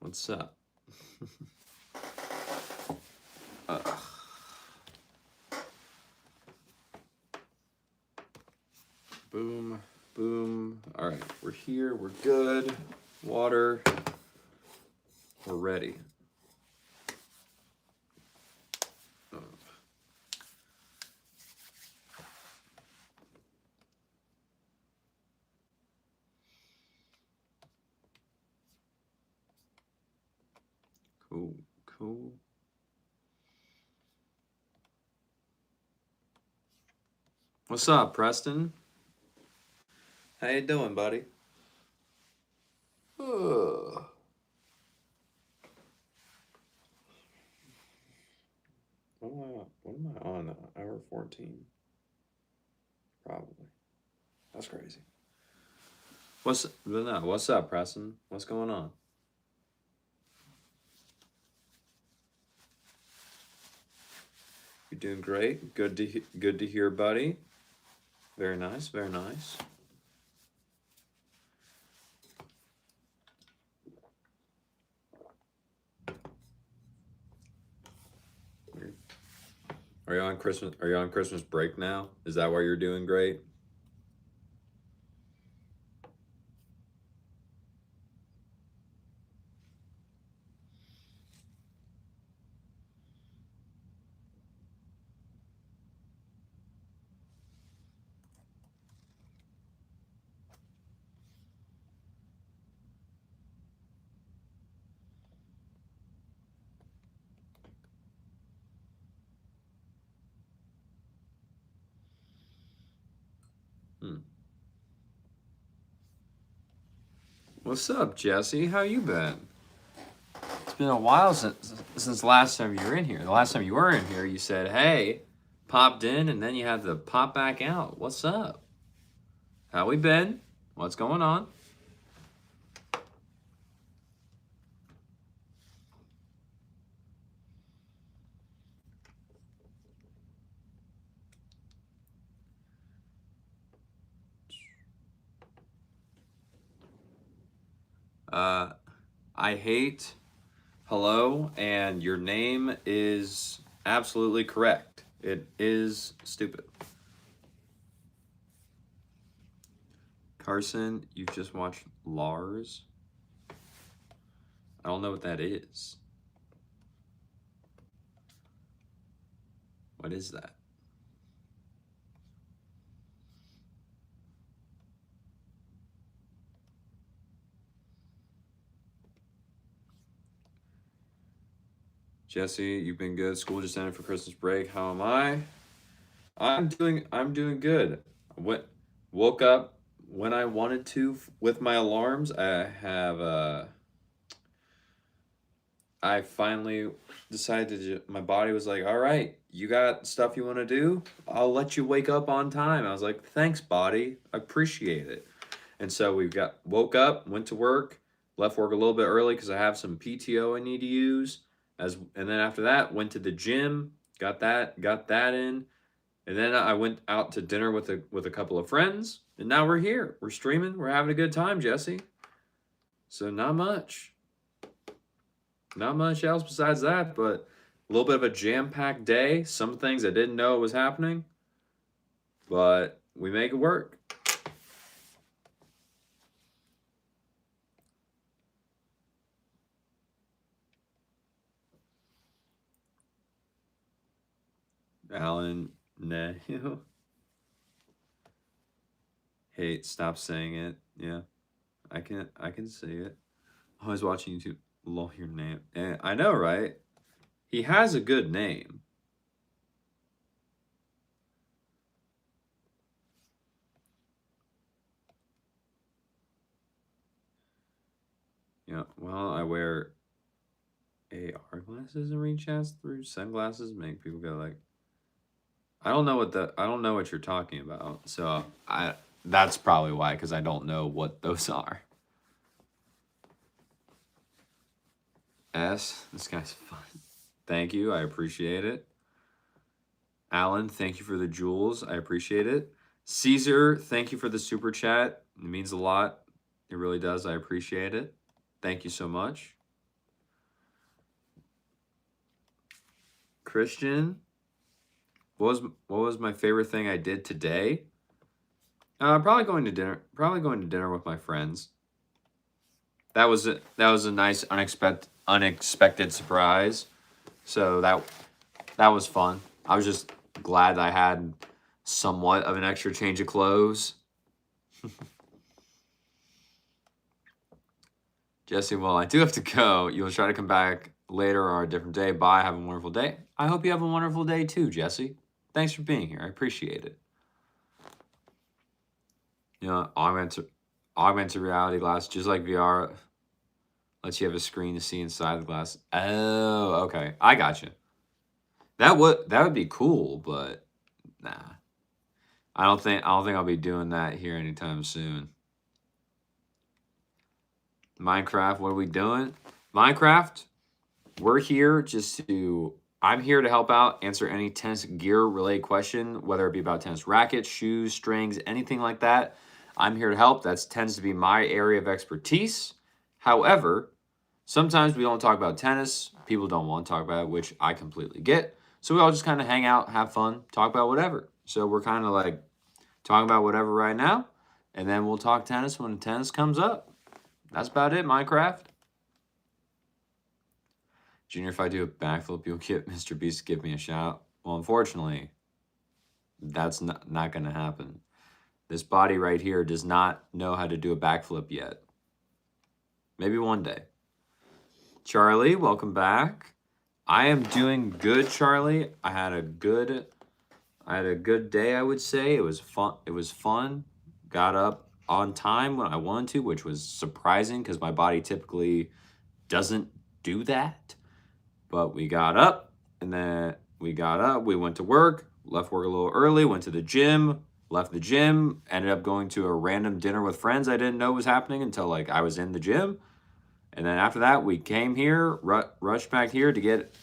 What's up? Ugh. Boom, boom. All right, we're here. We're good. Water. We're ready. Cool, cool. What's up, Preston? How you doing, buddy? Ugh. What am I on? Hour 14? Probably. That's crazy. What's up, Preston? What's going on? You're doing great. Good to hear, buddy. Very nice, very nice. Are you on Christmas break now? Is that why you're doing great? What's up, Jesse? How you been? It's been a while since last time you were in here. The last time you were in here, you said, "Hey," popped in, and then you had to pop back out. What's up? How we been? What's going on? I hate hello, and your name is absolutely correct. It is stupid. Carson, you've just watched Lars. I don't know what that is. What is that? Jesse, you've been good. School just ended for Christmas break. How am I? I'm doing good. What woke up when I wanted to with my alarms. I finally decided my body was like, "All right, you got stuff you want to do? I'll let you wake up on time." I was like, "Thanks, body. I appreciate it." And so woke up, went to work, left work a little bit early because I have some PTO I need to use. And then after that, went to the gym, got that in, and then I went out to dinner with a couple of friends, and now we're here. We're streaming. We're having a good time, Jesse. So not much else besides that, but a little bit of a jam-packed day. Some things I didn't know was happening, but we make it work. Alan, no. Hey, stop saying it. Yeah, I can say it. I was watching YouTube. Lol, your name. I know, right? He has a good name. Yeah. Well, I wear AR glasses and read chats through sunglasses. Make people go like, I don't know what you're talking about. So that's probably why, because I don't know what those are. This guy's fun. Thank you. I appreciate it. Alan, thank you for the jewels. I appreciate it. Caesar, thank you for the super chat. It means a lot. It really does. I appreciate it. Thank you so much. Christian, what was my favorite thing I did today? Probably going to dinner. Probably going to dinner with my friends. That was a nice unexpected surprise. So that was fun. I was just glad I had somewhat of an extra change of clothes. Jesse, well, I do have to go. You'll try to come back later or a different day. Bye. Have a wonderful day. I hope you have a wonderful day too, Jesse. Thanks for being here. I appreciate it. You know, augmented reality glass, just like VR, lets you have a screen to see inside the glass. Oh, okay. I got you. That would be cool, but nah. I don't think I'll be doing that here anytime soon. Minecraft, what are we doing? Minecraft, we're here I'm here to help out, answer any tennis gear related question, whether it be about tennis rackets, shoes, strings, anything like that. I'm here to help. That tends to be my area of expertise. However, sometimes we don't talk about tennis. People don't want to talk about it, which I completely get. So we all just kind of hang out, have fun, talk about whatever. So we're kind of like talking about whatever right now, and then we'll talk tennis when tennis comes up. That's about it, Minecraft. Junior, if I do a backflip, you'll get Mr. Beast to give me a shout. Well, unfortunately, that's not going to happen. This body right here does not know how to do a backflip yet. Maybe one day. Charlie, welcome back. I am doing good, Charlie. I had a good day, I would say. It was fun. Got up on time when I wanted to, which was surprising because my body typically doesn't do that. But we got up, and then we went to work, left work a little early, went to the gym, left the gym, ended up going to a random dinner with friends I didn't know was happening until like I was in the gym. And then after that, we came here, rushed back here to get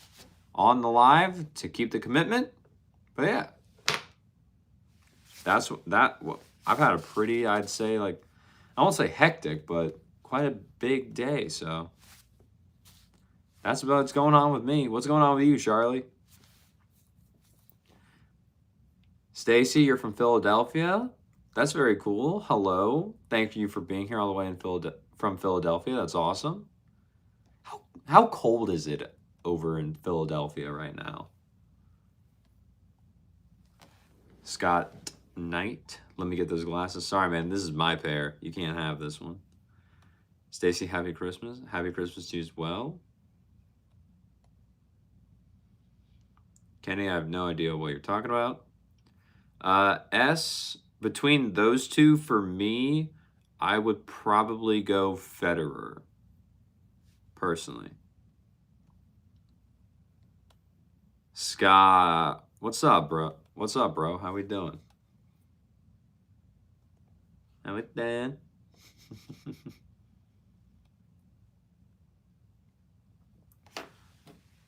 on the live to keep the commitment. But yeah, I've had a pretty, I'd say, like, I won't say hectic, but quite a big day. So that's about what's going on with me. What's going on with you, Charlie? Stacy, you're from Philadelphia. That's very cool. Hello. Thank you for being here all the way from Philadelphia. That's awesome. How cold is it over in Philadelphia right now? Scott Knight. Let me get those glasses. Sorry, man. This is my pair. You can't have this one. Stacy, happy Christmas. Happy Christmas to you as well. Kenny, I have no idea what you're talking about. Between those two, for me, I would probably go Federer, personally. Scott, what's up, bro? What's up, bro? How we doing? How we doing?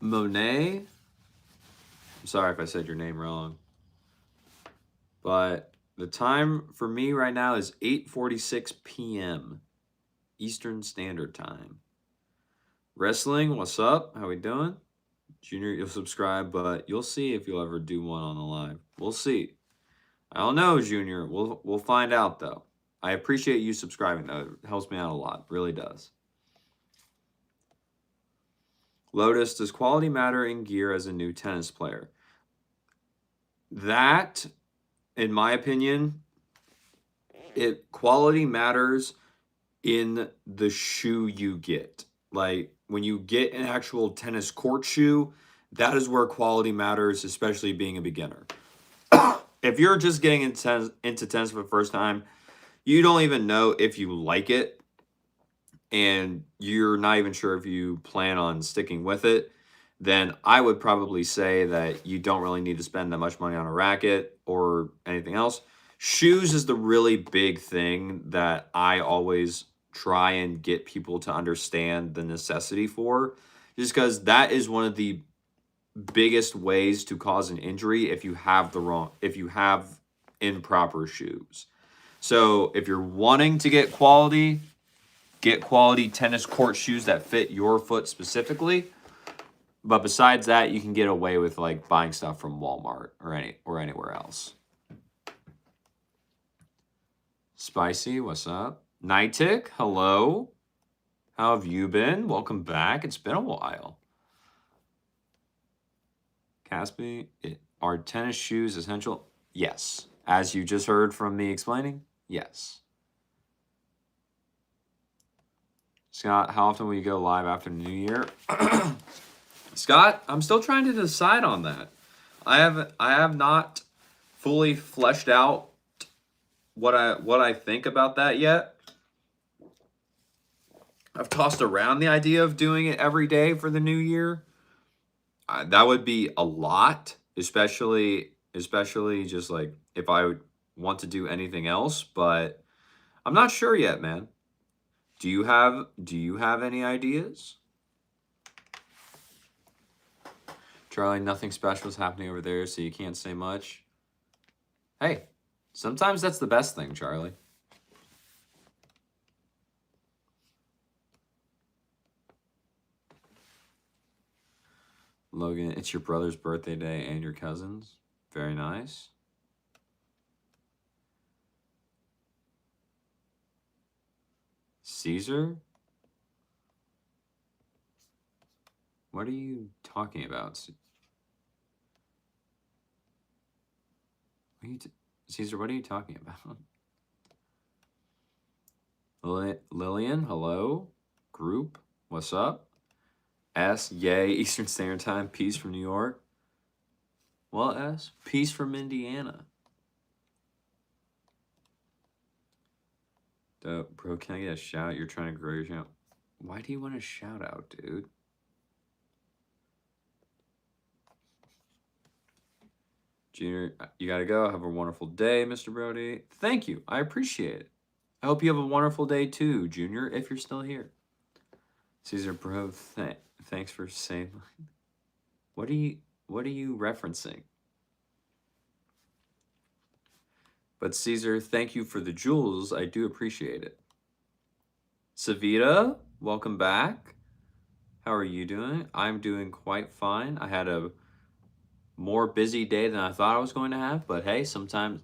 Monet? I'm sorry if I said your name wrong. But the time for me right now is 8:46 p.m. Eastern Standard Time. Wrestling, what's up? How we doing? Junior, you'll subscribe, but you'll see if you'll ever do one on the live. We'll see. I don't know, Junior. We'll find out, though. I appreciate you subscribing, though. It helps me out a lot. Really does. Lotus, does quality matter in gear as a new tennis player? That, in my opinion, quality matters in the shoe you get. Like, when you get an actual tennis court shoe, that is where quality matters, especially being a beginner. If you're just getting into tennis for the first time, you don't even know if you like it, and you're not even sure if you plan on sticking with it, then I would probably say that you don't really need to spend that much money on a racket or anything else. Shoes is the really big thing that I always try and get people to understand the necessity for, just because that is one of the biggest ways to cause an injury if you have improper shoes. So if you're wanting to get quality tennis court shoes that fit your foot specifically. But besides that, you can get away with like buying stuff from Walmart or anywhere else. Spicy, what's up? Nightick, hello. How have you been? Welcome back. It's been a while. Caspi, are tennis shoes essential? Yes. As you just heard from me explaining, yes. Scott, how often will you go live after the new year? Scott, I'm still trying to decide on that. I have not fully fleshed out what I think about that yet. I've tossed around the idea of doing it every day for the new year. That would be a lot, especially just like if I would want to do anything else, but I'm not sure yet, man. Do you have any ideas? Charlie, nothing special is happening over there, so you can't say much. Hey, sometimes that's the best thing, Charlie. Logan, it's your brother's birthday day and your cousin's. Very nice. Caesar? What are you talking about? Caesar, what are you talking about? Lillian, hello. Group, what's up? S, yay, Eastern Standard Time. Peace from New York. Well, S, peace from Indiana. Bro, can I get a shout? You're trying to grow your channel. Why do you want a shout out, dude? Junior, you gotta go. Have a wonderful day, Mr. Brody. Thank you. I appreciate it. I hope you have a wonderful day too, Junior, if you're still here. Caesar, bro, thanks for saying. What are you referencing? But Caesar, thank you for the jewels. I do appreciate it. Savita, welcome back. How are you doing? I'm doing quite fine. I had a more busy day than I thought I was going to have, but hey, sometimes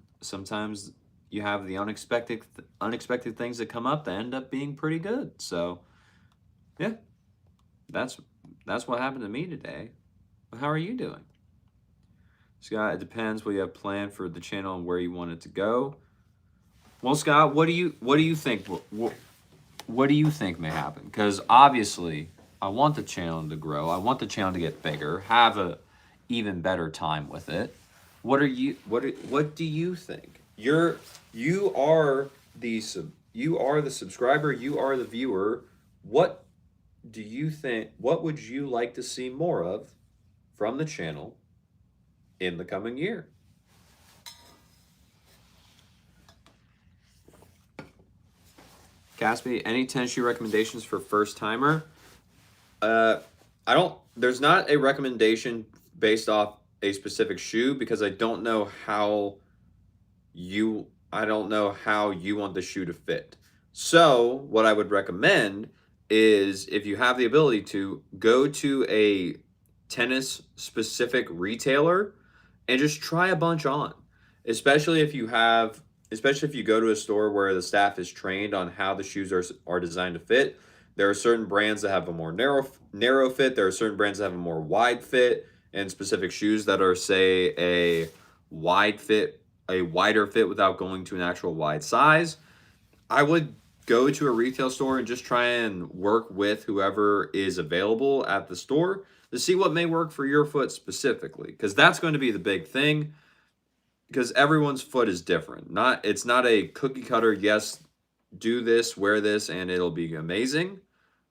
you have the unexpected things that come up that end up being pretty good. So, yeah, that's what happened to me today. But how are you doing? Scott, it depends what you have planned for the channel and where you want it to go. Well, Scott, what do you think? What do you think may happen? Because obviously, I want the channel to grow. I want the channel to get bigger. Have a even better time with it. What do you think? You are the subscriber. You are the viewer. What do you think? What would you like to see more of from the channel in the coming year? Caspi, any tennis shoe recommendations for first timer? I don't. There's not a recommendation based off a specific shoe because I don't know how you want the shoe to fit. So what I would recommend is if you have the ability to go to a tennis specific retailer and just try a bunch on, especially if you go to a store where the staff is trained on how the shoes are designed to fit. There are certain brands that have a more narrow fit. There are certain brands that have a more wide fit, and specific shoes that are, say, a wider fit without going to an actual wide size. I would go to a retail store and just try and work with whoever is available at the store to see what may work for your foot specifically, because that's going to be the big thing, because everyone's foot is different. It's not a cookie cutter, yes, do this, wear this, and it'll be amazing.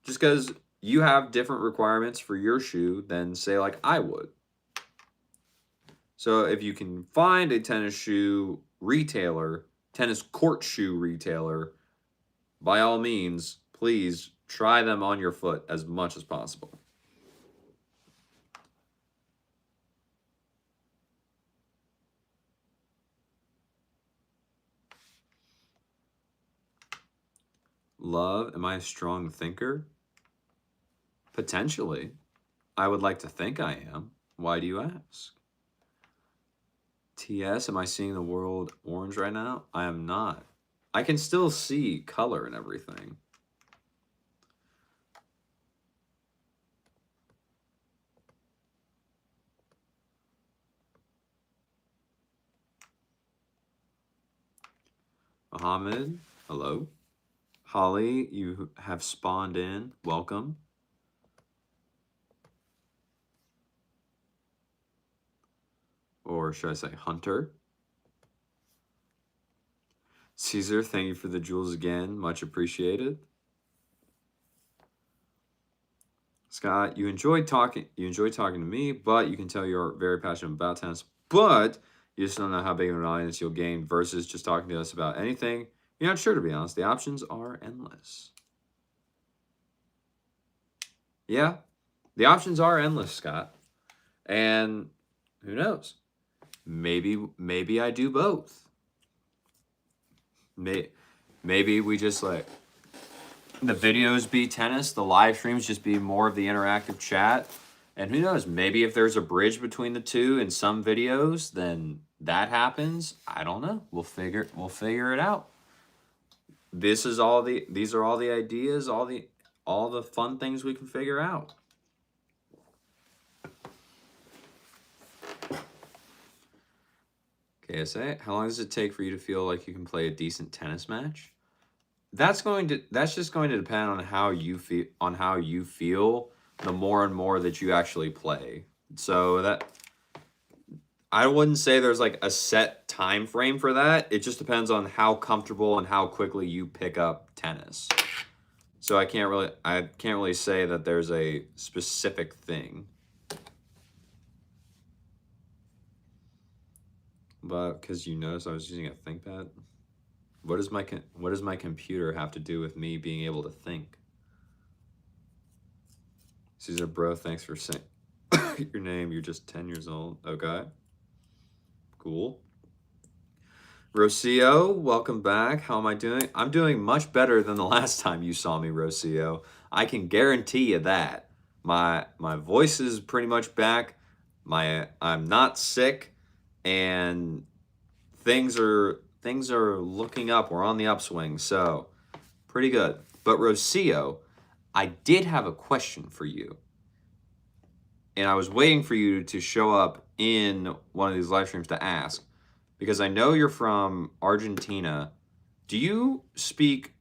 Just because you have different requirements for your shoe than, say, like I would. So if you can find a tennis court shoe retailer, by all means, please try them on your foot as much as possible. Love, am I a strong thinker? Potentially. I would like to think I am. Why do you ask? TS, am I seeing the world orange right now? I am not. I can still see color and everything. Mohammed, hello. Holly, you have spawned in. Welcome. Or should I say Hunter? Caesar, thank you for the jewels again. Much appreciated. Scott, you enjoy talking to me, but you can tell you're very passionate about tennis, but you just don't know how big of an audience you'll gain versus just talking to us about anything. You're not sure, to be honest. The options are endless. Yeah, the options are endless, Scott. And who knows? Maybe I do both. Maybe we just like the videos be tennis, the live streams just be more of the interactive chat. And who knows, maybe if there's a bridge between the two in some videos, then that happens. I don't know. We'll figure it out. These are all the ideas, all the fun things we can figure out. KSA, how long does it take for you to feel like you can play a decent tennis match? That's just going to depend on how you feel the more and more that you actually play. So that I wouldn't say there's like a set time frame for that. It just depends on how comfortable and how quickly you pick up tennis. So I can't really say that there's a specific thing. But because you noticed I was using a ThinkPad. What does my computer have to do with me being able to think? Caesar, bro, thanks for saying your name. You're just 10 years old. Okay. Cool. Rocio, welcome back. How am I doing? I'm doing much better than the last time you saw me, Rocio. I can guarantee you that. My voice is pretty much back. I'm not sick, and things are looking up. We're on the upswing, so pretty good. But Rocio, I did have a question for you. And I was waiting for you to show up in one of these live streams to ask, because I know you're from Argentina. Do you speak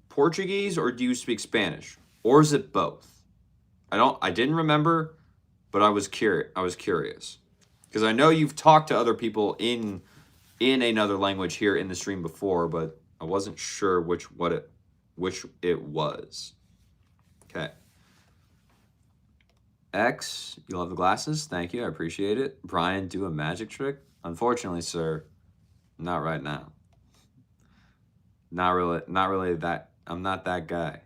Portuguese or do you speak Spanish? Or is it both? I didn't remember, but I was curious. Because I know you've talked to other people in another language here in the stream before, but I wasn't sure which it was. Okay. X, you love the glasses. Thank you. I appreciate it. Brian, do a magic trick. Unfortunately, sir, not right now. Not really that. I'm not that guy.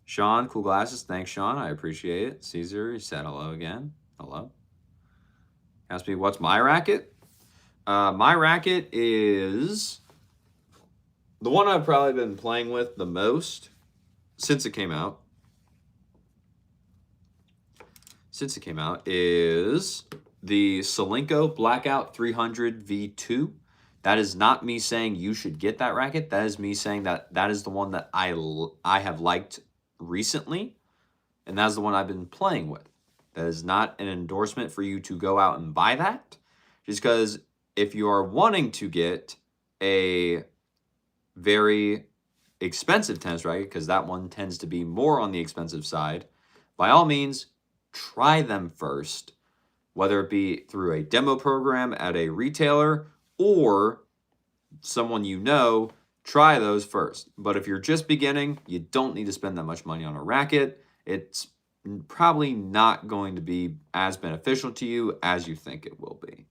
Sean, cool glasses. Thanks, Sean. I appreciate it. Caesar, you said hello again. Hello. Ask me, what's my racket? My racket is the one I've probably been playing with the most since it came out. Is the Solinco Blackout 300 V2. That is not me saying you should get that racket. That is me saying that is the one that I have liked recently, and that's the one I've been playing with. That is not an endorsement for you to go out and buy that, just because if you are wanting to get a very expensive tennis racket, because that one tends to be more on the expensive side, by all means, try them first, whether it be through a demo program at a retailer or someone you know, try those first. But if you're just beginning, you don't need to spend that much money on a racket. It's probably not going to be as beneficial to you as you think it will be.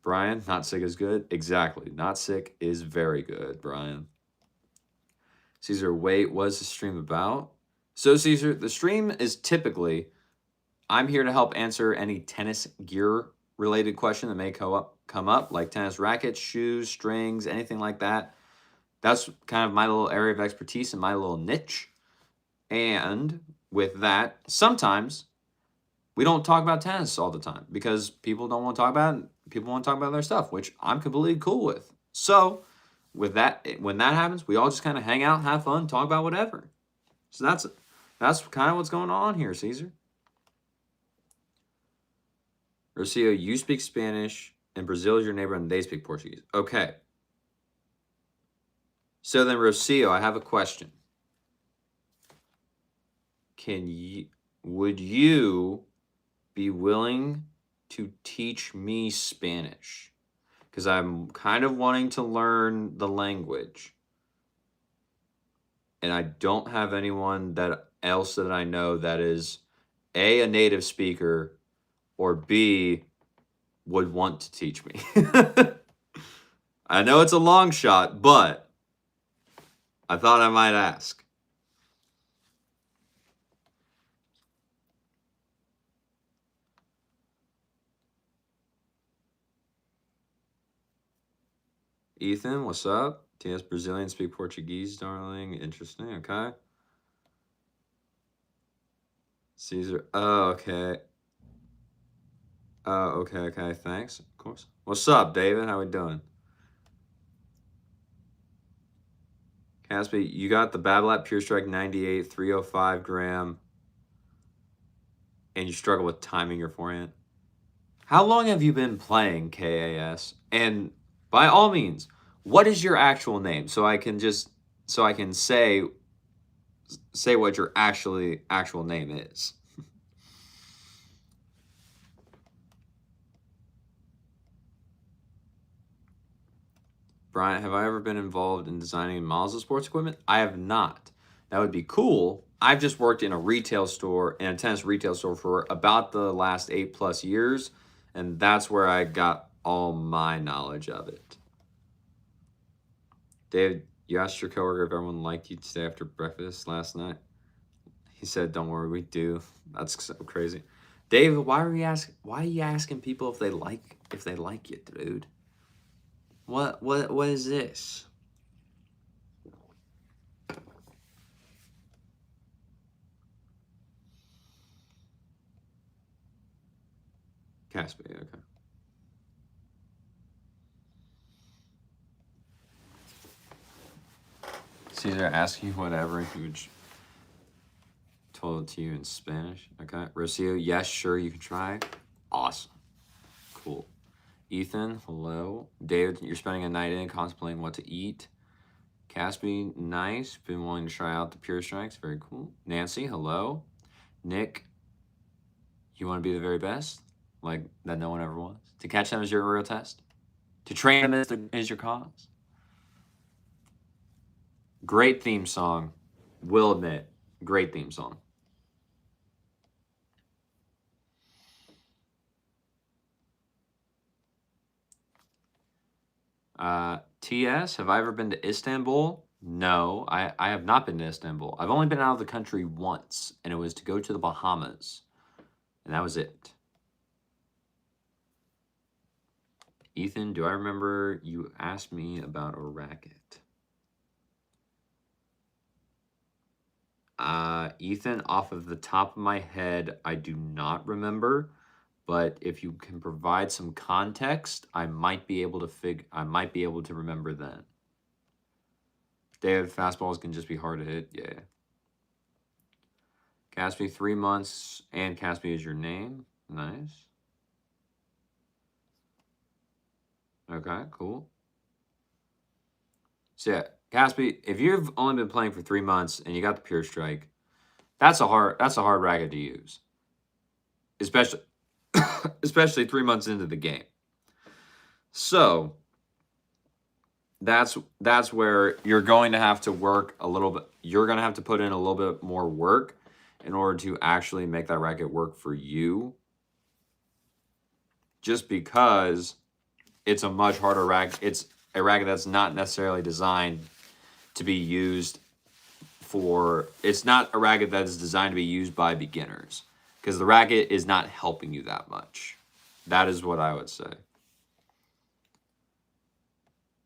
Brian, not sick is good. Exactly. Not sick is very good, Brian. Caesar, wait, what is the stream about? So, Caesar, the stream is typically, I'm here to help answer any tennis gear related question that may come up, like tennis rackets, shoes, strings, anything like that. That's kind of my little area of expertise and my little niche. And with that, sometimes we don't talk about tennis all the time because people don't want to talk about it. People want to talk about their stuff, which I'm completely cool with. So, with that, when that happens, we all just kind of hang out, have fun, talk about whatever. So that's kind of what's going on here, Caesar. Rocio, you speak Spanish, and Brazil is your neighbor, and they speak Portuguese. Okay. So then, Rocio, I have a question. Would you be willing to teach me Spanish? Because I'm kind of wanting to learn the language. And I don't have anyone else that I know that is A, native speaker, or B, would want to teach me. I know it's a long shot, but I thought I might ask. Ethan, what's up? TS Brazilian speak Portuguese, darling. Interesting. Okay. Caesar. Oh, okay. Okay. Thanks. Of course. What's up, David? How we doing? Caspi, you got the Babolat Pure Strike 98, 305 gram, and you struggle with timing your forehand. How long have you been playing KAS? And by all means, what is your actual name so I can say what your actual name is. Brian, have I ever been involved in designing models of sports equipment? I have not. That would be cool. I've just worked in a tennis retail store for about the last 8+ years, and that's where I got all my knowledge of it. David, you asked your coworker if everyone liked you to stay after breakfast last night. He said, "Don't worry, we do." That's so crazy. David, why are you asking people if they like you, dude? What is this? Caspi, okay. Caesar, ask you whatever he would told it to you in Spanish. Okay. Rocio, yes, sure, you can try. Awesome. Cool. Ethan, hello. David, you're spending a night in contemplating what to eat. Caspi, nice. Been willing to try out the Pure Strikes. Very cool. Nancy, hello. Nick, you want to be the very best? Like that no one ever was? To catch them is your real test? To train them is your cause? Great theme song. Will admit, great theme song. TS, have I ever been to Istanbul? No, I have not been to Istanbul. I've only been out of the country once, and it was to go to the Bahamas. And that was it. Ethan, do I remember you asked me about a racket? Ethan, off of the top of my head, I do not remember. But if you can provide some context, I might be able to remember then. David, fastballs can just be hard to hit. Yeah. Caspi, 3 months, and Caspi is your name. Nice. Okay, cool. So yeah, Caspi, if you've only been playing for 3 months and you got the Pure Strike, that's a hard racket to use. Especially 3 months into the game. So that's where you're going to have to work a little bit. You're going to have to put in a little bit more work in order to actually make that racket work for you. Just because it's a much harder racket. It's a racket that's not necessarily designed to be used it's not a racket that is designed to be used by beginners, because the racket is not helping you that much. That is what I would say.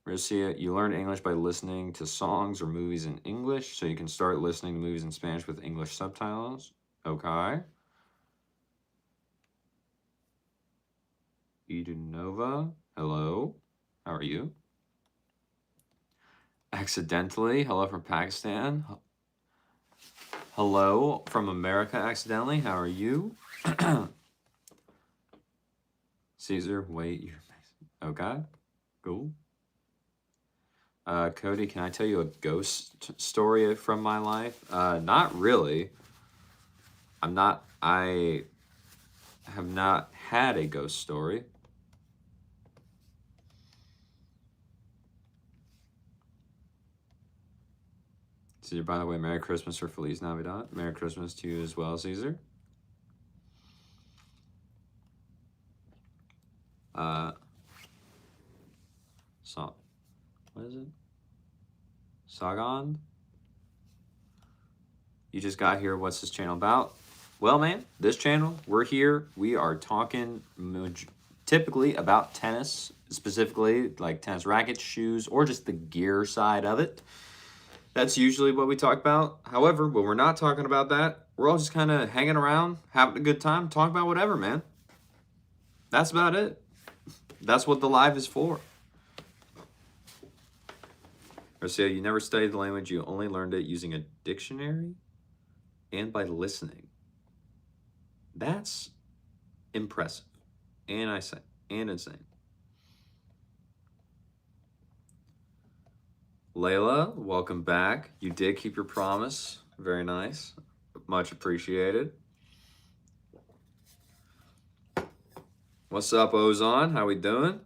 Marcia, you learned English by listening to songs or movies in English, so you can start listening to movies in Spanish with English subtitles. Okay. Edenova, hello. How are you? Accidentally, hello from Pakistan. Hello from America accidentally. How are you? Caesar, wait, you're okay. Cool. Cody, can I tell you a ghost story from my life? Not really. I have not had a ghost story. Caesar, by the way, Merry Christmas or Feliz Navidad. Merry Christmas to you as well, Caesar. So, what is it? Sagan? You just got here. What's this channel about? Well, man, this channel, we're here. We are talking typically about tennis, specifically like tennis rackets, shoes, or just the gear side of it. That's usually what we talk about. However, when we're not talking about that, we're all just kind of hanging around, having a good time, talking about whatever, man. That's about it. That's what the live is for. Garcia, you never studied the language, you only learned it using a dictionary and by listening. That's impressive and insane. Layla, welcome back. You did keep your promise. Very nice. Much appreciated. What's up, Ozon? How we doing?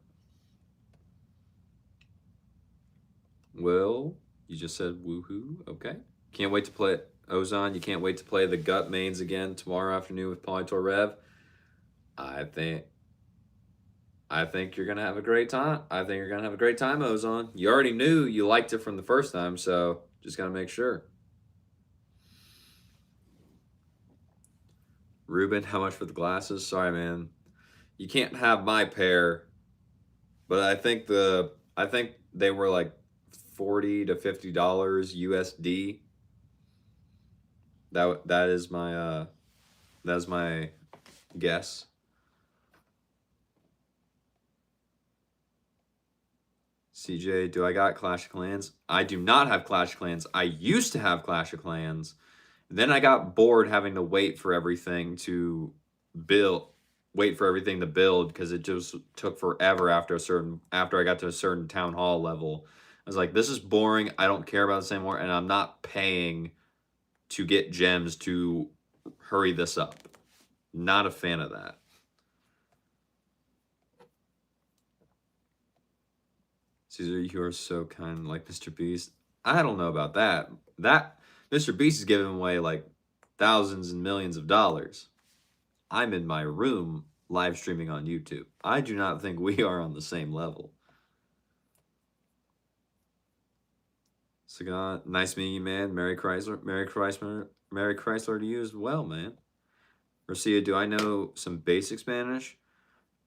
Well, you just said woohoo. Okay. Can't wait to play it. Ozon, you can't wait to play the gut mains again tomorrow afternoon with Polytor Rev. I think you're gonna have a great time. I think you're gonna have a great time, Ozon. You already knew you liked it from the first time, so just gotta make sure. Ruben, how much for the glasses? Sorry, man. You can't have my pair, but I think they were like $40 to $50 USD. That is my guess. CJ, do I got Clash of Clans? I do not have Clash of Clans. I used to have Clash of Clans. Then I got bored having to wait for everything to build because it just took forever after I got to a certain town hall level. I was like, this is boring. I don't care about this anymore, and I'm not paying to get gems to hurry this up. Not a fan of that. Caesar, you are so kind, like Mr. Beast. I don't know about that. That Mr. Beast is giving away like thousands and millions of dollars. I'm in my room live streaming on YouTube. I do not think we are on the same level. Sagan, nice meeting you, man. Merry Chrysler. Merry Chrysler to you as well, man. Garcia, do I know some basic Spanish?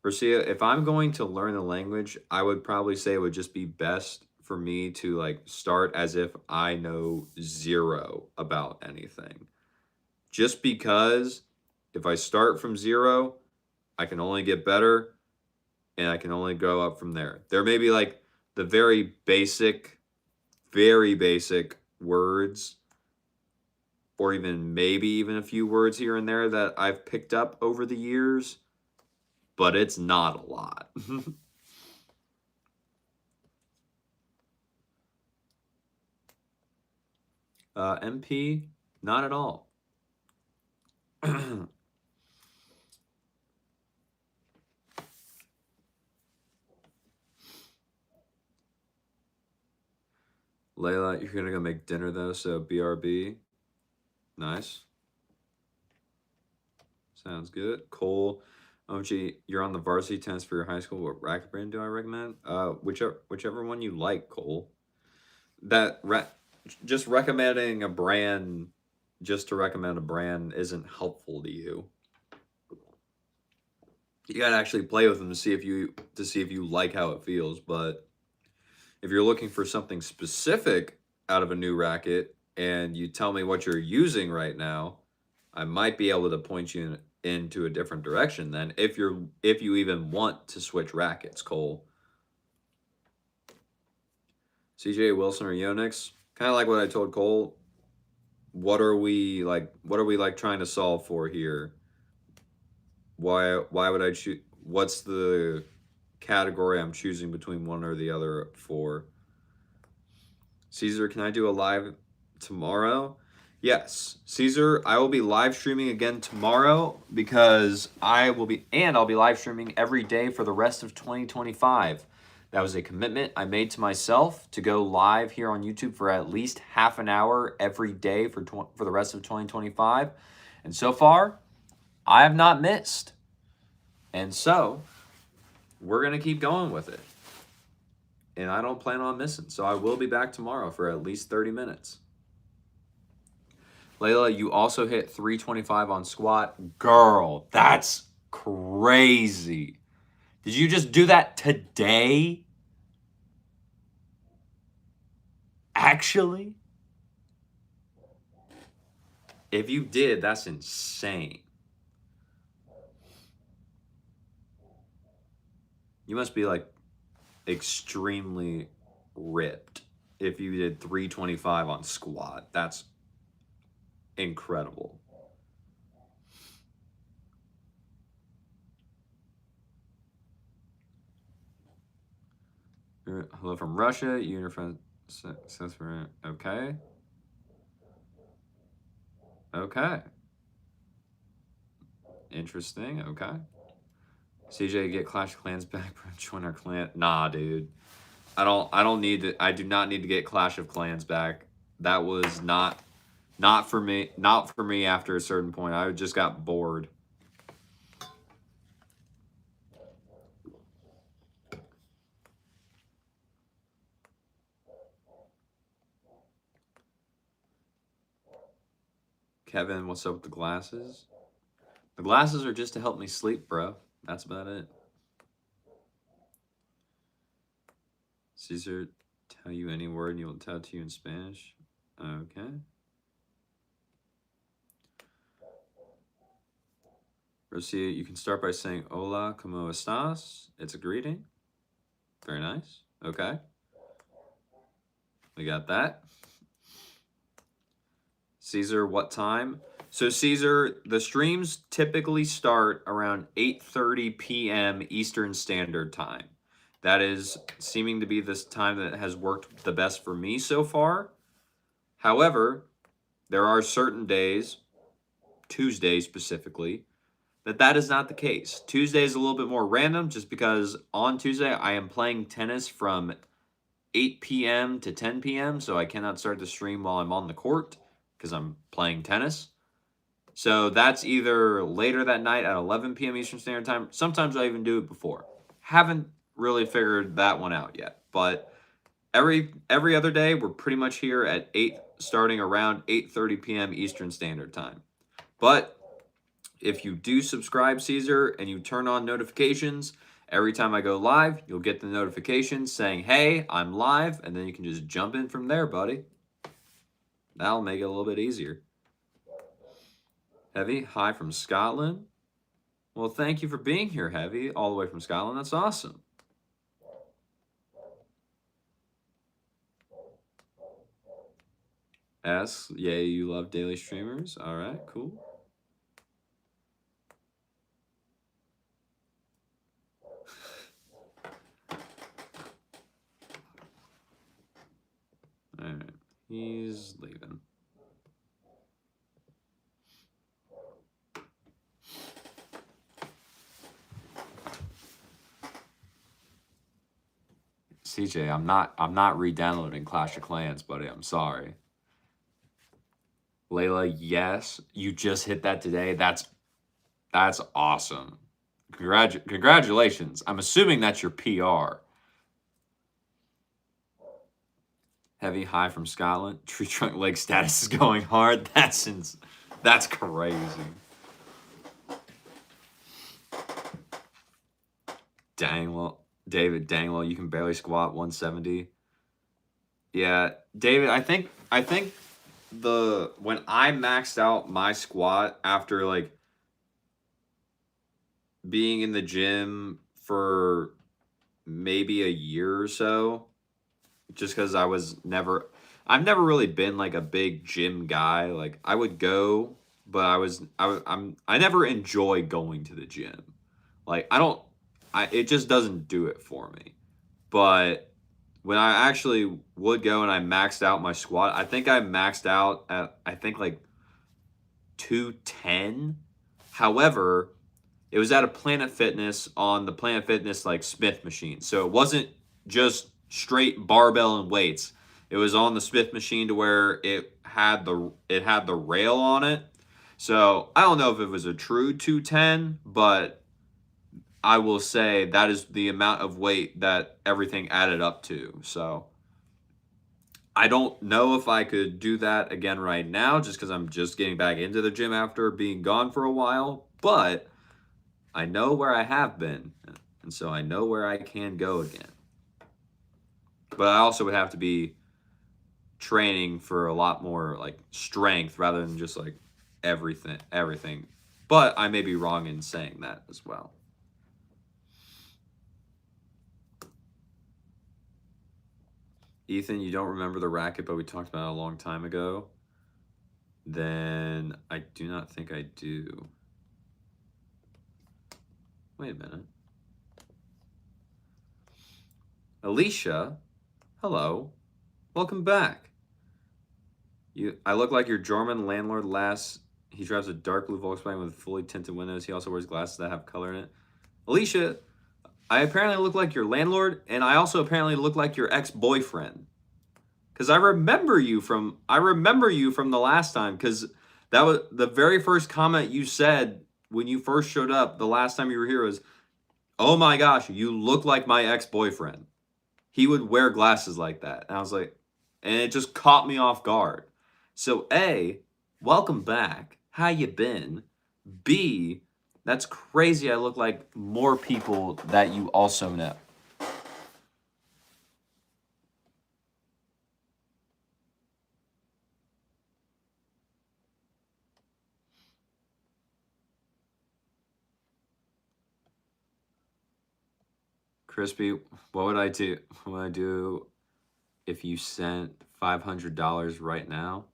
Garcia, if I'm going to learn the language, I would probably say it would just be best for me to like start as if I know zero about anything. Just because if I start from zero, I can only get better and I can only go up from there. There may be like the very basic words, or maybe even a few words here and there that I've picked up over the years, but it's not a lot. MP, not at all. Layla, you're gonna go make dinner though, so BRB. Nice. Sounds good. Cole, OMG, you're on the varsity tennis for your high school. What racket brand do I recommend? Whichever one you like, Cole. Just recommending a brand just to recommend a brand isn't helpful to you. You gotta actually play with them to see if you like how it feels. But If you're looking for something specific out of a new racket and you tell me what you're using right now, I might be able to point you into a different direction then if you even want to switch rackets, Cole. CJ Wilson or Yonex, kind of like what I told Cole. What are we like trying to solve for here? Why would I choose? What's the category I'm choosing between one or the other for? Caesar, can I do a live tomorrow? Yes, Caesar, I will be live streaming again tomorrow because I'll be live streaming every day for the rest of 2025. That was a commitment I made to myself to go live here on YouTube for at least half an hour every day for the rest of 2025. And so far, I have not missed. And so, we're going to keep going with it. And I don't plan on missing. So I will be back tomorrow for at least 30 minutes. Layla, you also hit 325 on squat. Girl, that's crazy. Did you just do that today? Actually? If you did, that's insane. You must be like extremely ripped if you did 325 on squat. That's incredible. Hello from Russia. You and your friend. Okay. Okay. Interesting. Okay. CJ, get Clash of Clans back, bro. Join our clan. Nah, dude. I don't need to. I do not need to get Clash of Clans back. That was not for me. Not for me after a certain point. I just got bored. Kevin, what's up with the glasses? The glasses are just to help me sleep, bro. That's about it. Caesar, tell you any word and you will tell to you in Spanish. Okay. Rosia, you can start by saying hola, ¿cómo estás? It's a greeting. Very nice. Okay. We got that. Caesar, what time? So Caesar, the streams typically start around 8:30 p.m. Eastern Standard Time. That is seeming to be this time that has worked the best for me so far. However, there are certain days, Tuesday specifically, that is not the case. Tuesday is a little bit more random just because on Tuesday I am playing tennis from 8 p.m. to 10 p.m. So I cannot start the stream while I'm on the court because I'm playing tennis. So that's either later that night at 11 p.m. Eastern Standard Time. Sometimes I even do it before. Haven't really figured that one out yet. But every other day, we're pretty much here at 8, starting around 8:30 p.m. Eastern Standard Time. But if you do subscribe, Caesar, and you turn on notifications, every time I go live, you'll get the notification saying, hey, I'm live, and then you can just jump in from there, buddy. That'll make it a little bit easier. Heavy, hi from Scotland. Well, thank you for being here, Heavy, all the way from Scotland. That's awesome. S, yay, you love daily streamers. All right, cool. All right, he's leaving. CJ, I'm not re-downloading Clash of Clans, buddy. I'm sorry. Layla, yes, you just hit that today. That's awesome. Congratulations. I'm assuming that's your PR. Heavy high from Scotland. Tree trunk leg status is going hard. That's crazy. Dang, well, David, dang, well, you can barely squat 170. Yeah, David, I think the when I maxed out my squat after like being in the gym for maybe a year or so, just because I've never really been like a big gym guy. Like I would go, but I never enjoy going to the gym. Like I don't, it just doesn't do it for me. But when I actually would go and I maxed out my squat, I think I maxed out at I think like 210. However, it was at a Planet Fitness on the Planet Fitness like Smith machine. So it wasn't just straight barbell and weights. It was on the Smith machine to where it had the rail on it. So I don't know if it was a true 210, but I will say that is the amount of weight that everything added up to. So I don't know if I could do that again right now just because I'm just getting back into the gym after being gone for a while. But I know where I have been, and so I know where I can go again. But I also would have to be training for a lot more like strength rather than just like everything. But I may be wrong in saying that as well. Ethan, you don't remember the racket, but we talked about it a long time ago. Then I do not think I do. Wait a minute. Alicia, hello. Welcome back. I look like your German landlord last. He drives a dark blue Volkswagen with fully tinted windows. He also wears glasses that have color in it. Alicia, I apparently look like your landlord, and I also apparently look like your ex-boyfriend. Cause I remember you from the last time. Cause that was the very first comment you said when you first showed up the last time you were here was, "Oh my gosh, you look like my ex-boyfriend." He would wear glasses like that. And I was like, and it just caught me off guard. So A, welcome back. How you been? B, that's crazy. I look like more people that you also know. Crispy, what would I do? What would I do if you sent $500 right now?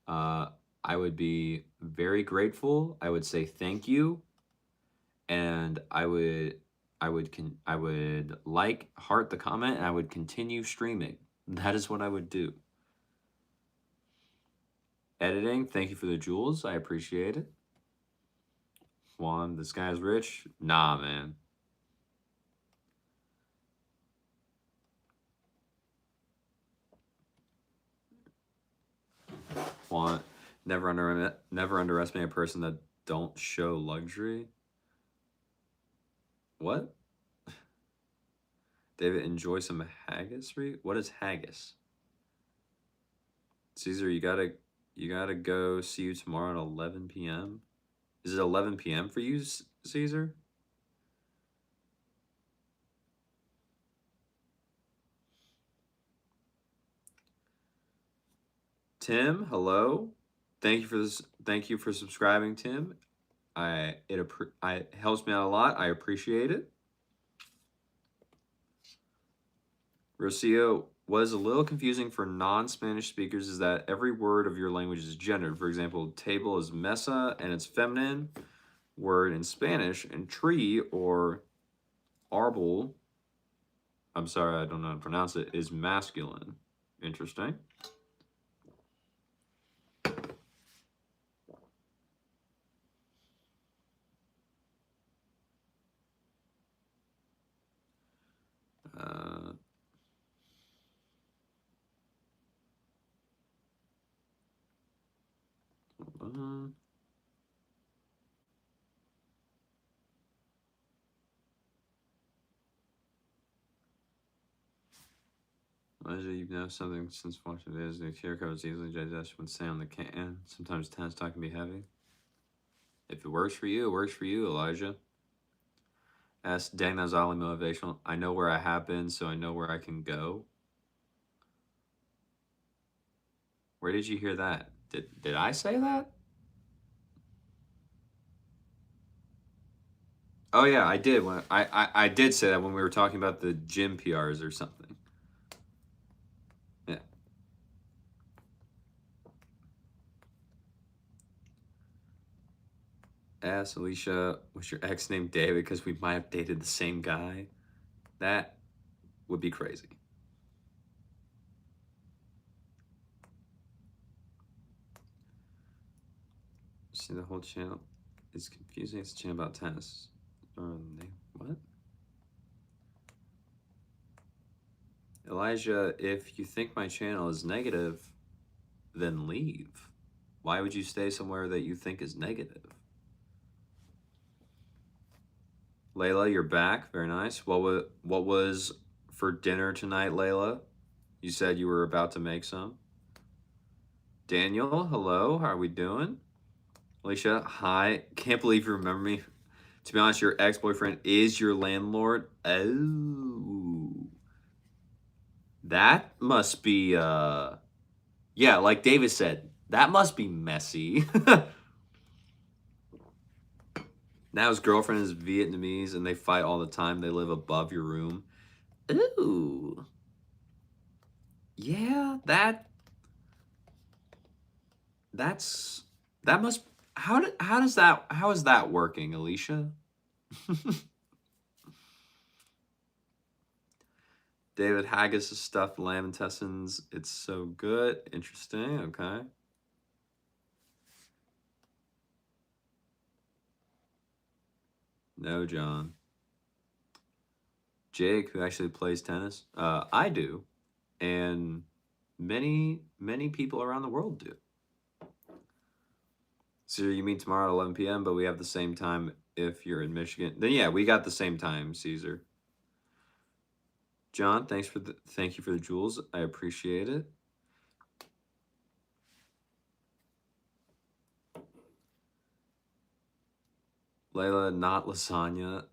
Uh, I would be very grateful. I would say thank you, and I would like heart the comment, and I would continue streaming. That is what I would do. Editing, thank you for the jewels. I appreciate it. Juan, this guy's rich. Nah, man. Juan, never underestimate a person that don't show luxury. What? David, enjoy some haggis. What is haggis? Caesar, you gotta go. See you tomorrow at 11 p.m. Is it 11 p.m. for you, Caesar? Tim, hello. Thank you for this. Thank you for subscribing, Tim. It helps me out a lot. I appreciate it. Rocio, what is a little confusing for non-Spanish speakers is that every word of your language is gendered. For example, table is mesa and it's feminine word in Spanish, and tree or arbol, I'm sorry, I don't know how to pronounce it, is masculine. Interesting. Uh, hold on. Elijah, you know something since watching videos. The QR code is easily digested when staying on the can. Sometimes tennis talk can be heavy. If it works for you, it works for you, Elijah. Dang, that's only motivational. I know where I have been, so I know where I can go. Where did you hear that? Did I say that? Oh yeah, I did. When I did say that when we were talking about the gym PRs or something. Yeah. Ask Alicia, was your ex named David because we might have dated the same guy? That would be crazy. See, the whole channel is confusing. It's a channel about tennis. What? Elijah, if you think my channel is negative, then leave. Why would you stay somewhere that you think is negative? Layla, you're back. Very nice. What was for dinner tonight, Layla? You said you were about to make some. Daniel, hello. How are we doing? Alicia, hi. Can't believe you remember me. To be honest, your ex-boyfriend is your landlord. Oh. That must be yeah, like David said, that must be messy. Now his girlfriend is Vietnamese and they fight all the time. They live above your room. Ooh. Yeah, that's that must how is that working, Alicia? David Haggis' stuffed lamb intestines. It's so good. Interesting. Okay. No, John. Jake, who actually plays tennis. I do, and many people around the world do. So you mean tomorrow at 11 p.m., but we have the same time if you're in Michigan. Then yeah, we got the same time, Caesar. John, thank you for the jewels. I appreciate it. Layla, not lasagna.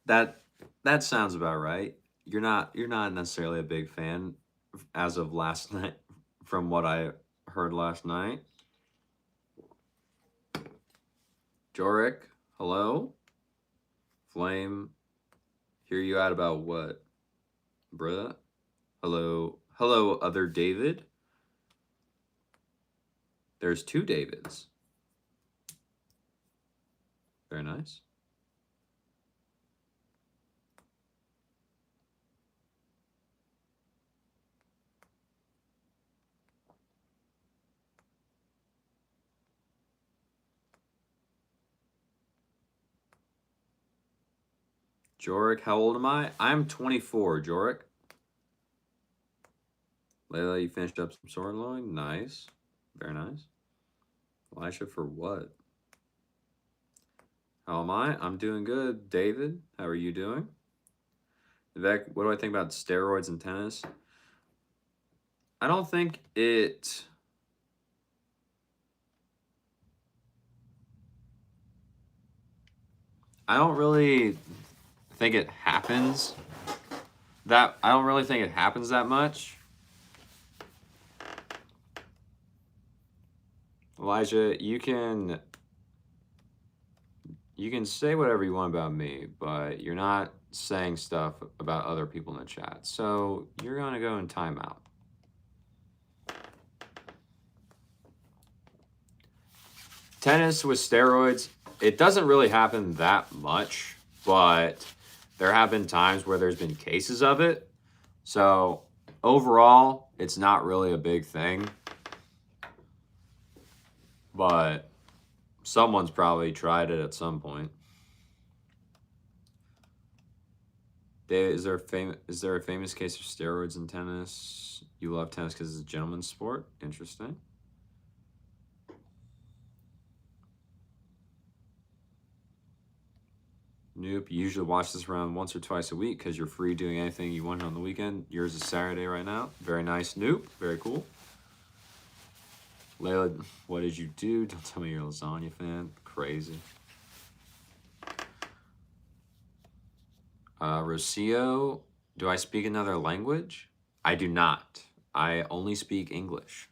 That that sounds about right. You're not necessarily a big fan as of last night from what I heard last night. Jorik, hello. Flame, hear you out about what? Bruh? Hello. Hello, other David. There's two Davids. Very nice. Jorik, how old am I? I'm 24, Jorik. Layla, you finished up some sirloin? Nice. Very nice. Elisha, for what? How am I? I'm doing good. David, how are you doing? Vivek, what do I think about steroids in tennis? I don't think it... I don't really think it happens I don't really think it happens that much. Elijah, you can say whatever you want about me, but you're not saying stuff about other people in the chat. So you're gonna go in timeout. Tennis with steroids, it doesn't really happen that much, but there have been times where there's been cases of it. So overall, it's not really a big thing. But someone's probably tried it at some point. Is there a famous case of steroids in tennis? You love tennis because it's a gentleman's sport? Interesting. Nope. You usually watch this around once or twice a week because you're free doing anything you want on the weekend. Yours is Saturday right now. Very nice. Nope. Very cool. Layla, what did you do? Don't tell me you're a lasagna fan. Crazy. Rocio, do I speak another language? I do not. I only speak English.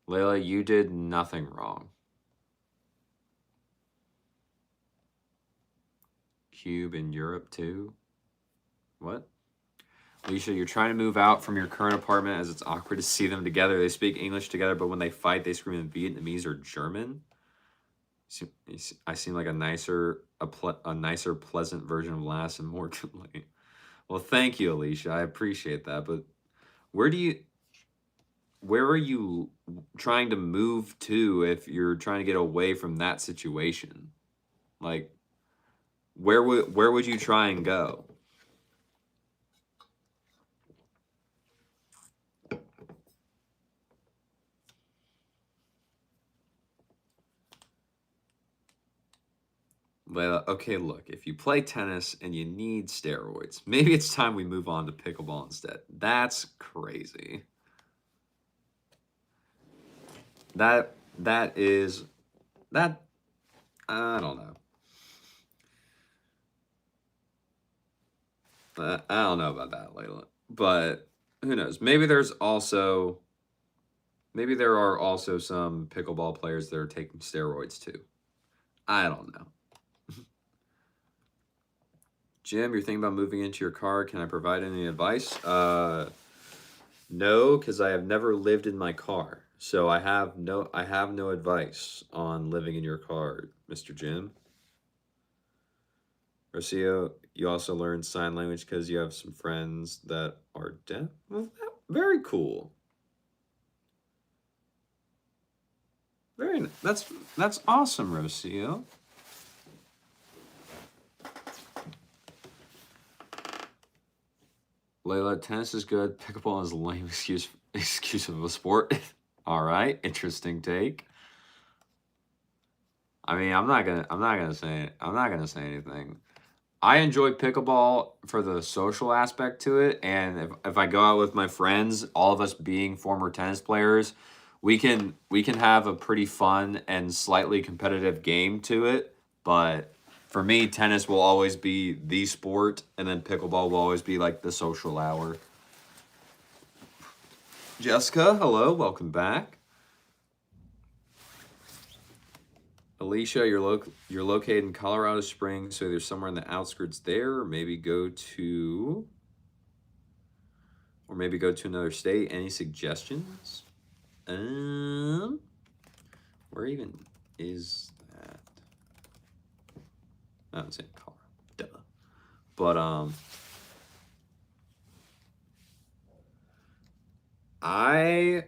Layla, you did nothing wrong. Cube in Europe too? What? Alicia, you're trying to move out from your current apartment as it's awkward to see them together. They speak English together, but when they fight, they scream in Vietnamese or German. I seem like a nicer, pleasant version of Lass and more complete. Well, thank you, Alicia. I appreciate that. But where are you trying to move to if you're trying to get away from that situation? Like, where would you try and go? Well, okay, look, if you play tennis and you need steroids, maybe it's time we move on to pickleball instead. That's crazy. That is that I don't know. I don't know about that, Layla. But who knows? Maybe there are also some pickleball players that are taking steroids too. I don't know. Jim, you're thinking about moving into your car. Can I provide any advice? No, because I have never lived in my car. So I have no advice on living in your car, Mr. Jim. Rocio, you also learned sign language because you have some friends that are deaf. Well, very cool. That's awesome, Rocio. Layla, tennis is good. Pickleball is a lame excuse of a sport. All right, interesting take. I mean, I'm not gonna say anything. I enjoy pickleball for the social aspect to it, and if I go out with my friends, all of us being former tennis players, we can have a pretty fun and slightly competitive game to it. But for me, tennis will always be the sport, and then pickleball will always be like the social hour. Jessica, hello, welcome back. Alicia, you're located in Colorado Springs, so there's somewhere in the outskirts there, or maybe go to another state. Any suggestions? Where even is that? I don't say Colorado. Duh. But I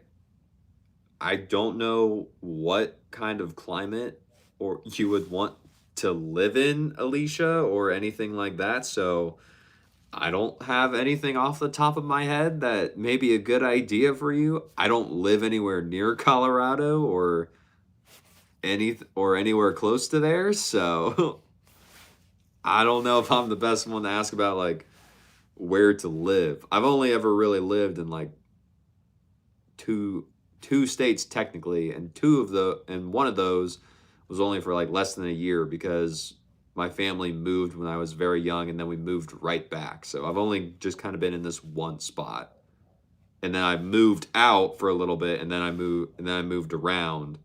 don't know what kind of climate or you would want to live in, Alicia, or anything like that. So I don't have anything off the top of my head that may be a good idea for you. I don't live anywhere near Colorado or anywhere close to there, so I don't know if I'm the best one to ask about like where to live. I've only ever really lived in like two states technically, and one of those was only for like less than a year because my family moved when I was very young and then we moved right back. So I've only just kind of been in this one spot. And then I moved out for a little bit and then I moved around,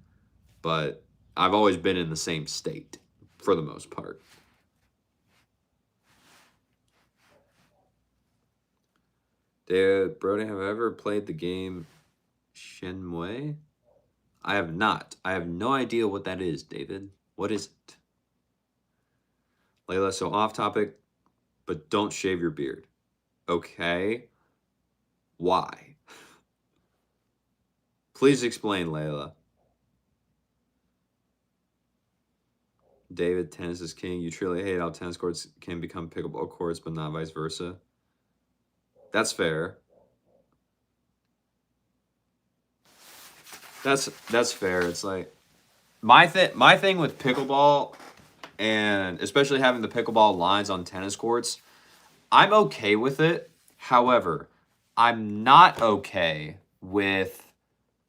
but I've always been in the same state for the most part. David Brody, have I ever played the game Shenmue? I have not. I have no idea what that is, David. What is it? Layla, so off topic, but don't shave your beard. Okay. Why? Please explain, Layla. David, tennis is king. You truly hate how tennis courts can become pickleball courts, but not vice versa. That's fair. That's fair. It's like my thing with pickleball, and especially having the pickleball lines on tennis courts, I'm okay with it. However, I'm not okay with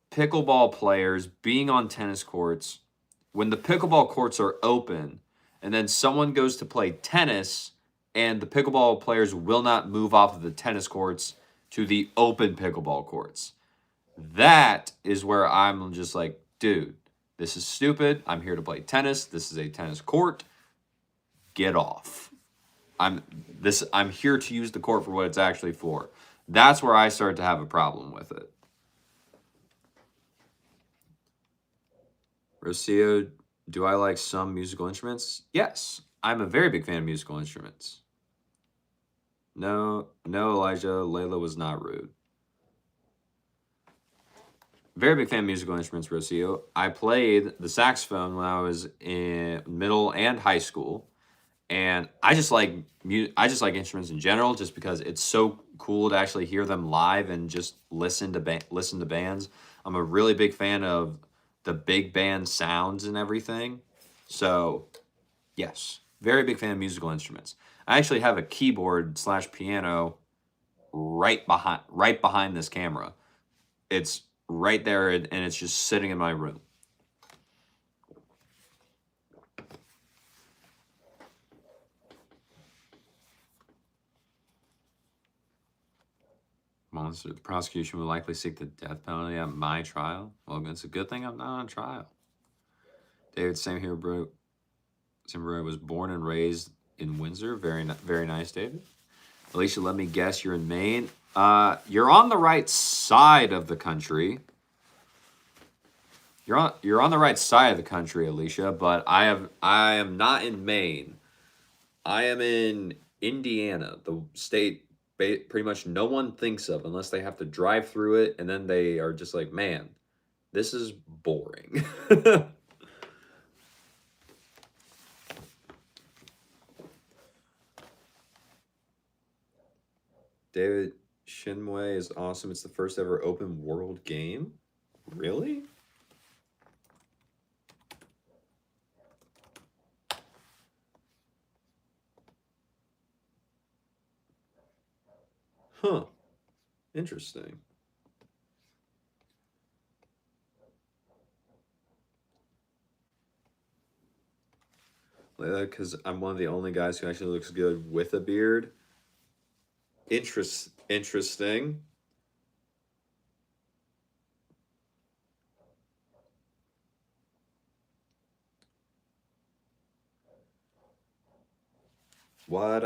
pickleball players being on tennis courts when the pickleball courts are open and then someone goes to play tennis and the pickleball players will not move off of the tennis courts to the open pickleball courts. That is where I'm just like, dude, this is stupid. I'm here to play tennis. This is a tennis court. Get off. I'm here to use the court for what it's actually for. That's where I start to have a problem with it. Rocio, do I like some musical instruments? Yes. I'm a very big fan of musical instruments. No, Elijah. Layla was not rude. Very big fan of musical instruments, Rocio. I played the saxophone when I was in middle and high school, and I just like instruments in general, just because it's so cool to actually hear them live and just listen to bands. I'm a really big fan of the big band sounds and everything. So, yes, very big fan of musical instruments. I actually have a keyboard / piano right behind this camera. It's right there, and it's just sitting in my room. Monster, the prosecution will likely seek the death penalty at my trial. Well, it's a good thing I'm not on trial. David, same here, bro. Simba was born and raised in Windsor. Very nice, David. Alicia, let me guess, you're in Maine. You're on the right side of the country. You're on the right side of the country, Alicia, but I am not in Maine. I am in Indiana, the state pretty much no one thinks of unless they have to drive through it, and then they are just like, man, this is boring. David, Shenmue is awesome. It's the first ever open world game. Really? Huh. Interesting. Because I'm one of the only guys who actually looks good with a beard. Interesting. What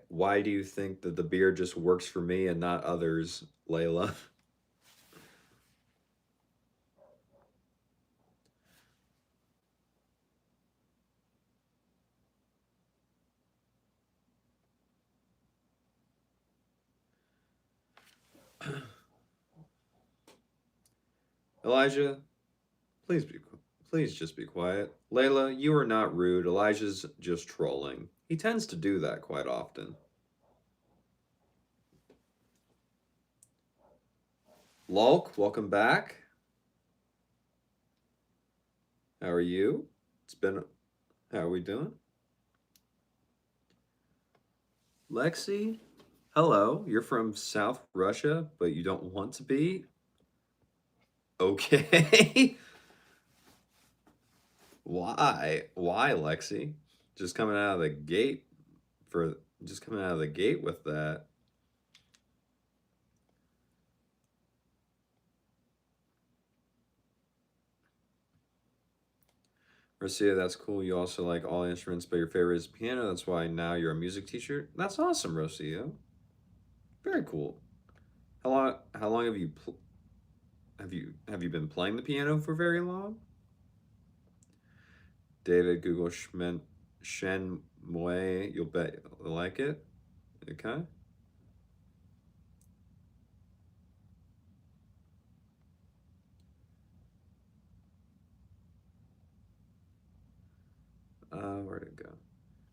why do you think that the beard just works for me and not others, Layla? Elijah, please just be quiet. Layla, you are not rude. Elijah's just trolling. He tends to do that quite often. Lulk, welcome back. How are you? How are we doing? Lexi, hello. You're from South Russia, but you don't want to be? Okay. Why? Why, Lexi? Just coming out of the gate with that. Marcia, that's cool. You also like all instruments, but your favorite is piano. That's why now you're a music teacher. That's awesome, Rocio. Very cool. How long have you been playing the piano for very long? David, Google Shenmue. You'll bet you'll like it. Okay. Where'd it go?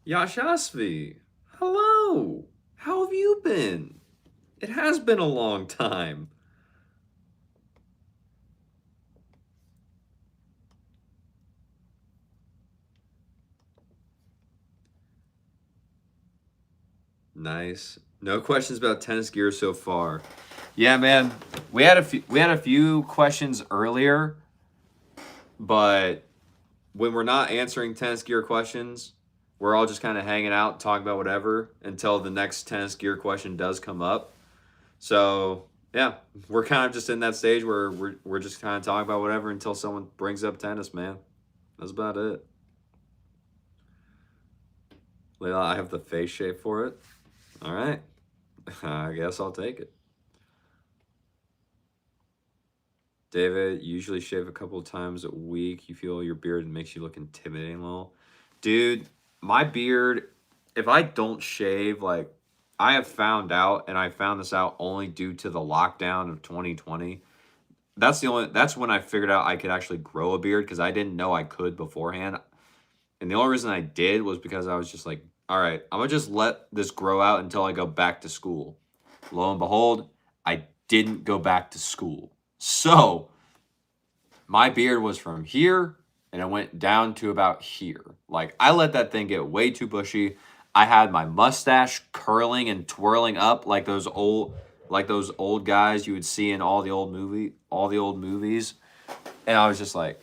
Yashasvi, hello. How have you been? It has been a long time. Nice. No questions about tennis gear so far. Yeah, man. We had a few questions earlier, but when we're not answering tennis gear questions, we're all just kind of hanging out, talking about whatever until the next tennis gear question does come up. So yeah, we're kind of just in that stage where we're just kind of talking about whatever until someone brings up tennis, man. That's about it. Layla, I have the face shape for it. All right. I guess I'll take it. David, you usually shave a couple of times a week. You feel your beard makes you look intimidating a little. Dude, my beard, if I don't shave, like, I have found out, and I found this out only due to the lockdown of 2020. That's when I figured out I could actually grow a beard because I didn't know I could beforehand. And the only reason I did was because I was just like, all right, I'm gonna just let this grow out until I go back to school. Lo and behold, I didn't go back to school. So my beard was from here and it went down to about here. Like I let that thing get way too bushy. I had my mustache curling and twirling up like those old guys you would see in all the old movies. And I was just like,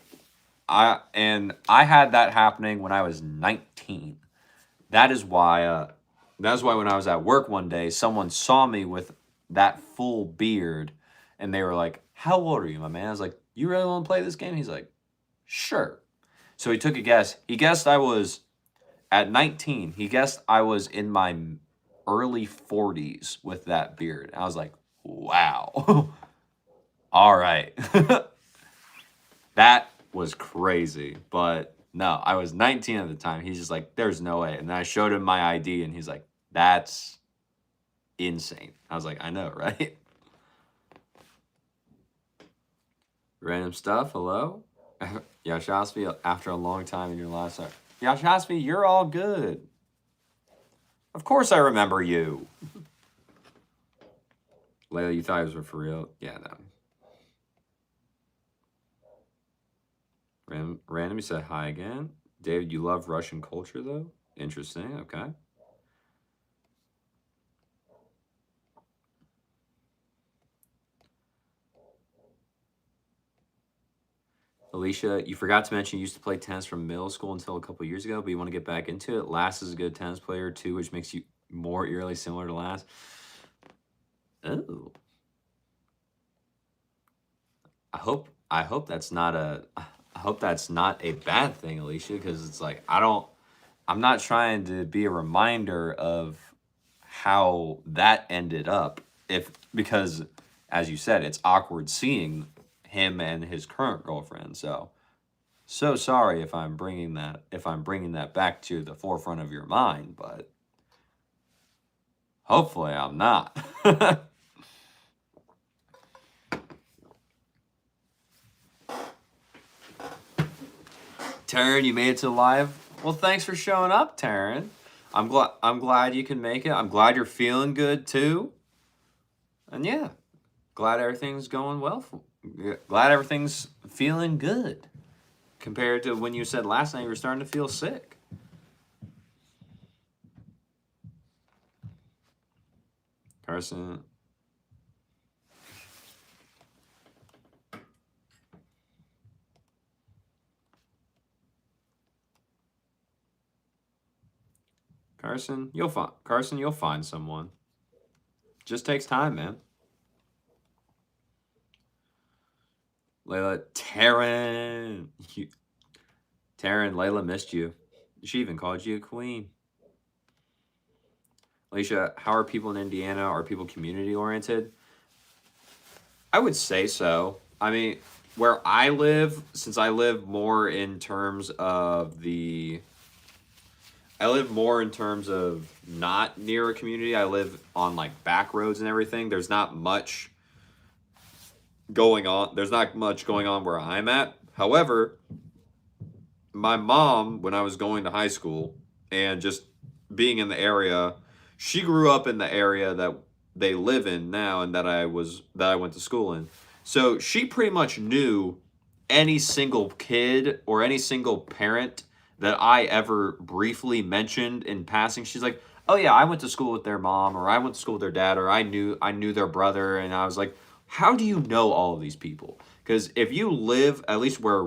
I had that happening when I was 19. That is why when I was at work one day, someone saw me with that full beard and they were like, "How old are you, my man?" I was like, "You really want to play this game?" He's like, "Sure." So he took a guess. He guessed I was at 19. He guessed I was in my early 40s with that beard. I was like, "Wow." All right. That was crazy. But no, I was 19 at the time. He's just like, "There's no way." And then I showed him my ID and he's like, "That's insane." I was like, "I know, right?" Random stuff. Hello? Yashasvi, after a long time in your last time. Yashasvi, you're all good. Of course I remember you. Layla, you thought it was for real? Yeah, no. Random, you said hi again. David, you love Russian culture, though? Interesting, okay. Alicia, you forgot to mention you used to play tennis from middle school until a couple years ago, but you want to get back into it. Lass is a good tennis player, too, which makes you more eerily similar to Lass. Oh. I hope that's not a bad thing, Alicia, because it's like I'm not trying to be a reminder of how that ended up because as you said, it's awkward seeing him and his current girlfriend. So sorry if I'm bringing that back to the forefront of your mind, but hopefully I'm not. Taryn, you made it to live. Well, thanks for showing up, Taryn. I'm glad you can make it. I'm glad you're feeling good too. And yeah, glad everything's going well. Glad everything's feeling good compared to when you said last night you were starting to feel sick. Carson. Carson, you'll find someone. Just takes time, man. Layla, Taryn, Layla missed you. She even called you a queen. Alicia, how are people in Indiana? Are people community oriented? I would say so. I mean, where I live, since I live more in terms of not near a community. I live on like back roads and everything. There's not much going on. There's not much going on where I'm at. However, my mom, when I was going to high school and just being in the area, she grew up in the area that they live in now and that I went to school in. So she pretty much knew any single kid or any single parent that I ever briefly mentioned in passing. She's like, "Oh yeah, I went to school with their mom, or I went to school with their dad, or I knew their brother." And I was like, "How do you know all of these people?" Because if you live, at least where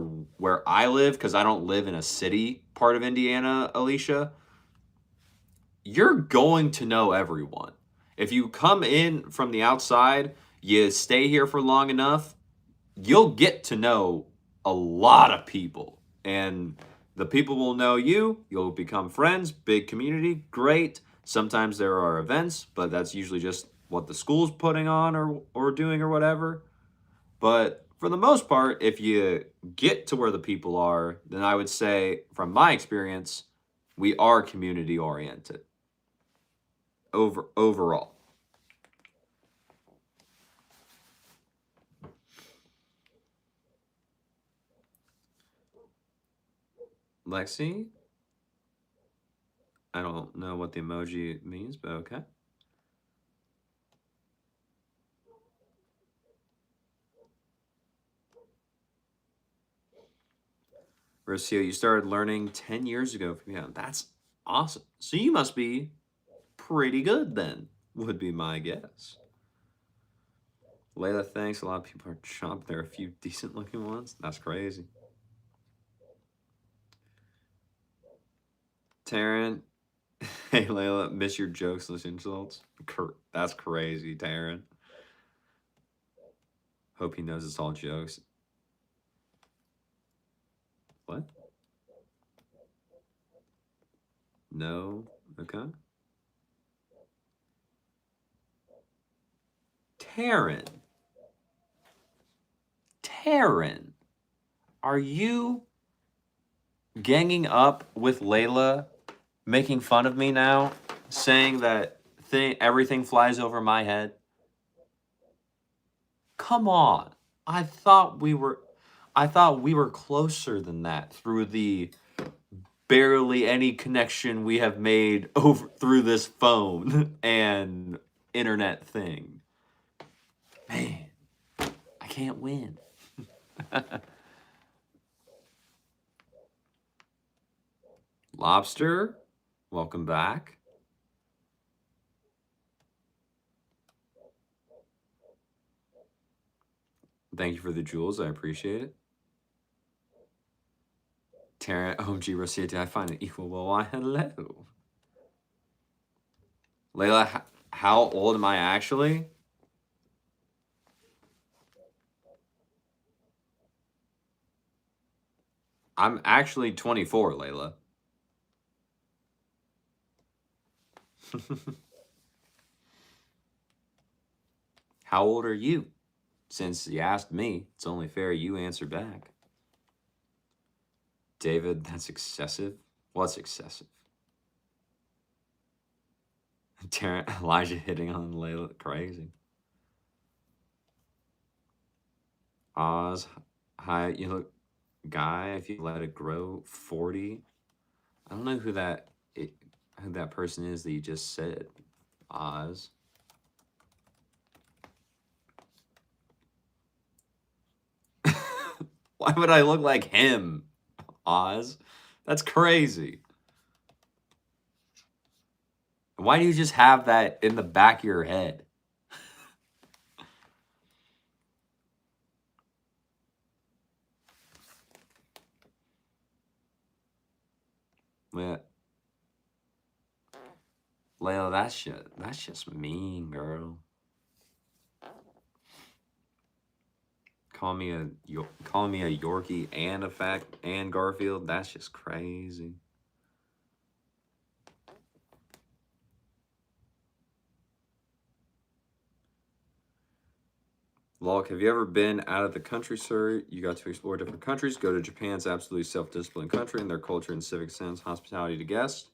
I live, because I don't live in a city part of Indiana, Alicia, you're going to know everyone. If you come in from the outside, you stay here for long enough, you'll get to know a lot of people. And the people will know you, you'll become friends, big community, great. Sometimes there are events, but that's usually just what the school's putting on or doing or whatever. But for the most part, if you get to where the people are, then I would say, from my experience, we are community oriented overall. Lexi, I don't know what the emoji means, but okay. Rocio, you started learning 10 years ago from piano. That's awesome. So you must be pretty good then, would be my guess. Layla, thanks. A lot of people are chomped. There are a few decent looking ones. That's crazy. Taryn, hey Layla, miss your jokes, less insults. That's crazy, Taryn. Hope he knows it's all jokes. What? No? Okay. Taryn. Taryn. Are you ganging up with Layla, making fun of me now, saying that everything flies over my head? Come on. I thought we were closer than that through the barely any connection we have made over through this phone and internet thing. Man, I can't win. Lobster, welcome back. Thank you for the jewels. I appreciate it. Taryn, OMG, Rosita, I find it equal. Well, why, hello. Layla, how old am I actually? I'm actually 24, Layla. How old are you? Since you asked me, it's only fair you answer back. David, that's excessive. What's excessive? Taryn, Elijah hitting on Layla, crazy. Oz, hi, you look, guy, if you let it grow, 40. I don't know who that person is that you just said. Oz. Why would I look like him? Oz? That's crazy. Why do you just have that in the back of your head? Yeah. Layla, that's just mean, girl. Call me a Yorkie and Garfield. That's just crazy. Log, have you ever been out of the country, sir? You got to explore different countries. Go to Japan's absolutely self-disciplined country and their culture and civic sense, hospitality to guests.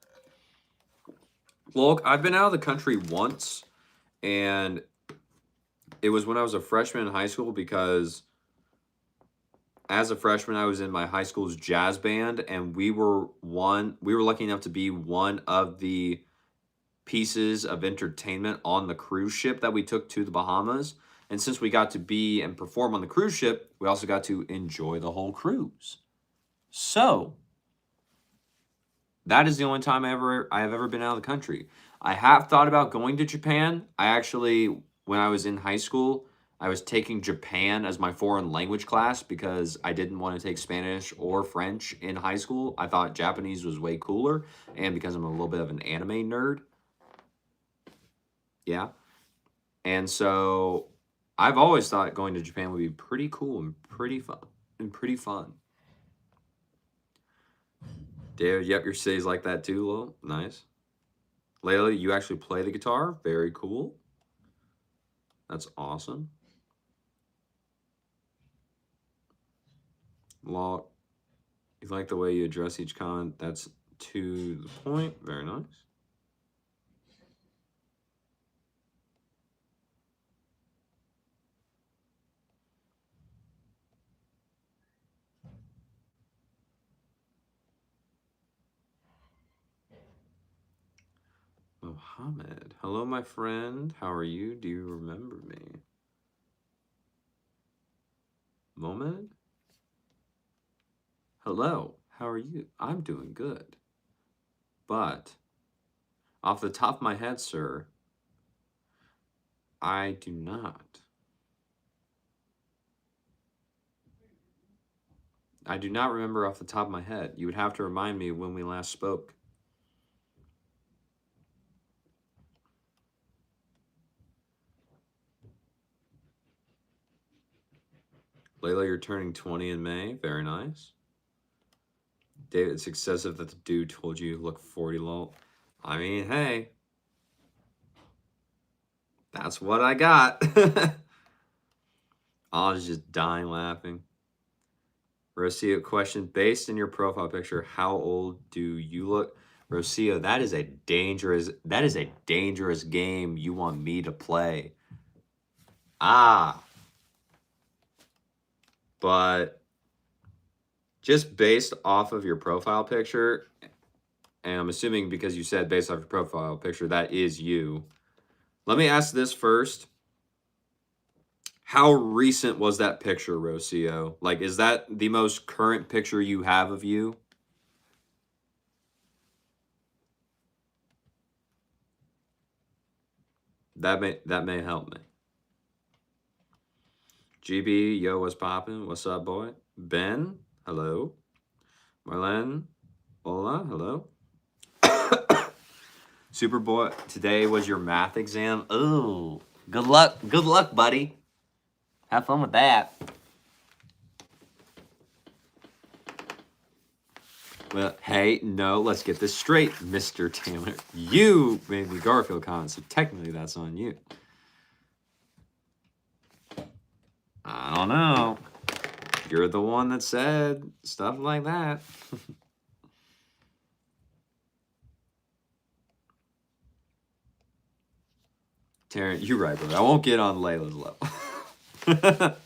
Log, I've been out of the country once, and it was when I was a freshman in high school because as a freshman, I was in my high school's jazz band, and we were lucky enough to be one of the pieces of entertainment on the cruise ship that we took to the Bahamas. And since we got to be and perform on the cruise ship, we also got to enjoy the whole cruise. So that is the only time I have ever been out of the country. I have thought about going to Japan. I actually, when I was in high school, I was taking Japan as my foreign language class because I didn't want to take Spanish or French in high school. I thought Japanese was way cooler, and because I'm a little bit of an anime nerd, yeah. And so I've always thought going to Japan would be pretty cool and pretty fun and pretty fun. David, yep, your city's like that too, Lil. Nice. Layla, you actually play the guitar. Very cool. That's awesome. Law, you like the way you address each comment. That's to the point. Very nice. Mohammed. Hello, my friend. How are you? Do you remember me? Mohammed? Hello. How are you? I'm doing good. But off the top of my head, sir, I do not. I do not remember off the top of my head. You would have to remind me when we last spoke. Layla, you're turning 20 in May. Very nice. David, it's excessive that the dude told you look 40 low. I mean, hey. That's what I got. I was just dying laughing. Rocio, question based in your profile picture, how old do you look? Rocio, that is a dangerous game you want me to play. Ah. But just based off of your profile picture, and I'm assuming because you said based off your profile picture, that is you. Let me ask this first. How recent was that picture, Rocio? Like, is that the most current picture you have of you? That may help me. GB, yo, what's poppin'? What's up, boy? Ben, hello. Marlene, hola, hello. Superboy, today was your math exam. Ooh, good luck, buddy. Have fun with that. Well, hey, no, let's get this straight, Mr. Taylor. You made the Garfield comment, so technically that's on you. I don't know. You're the one that said stuff like that. Taryn, you're right, brother. I won't get on Layla's level.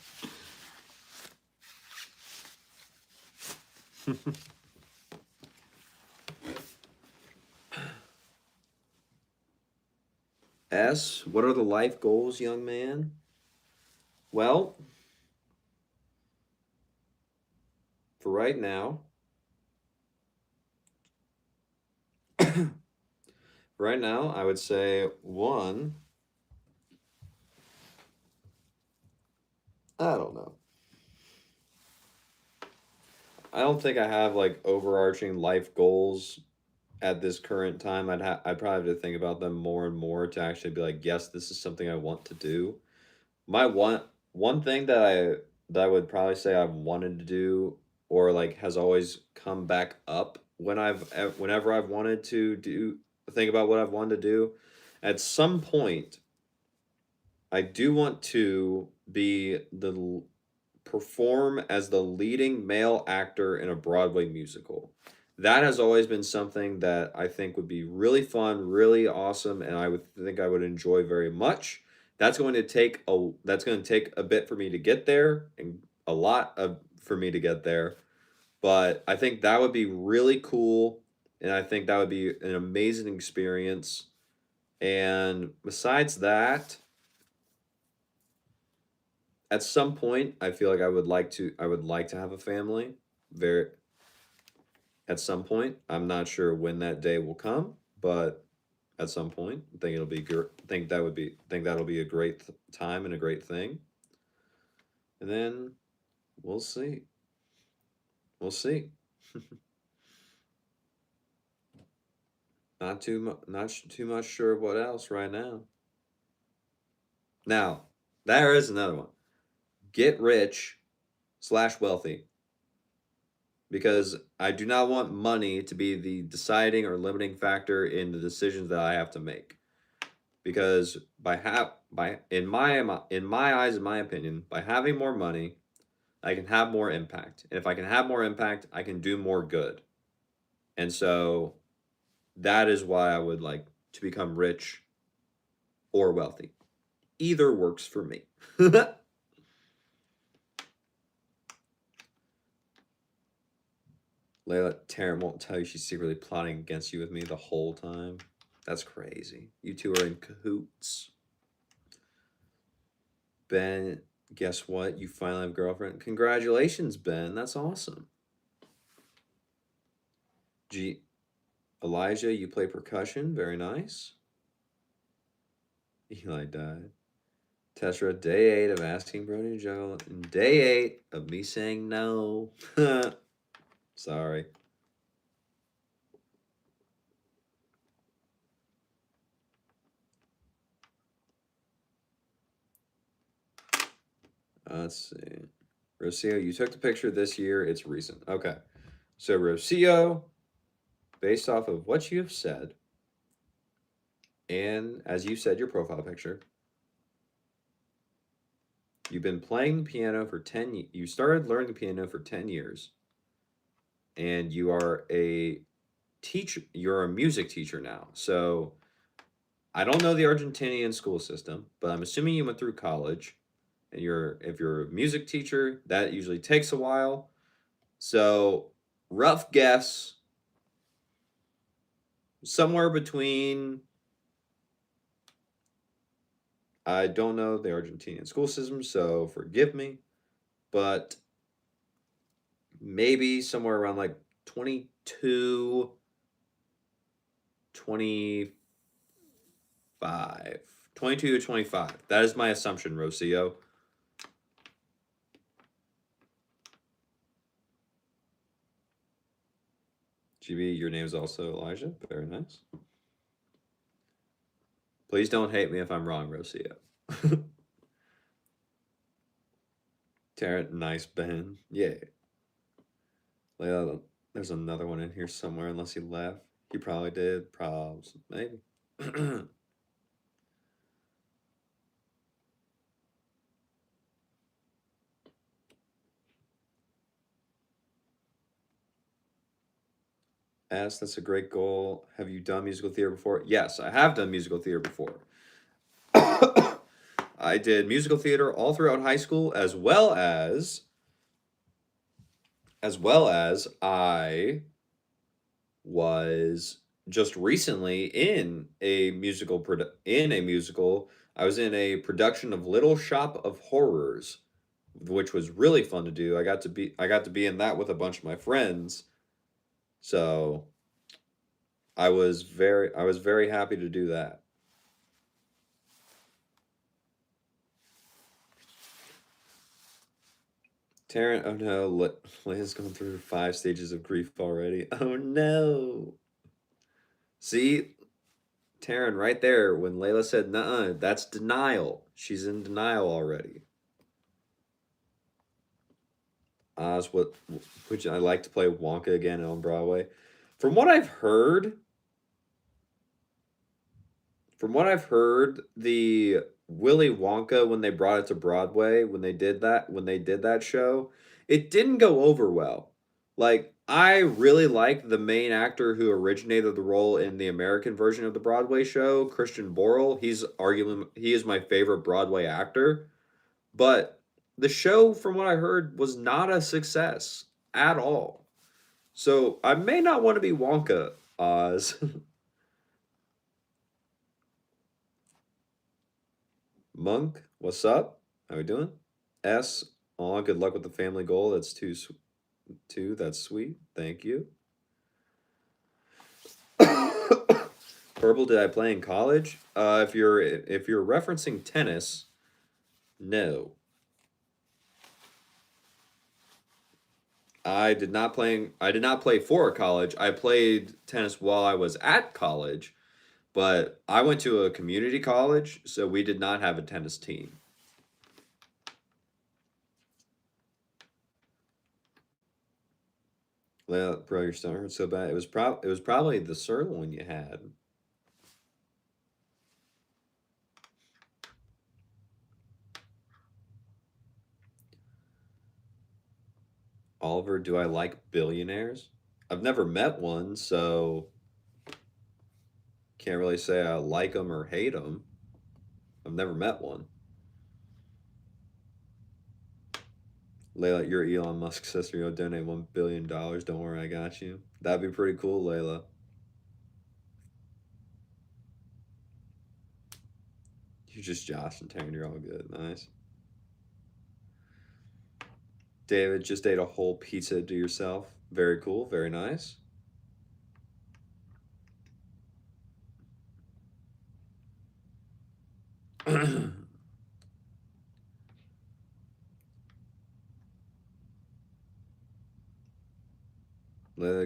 S, what are the life goals, young man? Well, for right now, I would say one, I don't know. I don't think I have like overarching life goals at this current time. I'd probably have to think about them more and more to actually be like, yes, this is something I want to do. My one thing that I would probably say I've wanted to do or like has always come back up whenever I've wanted to think about what I've wanted to do. At some point, I do want to perform as the leading male actor in a Broadway musical. That has always been something that I think would be really fun, really awesome, and I would think I would enjoy very much. That's going to take a bit for me to get there and a lot of for me to get there, but I think that would be really cool and I think that would be an amazing experience. And besides that, at some point I feel like I would like to have a family. Very At some point. I'm not sure when that day will come, but at some point, I think it'll be think that'll be a great time and a great thing. And then we'll see. We'll see. Not too much sure what else right now. Now, there is another one. Get rich slash wealthy. Because I do not want money to be the deciding or limiting factor in the decisions that I have to make. Because by in my eyes, in my opinion, by having more money, I can have more impact. And if I can have more impact, I can do more good. And so that is why I would like to become rich or wealthy. Either works for me. Layla, Taryn won't tell you she's secretly plotting against you with me the whole time. That's crazy. You two are in cahoots. Ben, guess what? You finally have a girlfriend. Congratulations, Ben. That's awesome. Elijah, you play percussion. Very nice. Eli died. Tessera, day 8 of asking Brody to juggle, and day 8 of me saying no. Sorry. Let's see. Rocio, you took the picture this year. It's recent. Okay. So, Rocio, based off of what you have said, and as you said, your profile picture, you've been playing piano for 10 years. You started learning the piano for 10 years. And you are a teacher. You're a music teacher now. So, I don't know the Argentinian school system, but I'm assuming you went through college. And if you're a music teacher, that usually takes a while. So, rough guess, somewhere between, I don't know the Argentinian school system, so forgive me, but maybe somewhere around like 22, 25. 22 to 25. That is my assumption, Rocio. GB, your name is also Elijah. Very nice. Please don't hate me if I'm wrong, Rocio. Tarrant, nice Ben. Yay. There's another one in here somewhere, unless he left. He probably did. Probs. Maybe. Ask, that's a great goal. Have you done musical theater before? Yes, I have done musical theater before. I did musical theater all throughout high school, as well as I was just recently in a musical. I was in a production of Little Shop of Horrors, which was really fun to do. I got to be in that with a bunch of my friends. So I was very happy to do that. Taryn, oh no, Leia's going through 5 stages of grief already. Oh no. See, Taryn, right there, when Layla said, "Nuh-uh," that's denial. She's in denial already. Oz, would I like to play Wonka again on Broadway? From what I've heard, the Willy Wonka, when they brought it to Broadway, when they did that show, it didn't go over well. Like, I really like the main actor who originated the role in the American version of the Broadway show, Christian Borle. He is my favorite Broadway actor, but the show, from what I heard, was not a success at all. So I may not want to be Wonka, Oz. Monk, what's up? How we doing? S, aw, good luck with the family goal. That's two. That's sweet. Thank you. Purple, did I play in college? If you're referencing tennis, no. I did not play for college. I played tennis while I was at college, but I went to a community college, so we did not have a tennis team. Well, bro, your stomach hurts so bad. It was probably the sirloin you had. Oliver, do I like billionaires? I've never met one, so can't really say I like them or hate them. I've never met one. Layla, you're Elon Musk's sister. You'll donate $1 billion. Don't worry, I got you. That'd be pretty cool, Layla. You're just Josh and Taryn. You're all good. Nice. David, just ate a whole pizza to yourself. Very cool. Very nice.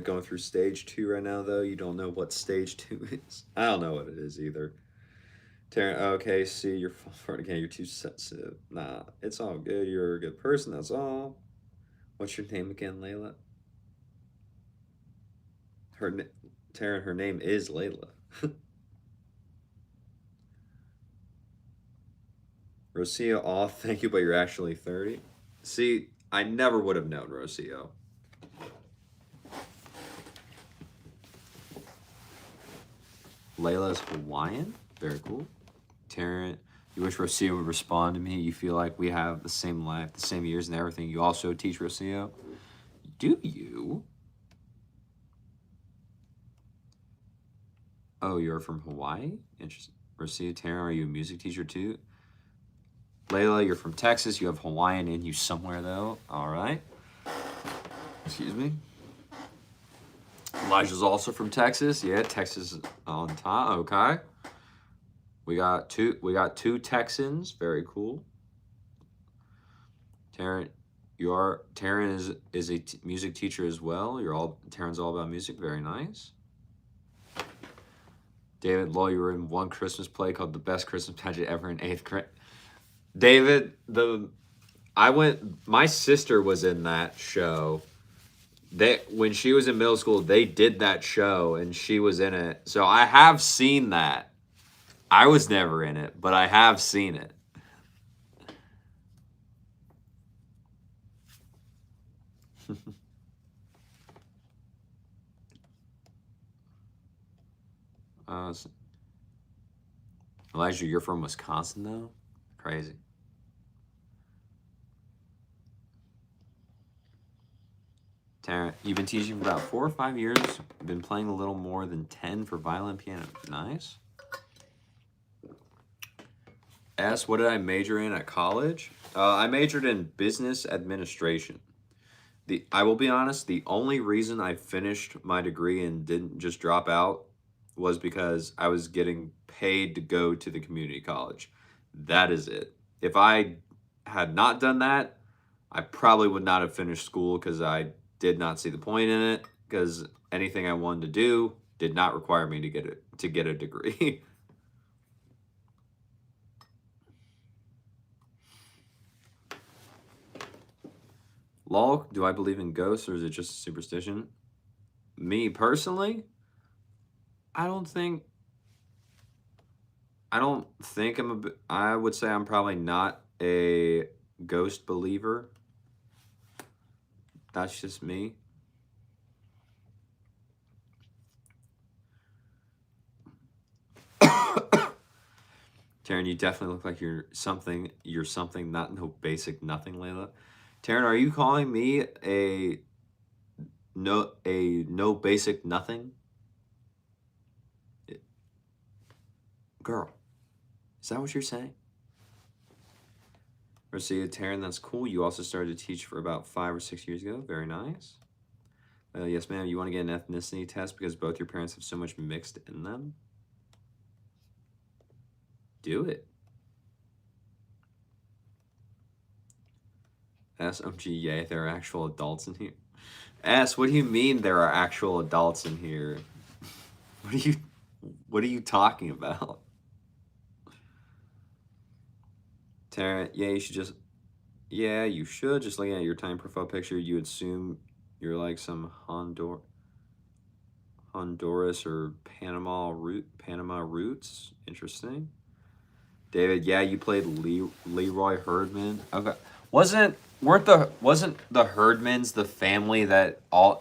Going through stage 2 right now, though. You don't know what stage 2 is. I don't know what it is either. Taryn, okay, see, you're falling again. You're too sensitive. Nah, it's all good. You're a good person. That's all. What's your name again, Layla? Taryn, her name is Layla. Rocio, aw, thank you, but you're actually 30. See, I never would have known Rocio. Layla's Hawaiian. Very cool. Taryn, you wish Rocio would respond to me. You feel like we have the same life, the same years and everything. You also teach Rocio. Do you? Oh, you're from Hawaii? Interesting. Rocio, Taryn, are you a music teacher too? Layla, you're from Texas. You have Hawaiian in you somewhere, though. All right. Excuse me. Elijah's also from Texas. Yeah, Texas on top. Okay. We got two Texans. Very cool. Taryn, Taryn is a music teacher as well. Taryn's all about music. Very nice. David, Law, you were in one Christmas play called The Best Christmas Pageant Ever in 8th grade. David, my sister was in that show. When she was in middle school, they did that show and she was in it. So I have seen that. I was never in it, but I have seen it. Elijah, you're from Wisconsin, though? Crazy. Taryn, you've been teaching for about 4 or 5 years. Been playing a little more than 10 for violin and piano. Nice. S, what did I major in at college? I majored in business administration. I will be honest, the only reason I finished my degree and didn't just drop out was because I was getting paid to go to the community college. That is it. If I had not done that, I probably would not have finished school because I did not see the point in it, because anything I wanted to do did not require me to get a degree. Lol, do I believe in ghosts or is it just a superstition? Me personally, I don't think I would say I'm probably not a ghost believer. That's just me. Taryn, you definitely look like you're something, not no basic nothing, Layla. Taryn, are you calling me a no basic nothing? Girl, is that what you're saying? Marcia, Taryn, that's cool. You also started to teach for about 5 or 6 years ago. Very nice. Yes, ma'am. You want to get an ethnicity test because both your parents have so much mixed in them? Do it. SMG, yay, there are actual adults in here. Ask, what do you mean there are actual adults in here? What are you what are you talking about? Tarrant, yeah, you should. Just looking at your time profile picture, you assume you're like some Honduras or Panama roots. Interesting. David, yeah, you played Leroy Herdman. Okay. Wasn't the Herdmans the family that all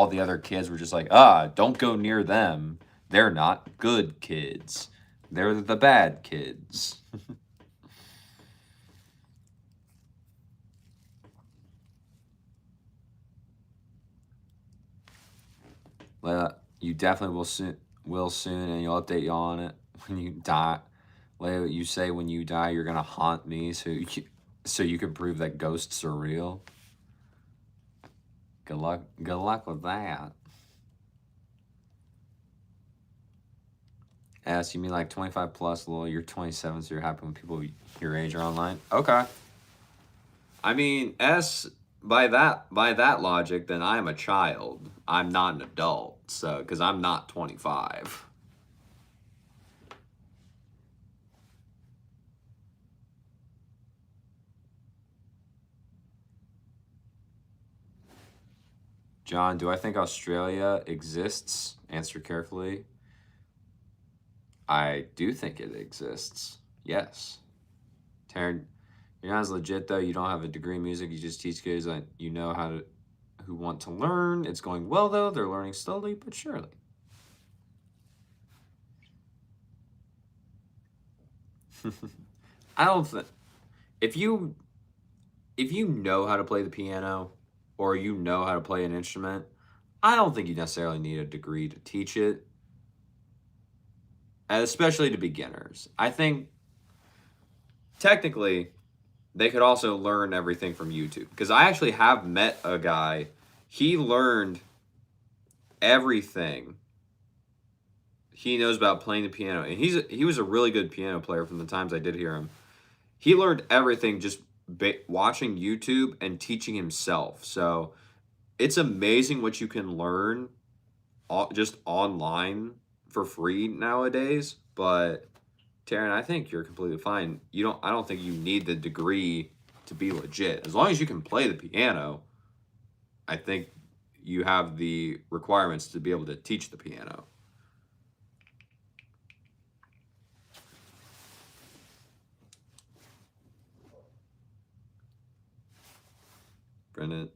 the other kids were just like, don't go near them. They're not good kids. They're the bad kids. You definitely will soon, and you'll update you on it when you die. Leia, you say when you die you're gonna haunt me, so you can prove that ghosts are real. Good luck. Good luck with that. S, you mean like 25 plus, Lil? You're 27, so you're happy when people your age are online? Okay. I mean, S, by that logic, then I'm a child. I'm not an adult, so because I'm not 25. John, do I think Australia exists? Answer carefully. I do think it exists. Yes. Taryn, you're not as legit though. You don't have a degree in music. You just teach kids that you know who want to learn. It's going well though. They're learning slowly but surely. I don't think if you know how to play the piano or you know how to play an instrument, I don't think you necessarily need a degree to teach it, especially to beginners. I think technically they could also learn everything from YouTube because I actually have met a guy. He learned everything he knows about playing the piano, and he was a really good piano player from the times I did hear him. He learned everything just watching YouTube and teaching himself. So it's amazing what you can learn just online for free nowadays. But Taryn, I think you're completely fine. I don't think you need the degree to be legit. As long as you can play the piano, I think you have the requirements to be able to teach the piano. Brendan.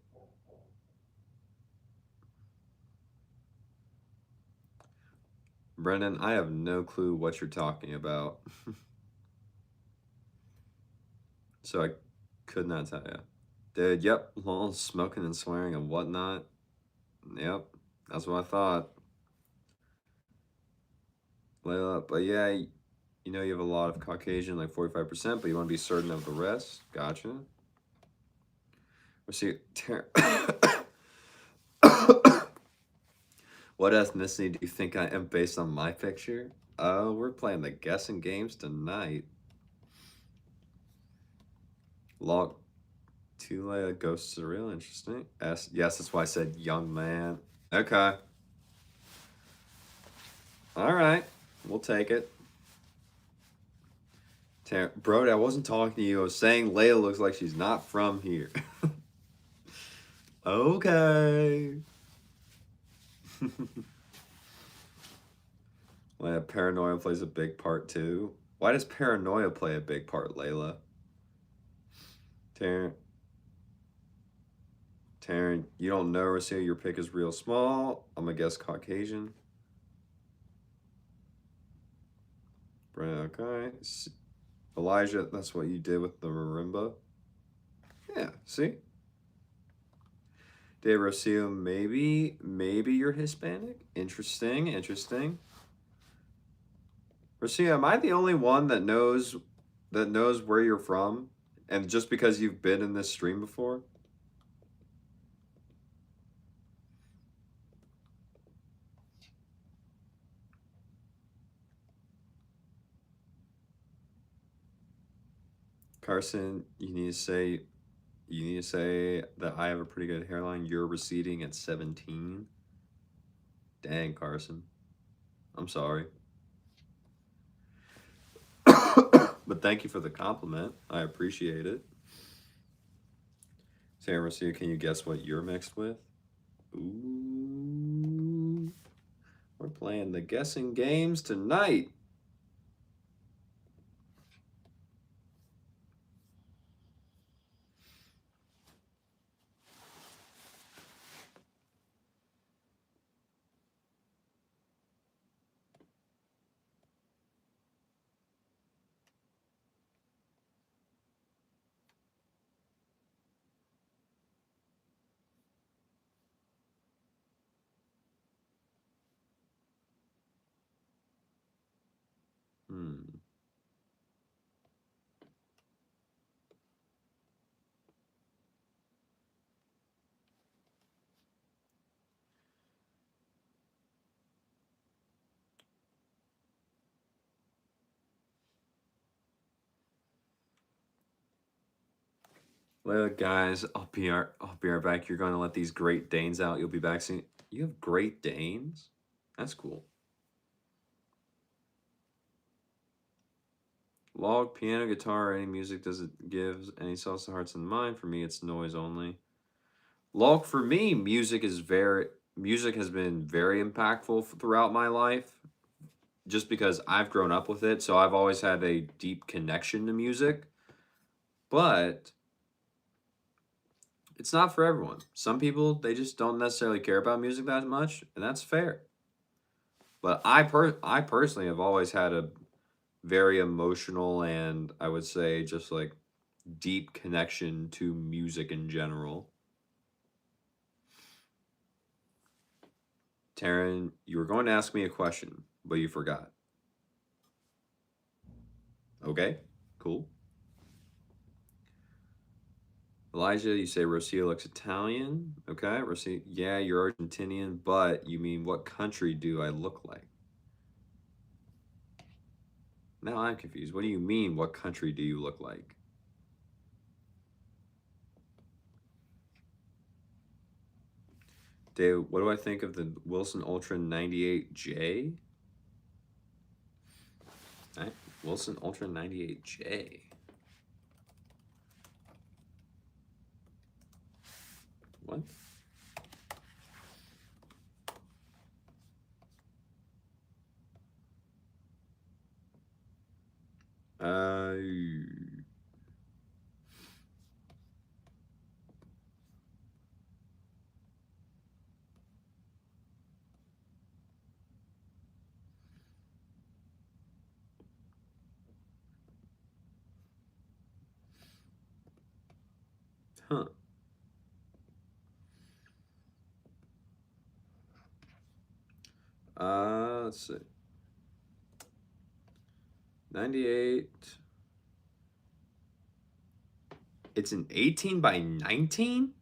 Brendan, I have no clue what you're talking about. So I could not tell you. Dude, yep, lol, smoking and swearing and whatnot. Yep, that's what I thought. Layla, but yeah, you know you have a lot of Caucasian, like 45%, but you want to be certain of the rest. Gotcha. Let's see. What ethnicity do you think I am based on my picture? Oh, we're playing the guessing games tonight. Log Tula Ghosts are real interesting. Yes, that's why I said young man. Okay. All right. We'll take it. Brody, I wasn't talking to you. I was saying Layla looks like she's not from here. Okay. Paranoia plays a big part too. Why does paranoia play a big part, Layla? Taryn, you don't know, Rocio, your pick is real small. I'm gonna guess Caucasian. Okay. Elijah, that's what you did with the marimba. Yeah, see? Dave Rocio, maybe you're Hispanic. Interesting. Rocio, am I the only one that knows where you're from? And just because you've been in this stream before? Carson, you need to say You need to say that I have a pretty good hairline. You're receding at 17. Dang, Carson. I'm sorry. But thank you for the compliment. I appreciate it. San Rocio, can you guess what you're mixed with? Ooh. We're playing the guessing games tonight. Hmm. Well, guys, I'll be right back. You're going to let these Great Danes out. You'll be back soon. You have Great Danes? That's cool. Log, piano, guitar, any music does it gives any sauce to hearts and mind. For me, it's noise only. Log, for me, music has been very impactful throughout my life, just because I've grown up with it. So I've always had a deep connection to music, but it's not for everyone. Some people, they just don't necessarily care about music that much, and that's fair. But I personally have always had a very emotional and I would say just like deep connection to music in general. Taryn, you were going to ask me a question, but you forgot. Okay, cool. Elijah, you say Rocio looks Italian. Okay, Rocio, yeah, you're Argentinian, but you mean what country do I look like? Now I'm confused. What do you mean, what country do you look like? Dave, what do I think of the Wilson Ultra 98J? Right? Wilson Ultra 98J. What? Uh, huh. Let's see. 98. It's an 18 by 19?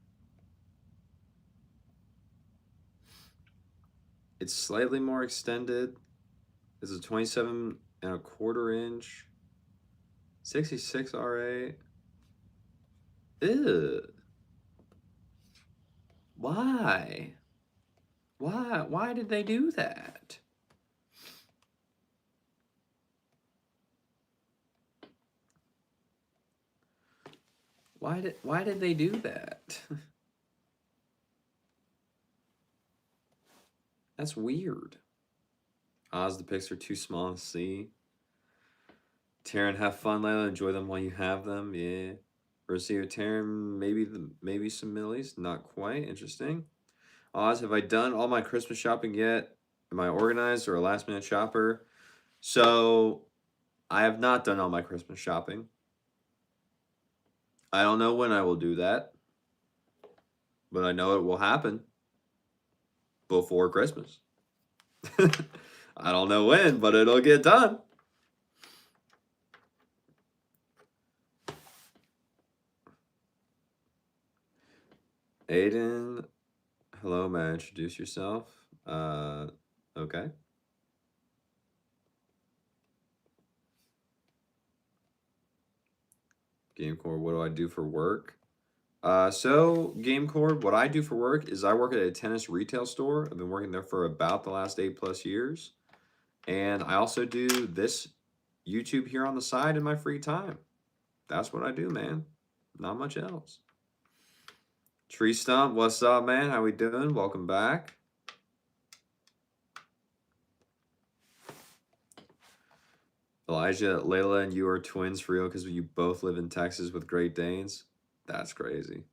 It's slightly more extended. It's a 27.25 inch. 66 RA. Ew. Why? Why did they do that? Why did they do that? That's weird. Oz, the pics are too small to see. Taryn, have fun, Layla. Enjoy them while you have them. Yeah. Rocio, Taryn, maybe some millies. Not quite. Interesting. Oz, have I done all my Christmas shopping yet? Am I organized or a last minute shopper? So I have not done all my Christmas shopping. I don't know when I will do that, but I know it will happen before Christmas. I don't know when, but it'll get done. Aiden, hello, man. Introduce yourself. Okay. Gamecore, what do I do for work? So GameCore, what I do for work is I work at a tennis retail store. I've been working there for about the last 8+ years. And I also do this YouTube here on the side in my free time. That's what I do, man. Not much else. Tree Stump, what's up, man? How we doing? Welcome back. Elijah, Layla, and you are twins for real because you both live in Texas with Great Danes. That's crazy.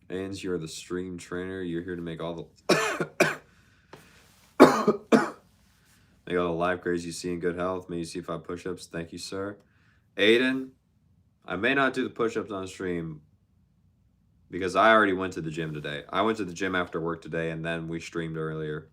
Ains, you're the stream trainer. You're here to make all the make all the live grades you see in good health. May you see 5 push-ups. Thank you, sir. Aiden, I may not do the push-ups on stream because I already went to the gym today. I went to the gym after work today, and then we streamed earlier.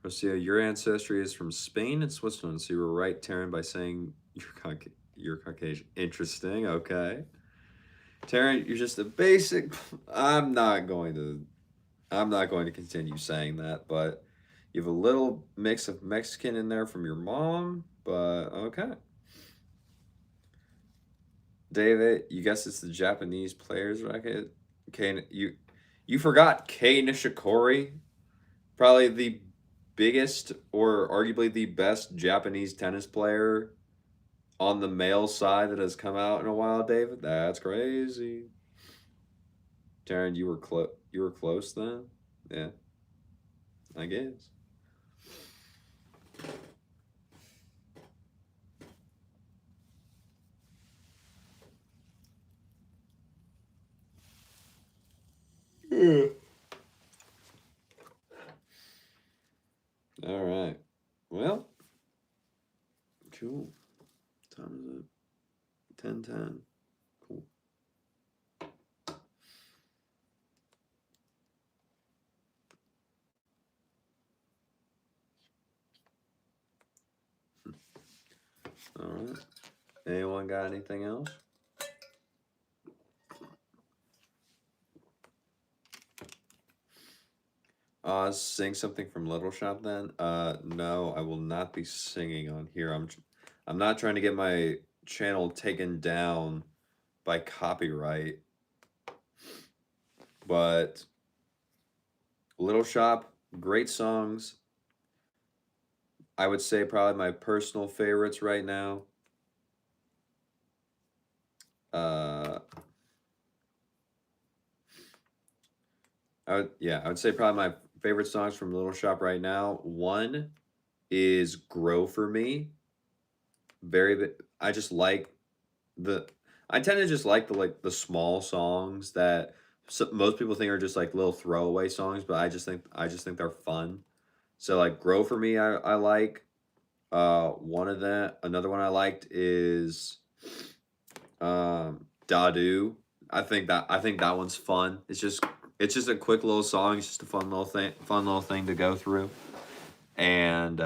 Rocio, your ancestry is from Spain and Switzerland, so you were right, Taryn, by saying you're Caucasian. Interesting, okay. Taryn, you're just a basic... I'm not going to continue saying that, but you have a little mix of Mexican in there from your mom, but okay. David, you guess it's the Japanese players racket? Okay, you forgot Kei Nishikori, probably the biggest or arguably the best Japanese tennis player on the male side that has come out in a while, David. That's crazy. Taryn, you were close then? Yeah. I guess. Yeah. All right. Well, cool. What time is it? 10:10. Cool. All right. Anyone got anything else? Sing something from Little Shop then. No, I will not be singing on here. I'm not trying to get my channel taken down by copyright. But Little Shop, great songs. I would say probably my personal favorites right now. I would say probably my favorite songs from Little Shop right now. One is "Grow for Me." I just like the. I tend to just like the small songs that most people think are just like little throwaway songs, but I just think they're fun. So like "Grow for Me," I like. Another one I liked is Dadu. I think that one's fun. It's just a quick little song. It's just a fun little thing to go through. And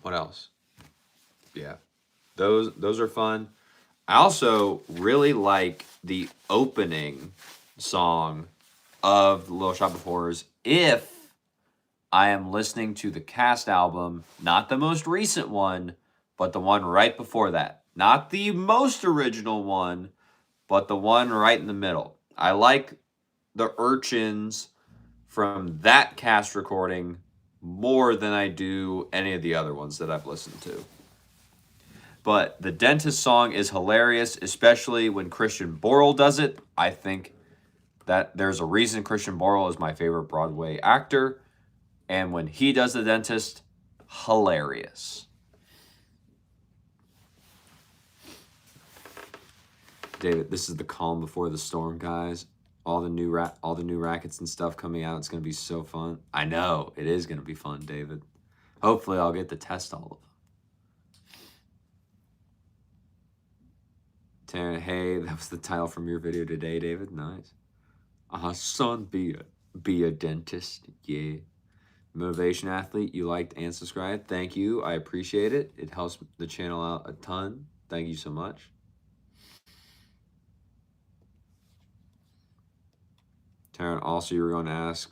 what else? Yeah, those are fun. I also really like the opening song of the Little Shop of Horrors. If I am listening to the cast album, not the most recent one, but the one right before that. Not the most original one, but the one right in the middle. I like the urchins from that cast recording more than I do any of the other ones that I've listened to. But the Dentist song is hilarious, especially when Christian Borle does it. I think that there's a reason Christian Borle is my favorite Broadway actor. And when he does the Dentist, hilarious. David, this is the calm before the storm, guys. All the new rackets and stuff coming out. It's gonna be so fun. I know it is gonna be fun, David. Hopefully, I'll get to test all of them. Taryn, hey, that was the title from your video today, David. Nice. Son, be a dentist. Yeah. Motivation Athlete, you liked and subscribed. Thank you. I appreciate it. It helps the channel out a ton. Thank you so much. Taryn, also you were going to ask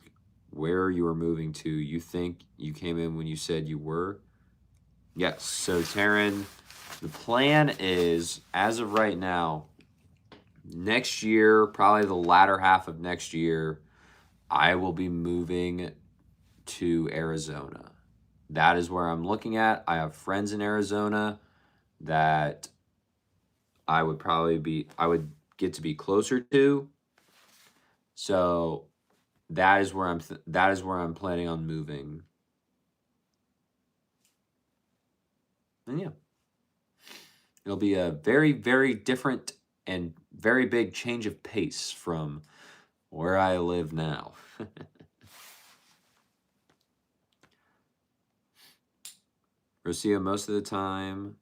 where you were moving to. You think you came in when you said you were? Yes. So Taryn, the plan is, as of right now, next year, probably the latter half of next year, I will be moving to Arizona. That is where I'm looking at. I have friends in Arizona that I would get to be closer to. So that is where I'm planning on moving. And yeah. It'll be a very, very different and very big change of pace from where I live now. Rocio, most of the time,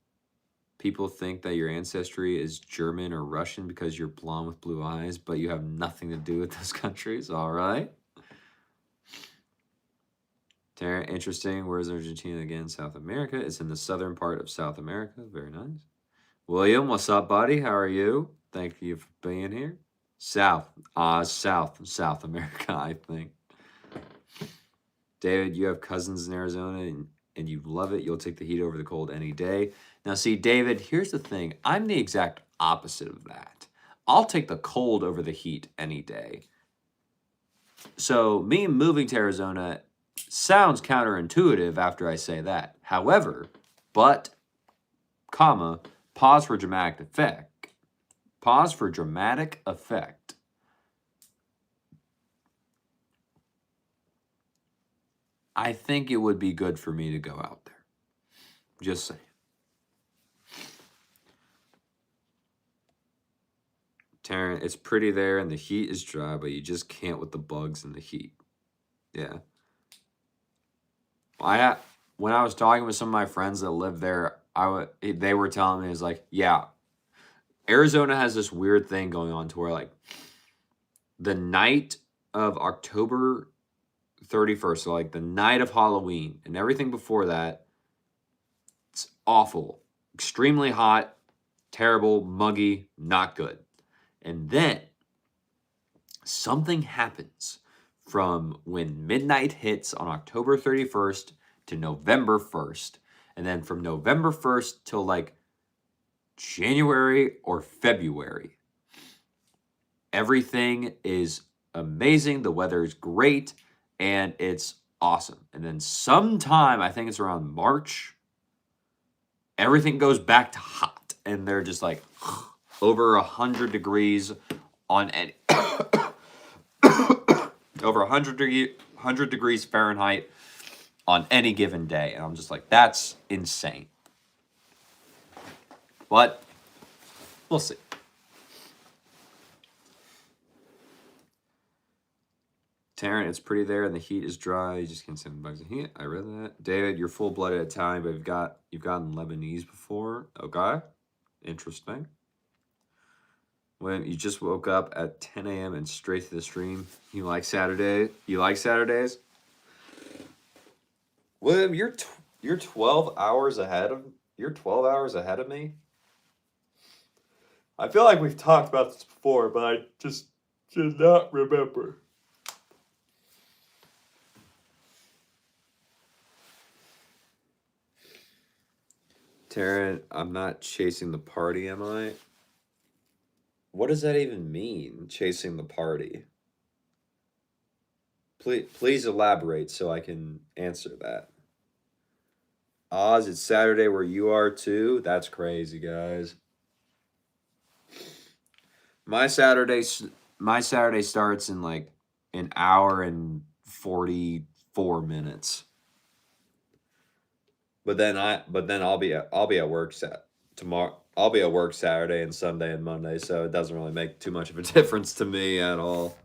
people think that your ancestry is German or Russian because you're blonde with blue eyes, but you have nothing to do with those countries. All right. Tara, interesting. Where's Argentina again? South America. It's in the southern part of South America. Very nice. William, what's up, buddy? How are you? Thank you for being here. South America, I think. David, you have cousins in Arizona and you love it. You'll take the heat over the cold any day. Now, see, David, here's the thing. I'm the exact opposite of that. I'll take the cold over the heat any day. So, me moving to Arizona sounds counterintuitive after I say that. However, comma, pause for dramatic effect. Pause for dramatic effect. I think it would be good for me to go out there. Just saying. Taryn, it's pretty there and the heat is dry, but you just can't with the bugs and the heat. Yeah. When I was talking with some of my friends that live there, they were telling me, it's like, yeah, Arizona has this weird thing going on to where, like, the night of October 31st, so like the night of Halloween and everything before that, it's awful. Extremely hot, terrible, muggy, not good. And then something happens from when midnight hits on October 31st to November 1st. And then from November 1st till like January or February, everything is amazing. The weather is great and it's awesome. And then sometime, I think it's around March, everything goes back to hot. And they're just like over 100 degrees on any over 100 degrees Fahrenheit on any given day. And I'm just like, that's insane. But we'll see. Taryn, it's pretty there and the heat is dry. You just can't stand the bugs and heat. I read that. David, you're full-blooded Italian, but you've gotten Lebanese before. Okay. Interesting. When you just woke up at 10 a.m. and straight to the stream. You like Saturday? You like Saturdays? William, you're 12 hours ahead of me. I feel like we've talked about this before, but I just did not remember. Taryn, I'm not chasing the party, am I? What does that even mean, chasing the party? Please elaborate so I can answer that. Oz, it's Saturday where you are too? That's crazy, guys. My Saturday starts in like an hour and 44 minutes. But then I'll be at work tomorrow. I'll be at work Saturday and Sunday and Monday, so it doesn't really make too much of a difference to me at all.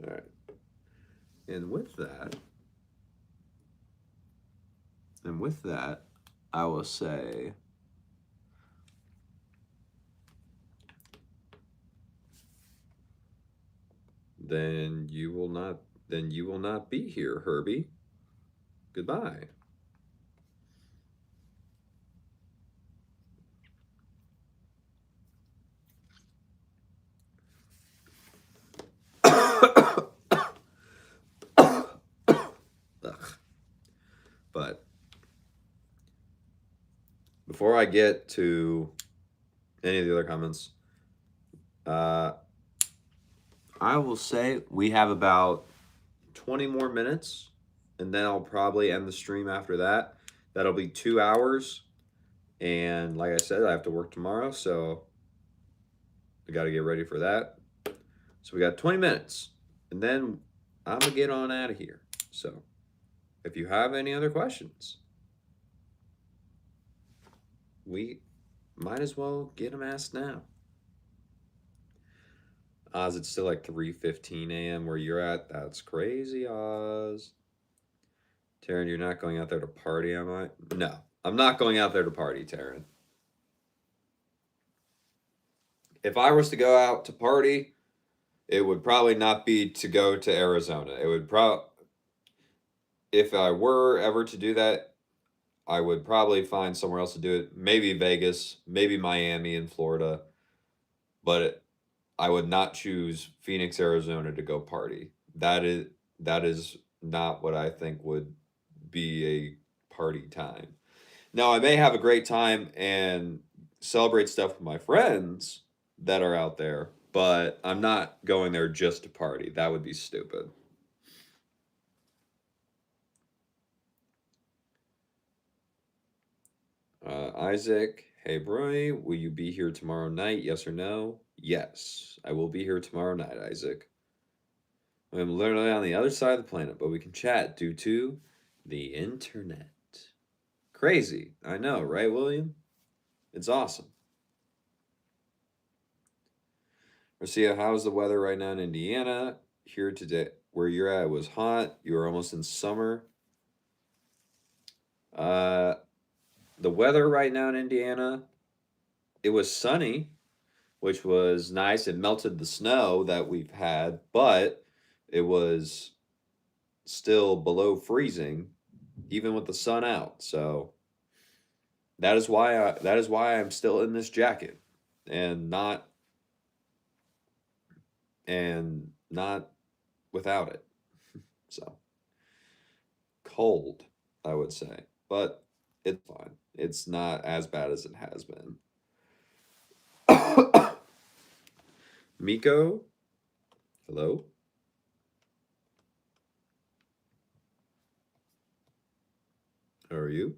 All right. And with that, And with that, I will say, then you will not be here, Herbie. Goodbye. Ugh. But before I get to any of the other comments, I will say we have about 20 more minutes, and then I'll probably end the stream after that. That'll be 2 hours. And like I said, I have to work tomorrow, so I got to get ready for that. So we got 20 minutes, and then I'm going to get on out of here. So if you have any other questions, we might as well get them asked now. Oz, it's still like 3:15 a.m. where you're at. That's crazy, Oz. Taryn, you're not going out there to party, am I? No, I'm not going out there to party, Taryn. If I was to go out to party, it would probably not be to go to Arizona. It would if I were ever to do that, I would probably find somewhere else to do it. Maybe Vegas, maybe Miami in Florida, but I would not choose Phoenix, Arizona to go party. That is not what I think would be a party time. Now, I may have a great time and celebrate stuff with my friends that are out there, but I'm not going there just to party. That would be stupid. Isaac, hey Broy, will you be here tomorrow night? Yes or no? Yes, I will be here tomorrow night, Isaac. I'm literally on the other side of the planet, but we can chat due to the internet. Crazy. I know, right, William? It's awesome. Garcia, how's the weather right now in Indiana? Here today, where you're at, it was hot. You were almost in summer. The weather right now in Indiana, it was sunny, which was nice. It melted the snow that we've had, but it was still below freezing, even with the sun out. So that is why I'm still in this jacket and not without it. So cold, I would say, but it's fine. It's not as bad as it has been. Miko, hello. How are you?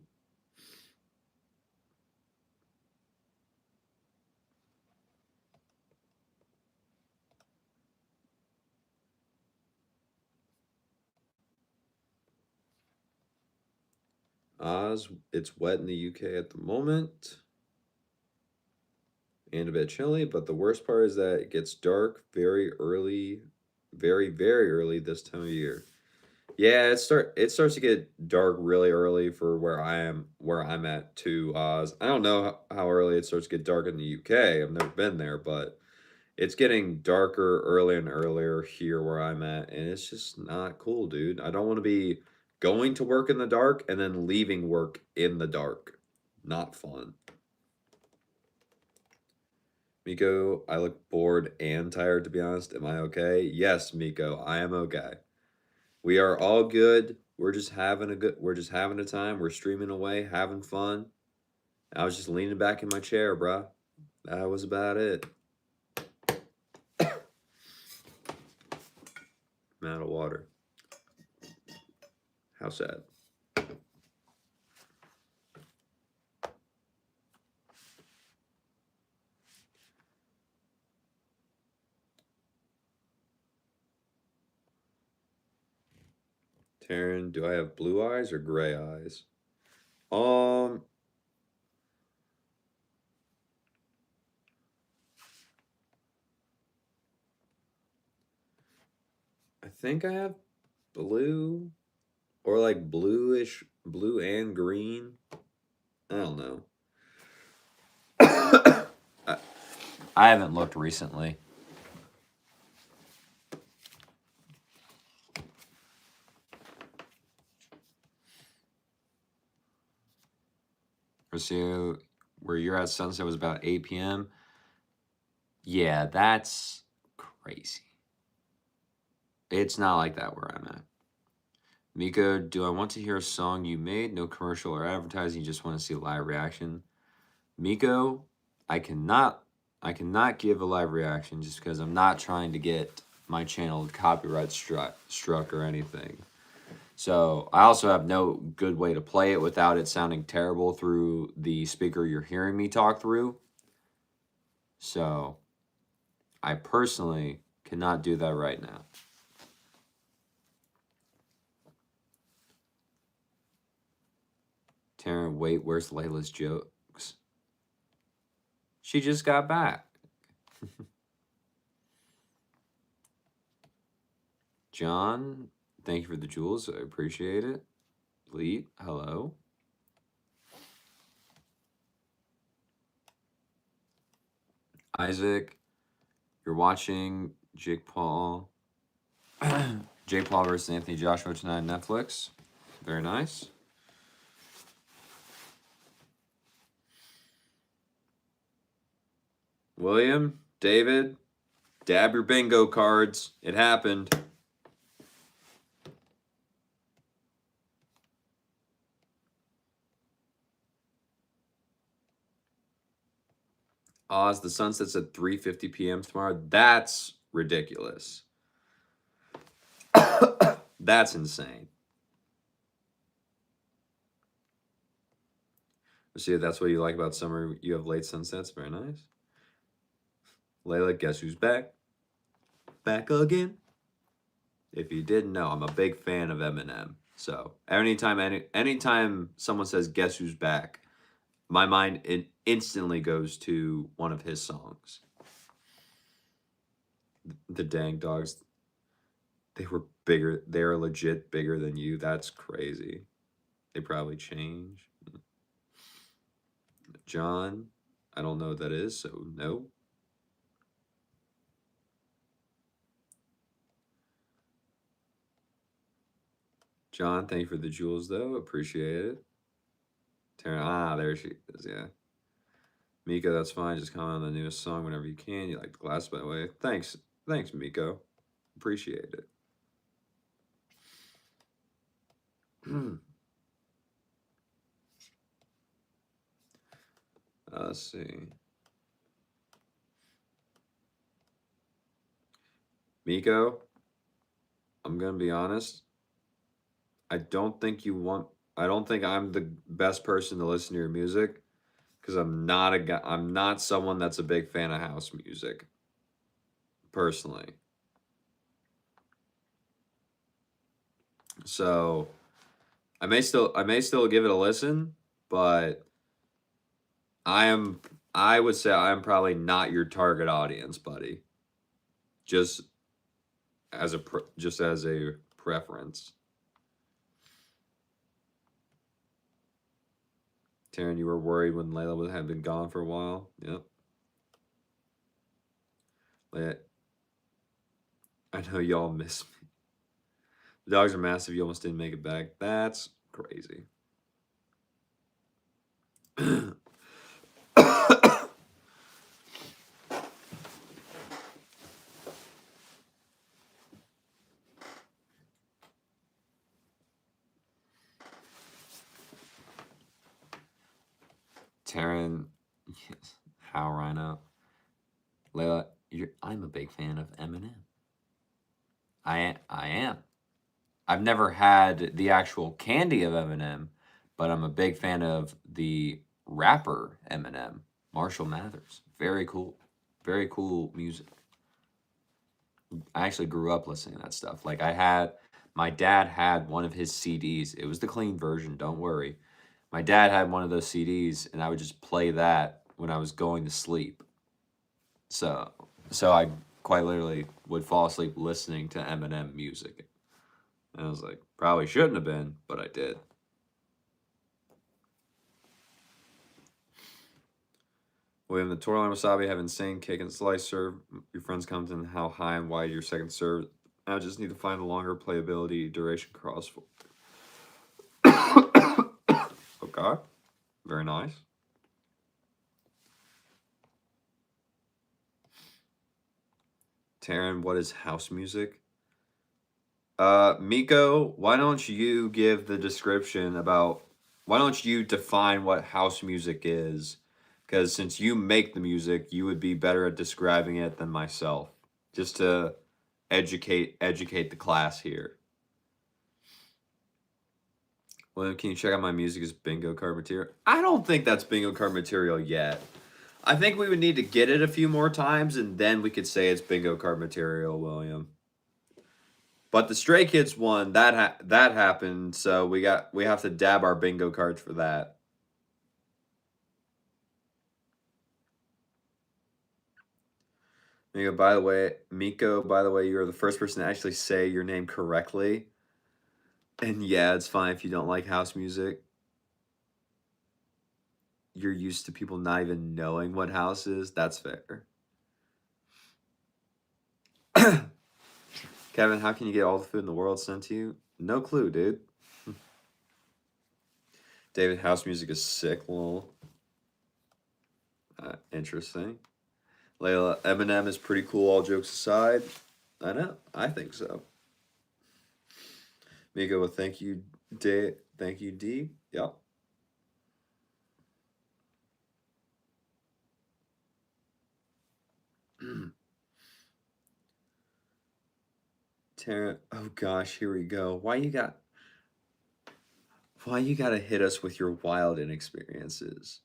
Oz, it's wet in the UK at the moment and a bit chilly, but the worst part is that it gets dark very early, very, very early this time of year. Yeah, it starts to get dark really early for where I'm at too, Oz. I don't know how early it starts to get dark in the UK. I've never been there, but it's getting darker earlier and earlier here where I'm at, and it's just not cool, dude. I don't want to be going to work in the dark and then leaving work in the dark. Not fun. Miko, I look bored and tired to be honest. Am I okay? Yes, Miko, I am okay. We are all good. We're just having a time. We're streaming away, having fun. I was just leaning back in my chair, bruh. That was about it. I'm out of water. How sad. Taryn, do I have blue eyes or gray eyes? Um, I think I have blue. Or like bluish, blue and green. I don't know. I, I haven't looked recently. So where you're at, sunset was about 8 p.m. Yeah, that's crazy. It's not like that where I'm at. Miko, do I want to hear a song you made? No commercial or advertising. You just want to see a live reaction. Miko, I cannot give a live reaction just because I'm not trying to get my channel copyright struck or anything. So I also have no good way to play it without it sounding terrible through the speaker you're hearing me talk through. So I personally cannot do that right now. Taryn, wait, where's Layla's jokes? She just got back. John, thank you for the jewels. I appreciate it. Lee, hello. Isaac, you're watching Jake Paul. Jake Paul versus Anthony Joshua tonight on Netflix. Very nice. William, David, dab your bingo cards. It happened. Oz, the sun sets at 3:50 p.m. tomorrow. That's ridiculous. That's insane. See, that's what you like about summer. You have late sunsets. Very nice. Layla, guess who's back? Back again. If you didn't know, I'm a big fan of Eminem. So anytime someone says "Guess who's back," my mind instantly goes to one of his songs. The dang dogs. They were bigger. They are legit bigger than you. That's crazy. They probably change. John, I don't know what that is, so no. John, thank you for the jewels, though. Appreciate it. Tara, there she is, yeah. Miko, that's fine. Just comment on the newest song whenever you can. You like the glass, by the way. Thanks, Miko. Appreciate it. Let's see. Miko, I'm gonna be honest. I don't think I'm the best person to listen to your music because I'm not someone that's a big fan of house music. Personally. So I may still give it a listen, but I would say I'm probably not your target audience, buddy. Just as a preference. Taryn, you were worried when Layla had been gone for a while. Yep. I know y'all miss me. The dogs are massive. You almost didn't make it back. That's crazy. Taryn, yes. How Rhino? Layla, I'm a big fan of Eminem. I am. I've never had the actual candy of Eminem, but I'm a big fan of the rapper Eminem, Marshall Mathers. Very cool. Very cool music. I actually grew up listening to that stuff. Like my dad had one of his CDs. It was the clean version, don't worry. My dad had one of those CDs and I would just play that when I was going to sleep. So, I quite literally would fall asleep listening to Eminem music. And I was like, probably shouldn't have been, but I did. William, the twirl and wasabi have insane kick and slice serve. Your friends comment on how high and wide your second serve. I just need to find a longer playability duration cross. Okay. Very nice. Taryn, what is house music? Miko, why don't you give the description about, why don't you define what house music is? Because since you make the music, you would be better at describing it than myself. Just to educate the class here. William, can you check out my music as bingo card material? I don't think that's bingo card material yet. I think we would need to get it a few more times, and then we could say it's bingo card material, William. But the Stray Kids one, that happened, so we have to dab our bingo cards for that. Miko, by the way, you're the first person to actually say your name correctly. And yeah, it's fine if you don't like house music. You're used to people not even knowing what house is. That's fair. Kevin, how can you get all the food in the world sent to you? No clue, dude. David, house music is sick, lol. Interesting. Layla, Eminem is pretty cool, all jokes aside. I know. I think so. Miko, well, thank you, D. Thank you, D. Yep. Tara, oh gosh, here we go. Why you gotta hit us with your wild inexperiences?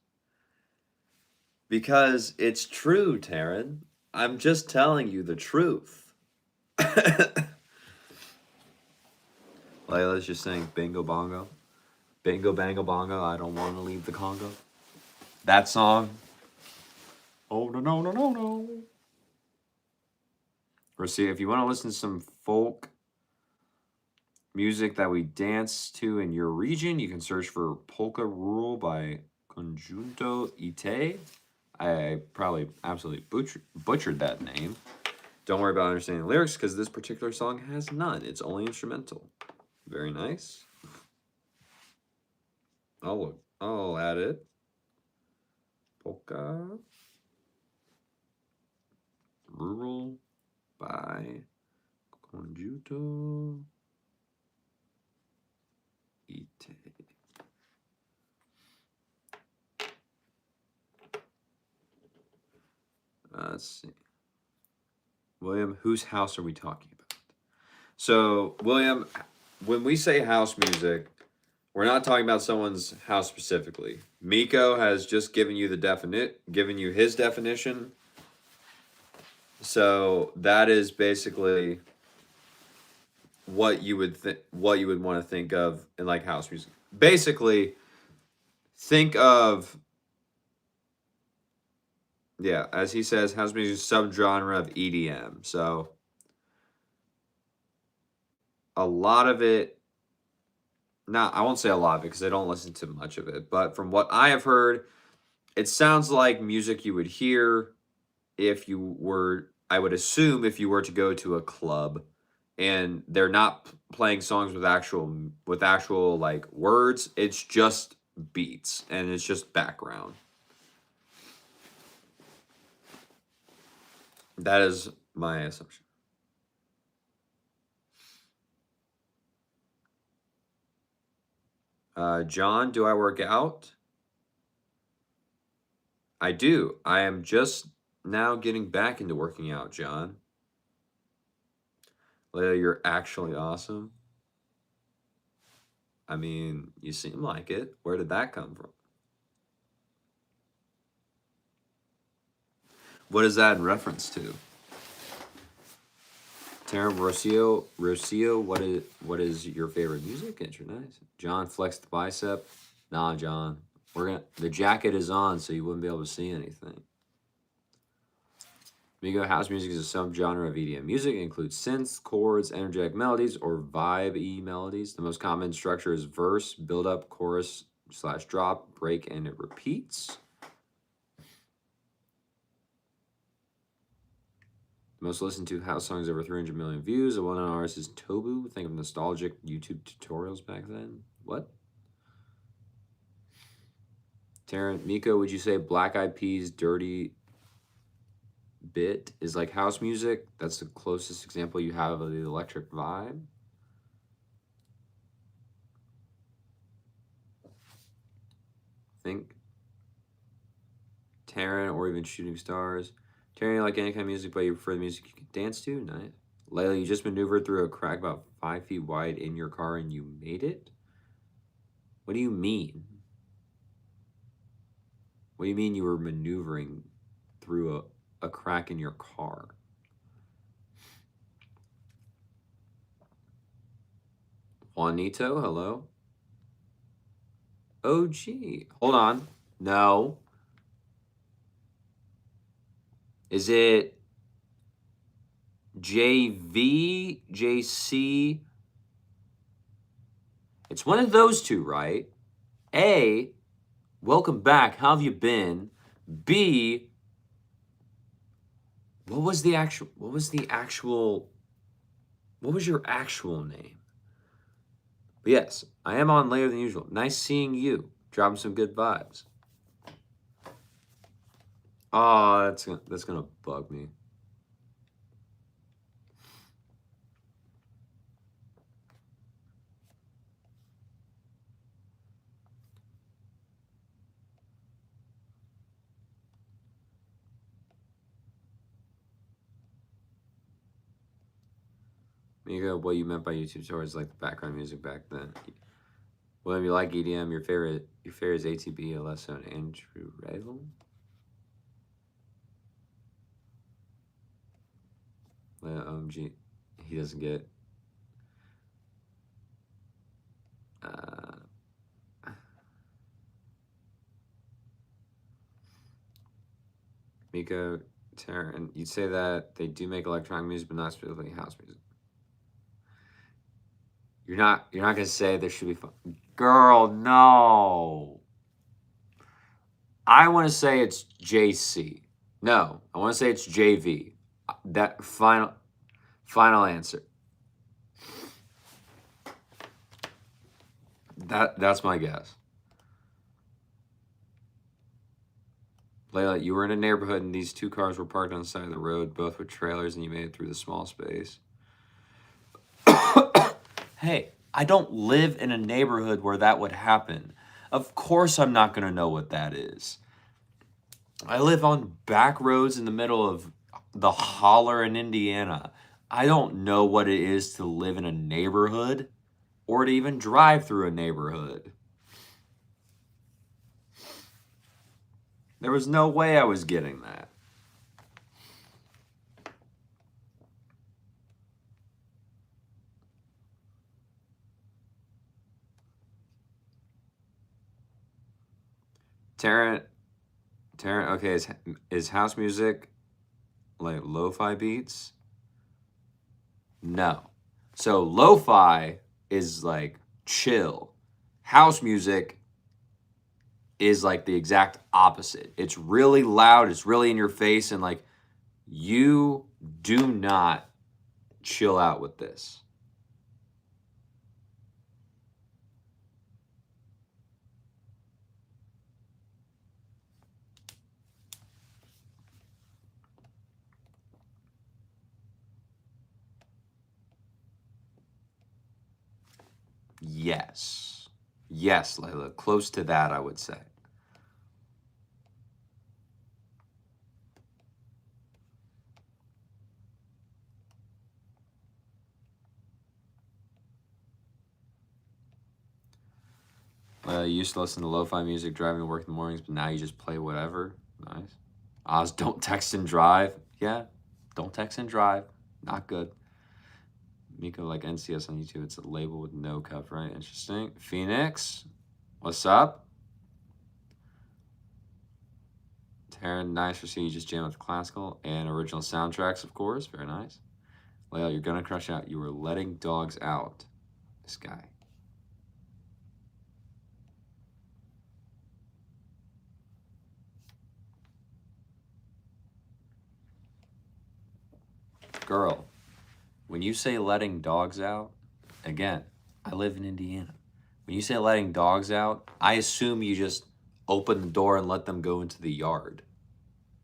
Because it's true, Taryn. I'm just telling you the truth. Layla's just saying bingo bongo. Bingo bango bongo, I don't want to leave the Congo. That song. Oh, no, no, no, no, no. Or see, if you want to listen to some folk music that we dance to in your region, you can search for Polka Rural by Conjunto Ite. I probably absolutely butchered that name. Don't worry about understanding the lyrics because this particular song has none. It's only instrumental. Very nice. I'll add it. Polka Rural by Conjunto Ite. Let's see. William, whose house are we talking about? So, William, when we say house music, we're not talking about someone's house specifically. Miko has just given you his definition. So that is basically what you would want to think of in like house music. Basically, think of, yeah, as he says, house music is subgenre of EDM. So a lot of it, I won't say a lot of it because I don't listen to much of it, but from what I have heard, it sounds like music you would hear if you were, I would assume, if you were to go to a club and they're not playing songs with actual like words. It's just beats and it's just background. That is my assumption. John, do I work out? I do. I am just now getting back into working out, John. Leia, you're actually awesome. I mean, you seem like it. Where did that come from? What is that in reference to? Tara Rocio, what is your favorite music? Nice. John flexed the bicep. Nah, John. The jacket is on, so you wouldn't be able to see anything. Migo, house music is a subgenre of EDM music. It includes synths, chords, energetic melodies, or vibe-y melodies. The most common structure is verse, build-up, chorus / drop, break, and it repeats. The most listened to house songs over 300 million views. A well-known artist is Tobu. Think of nostalgic YouTube tutorials back then. What? Taryn, Miko, would you say Black Eyed Peas' Dirty Bit is like house music? That's the closest example you have of the electric vibe. Think Taryn or even Shooting Stars. Taryn, you like any kind of music, but you prefer the music you can dance to? Nice. Layla, you just maneuvered through a crack about 5 feet wide in your car and you made it? What do you mean? What do you mean you were maneuvering through a crack in your car? Juanito, hello? OG. Hold on. No. Is it JV, JC? It's one of those two, right? A, welcome back. How have you been? B, what was your actual name? But yes, I am on later than usual. Nice seeing you. Dropping some good vibes. Oh, that's gonna bug me. Mika, what you meant by YouTube tutorials like the background music back then. William, you like EDM? Your favorite is ATB, Alesso, and Andrew Revel? OMG, he doesn't get. Miko, Taryn, you'd say that they do make electronic music, but not specifically house music. You're not gonna say there should be fun. Girl, no. I want to say it's JC. No, I want to say it's JV. That final answer. That's my guess. Layla, you were in a neighborhood and these two cars were parked on the side of the road, both with trailers, and you made it through the small space. Hey, I don't live in a neighborhood where that would happen. Of course I'm not going to know what that is. I live on back roads in the middle of the holler in Indiana. I don't know what it is to live in a neighborhood or to even drive through a neighborhood. There was no way I was getting that. Taryn, okay, is house music like lo-fi beats? No. So lo-fi is like chill. House music is like the exact opposite. It's really loud, it's really in your face, and like you do not chill out with this. Yes. Yes, Layla. Close to that, I would say. You used to listen to lo-fi music driving to work in the mornings, but now you just play whatever. Nice. Oz, don't text and drive. Yeah, don't text and drive. Not good. Miko, like NCS on YouTube, it's a label with no cup, right? Interesting. Phoenix, what's up? Taryn, nice for seeing you just jam with classical and original soundtracks, of course. Very nice. Layla, you're gonna crush out. You were letting dogs out. This guy. Girl, when you say letting dogs out, again, I live in Indiana. When you say letting dogs out, I assume you just open the door and let them go into the yard.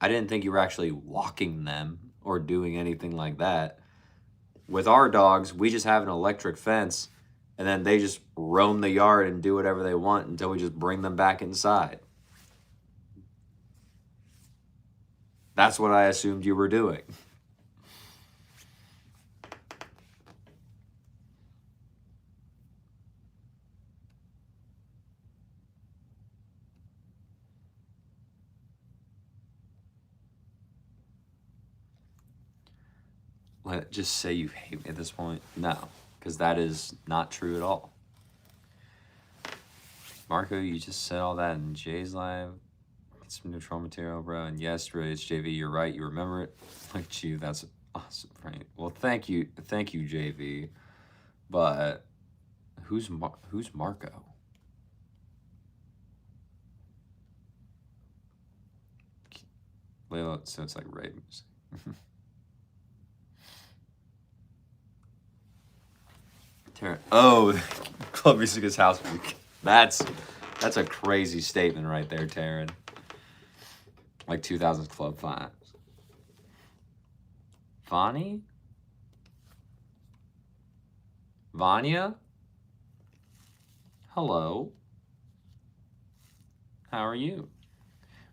I didn't think you were actually walking them or doing anything like that. With our dogs, we just have an electric fence and then they just roam the yard and do whatever they want until we just bring them back inside. That's what I assumed you were doing. Just say you hate me at this point. No, because that is not true at all. Marco, you just said all that in Jay's live. Get some neutral material, bro. And yes, Rage JV, you're right. You remember it. Look at you. That's awesome, right? Well, thank you, JV. But who's Marco? Layla, so it's like rave music. Oh, club music is house music. That's a crazy statement right there, Taryn. Like 2000s club vibes. Vani? Vanya? Hello. How are you?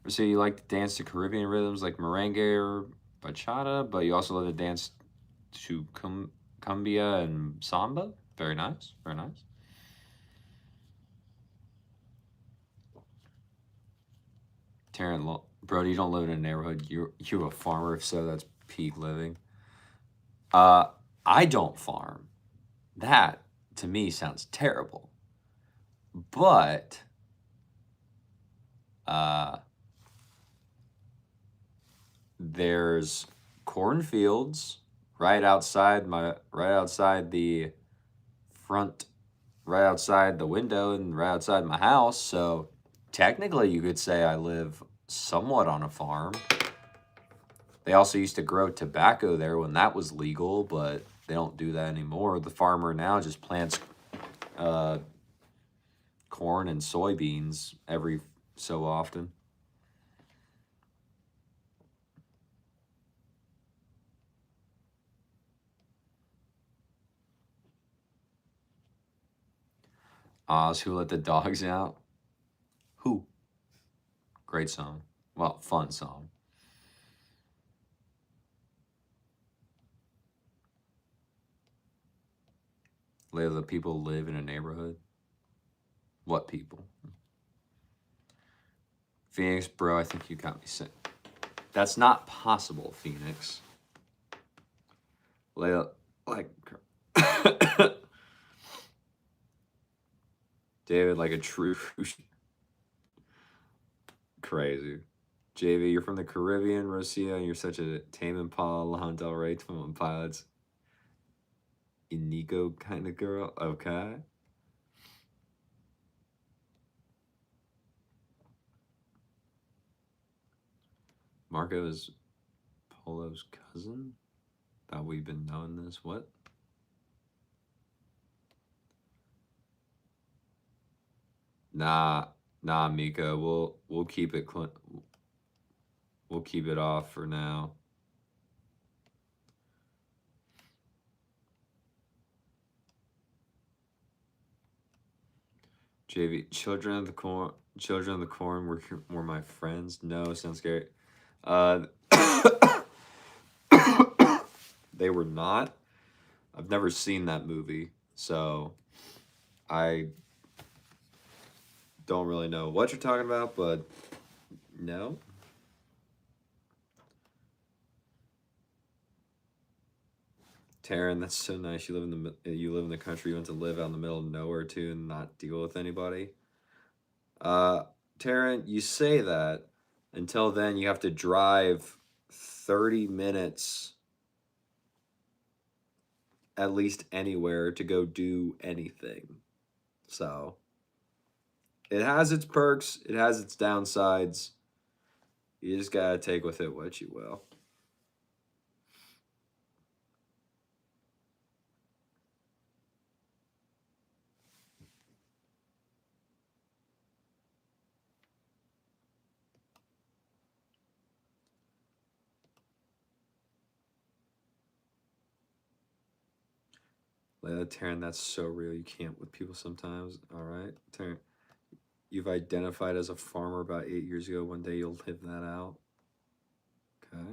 So you like to dance to Caribbean rhythms like merengue or bachata, but you also love to dance to cumbia and samba? Very nice, very nice. Taryn, bro, you don't live in a neighborhood. You're a farmer. If so, that's peak living. I don't farm. That to me sounds terrible. But there's cornfields right outside the front, right outside the window and right outside my house. So technically you could say I live somewhat on a farm. They also used to grow tobacco there when that was legal, but they don't do that anymore. The farmer now just plants corn and soybeans every so often. Oz, who let the dogs out? Who? Great song. Well, fun song. Layla, people live in a neighborhood? What people? Phoenix, bro, I think you got me sick. That's not possible, Phoenix. Layla, like... David, like a true... Crazy. JV, you're from the Caribbean, Rosia, and you're such a Tame Impala, Lana Del Rey, 21 Pilots, Inigo kind of girl. Okay. Marco is Polo's cousin? Thought we've been knowing this. What? Nah, Mika. We'll keep it we'll keep it off for now. JV, Children of the Corn were my friends. No, sounds scary. They were not. I've never seen that movie, so I don't really know what you're talking about, but no. Taryn, that's so nice. You live in the country. You went to live out in the middle of nowhere too, and not deal with anybody. Taryn, you say that, Until then, you have to drive 30 minutes at least anywhere to go do anything. So it has its perks, it has its downsides. You just gotta take with it what you will. Layla Taryn, that's so real. You can't with people sometimes. All right, Taryn, you've identified as a farmer about 8 years ago. One day you'll live that out. Okay.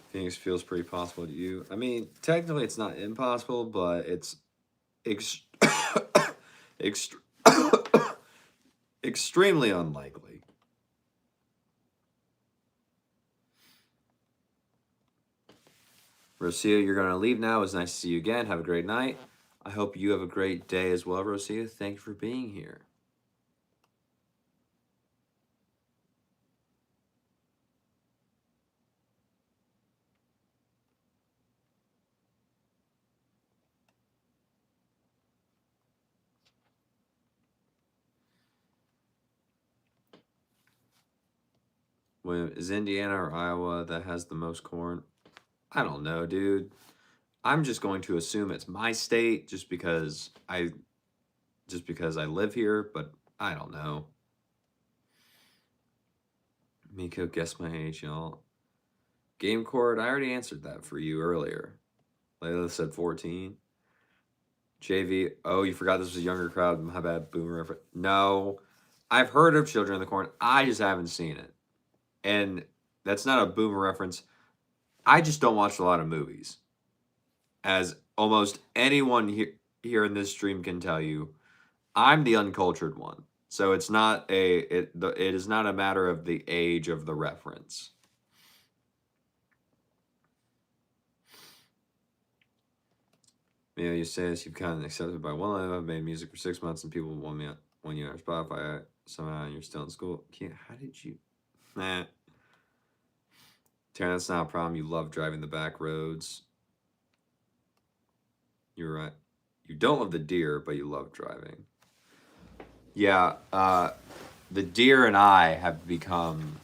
Phoenix feels pretty possible to you. I mean, technically it's not impossible, but it's ex- ext- extremely unlikely. Rosia, you're going to leave now. It was nice to see you again. Have a great night. I hope you have a great day as well, Rosia. Thank you for being here. When is Indiana or Iowa that has the most corn? I don't know, dude. I'm just going to assume it's my state just because I live here, but I don't know. Miko, guess my age, y'all. Game Cord, I already answered that for you earlier. Layla said 14. JV, oh, you forgot this was a younger crowd. My bad, boomer reference. No, I've heard of Children of the Corn. I just haven't seen it. And that's not a boomer reference. I just don't watch a lot of movies. As almost anyone here in this stream can tell you, I'm the uncultured one. So it's not it is not a matter of the age of the reference. You say this, you've kind of accepted by one level. I've made music for 6 months and people want me on you on Spotify. Somehow you're still in school. How did you? Nah. Taryn, that's not a problem. You love driving the back roads. You're right. You don't love the deer, but you love driving. Yeah, the deer and I have become.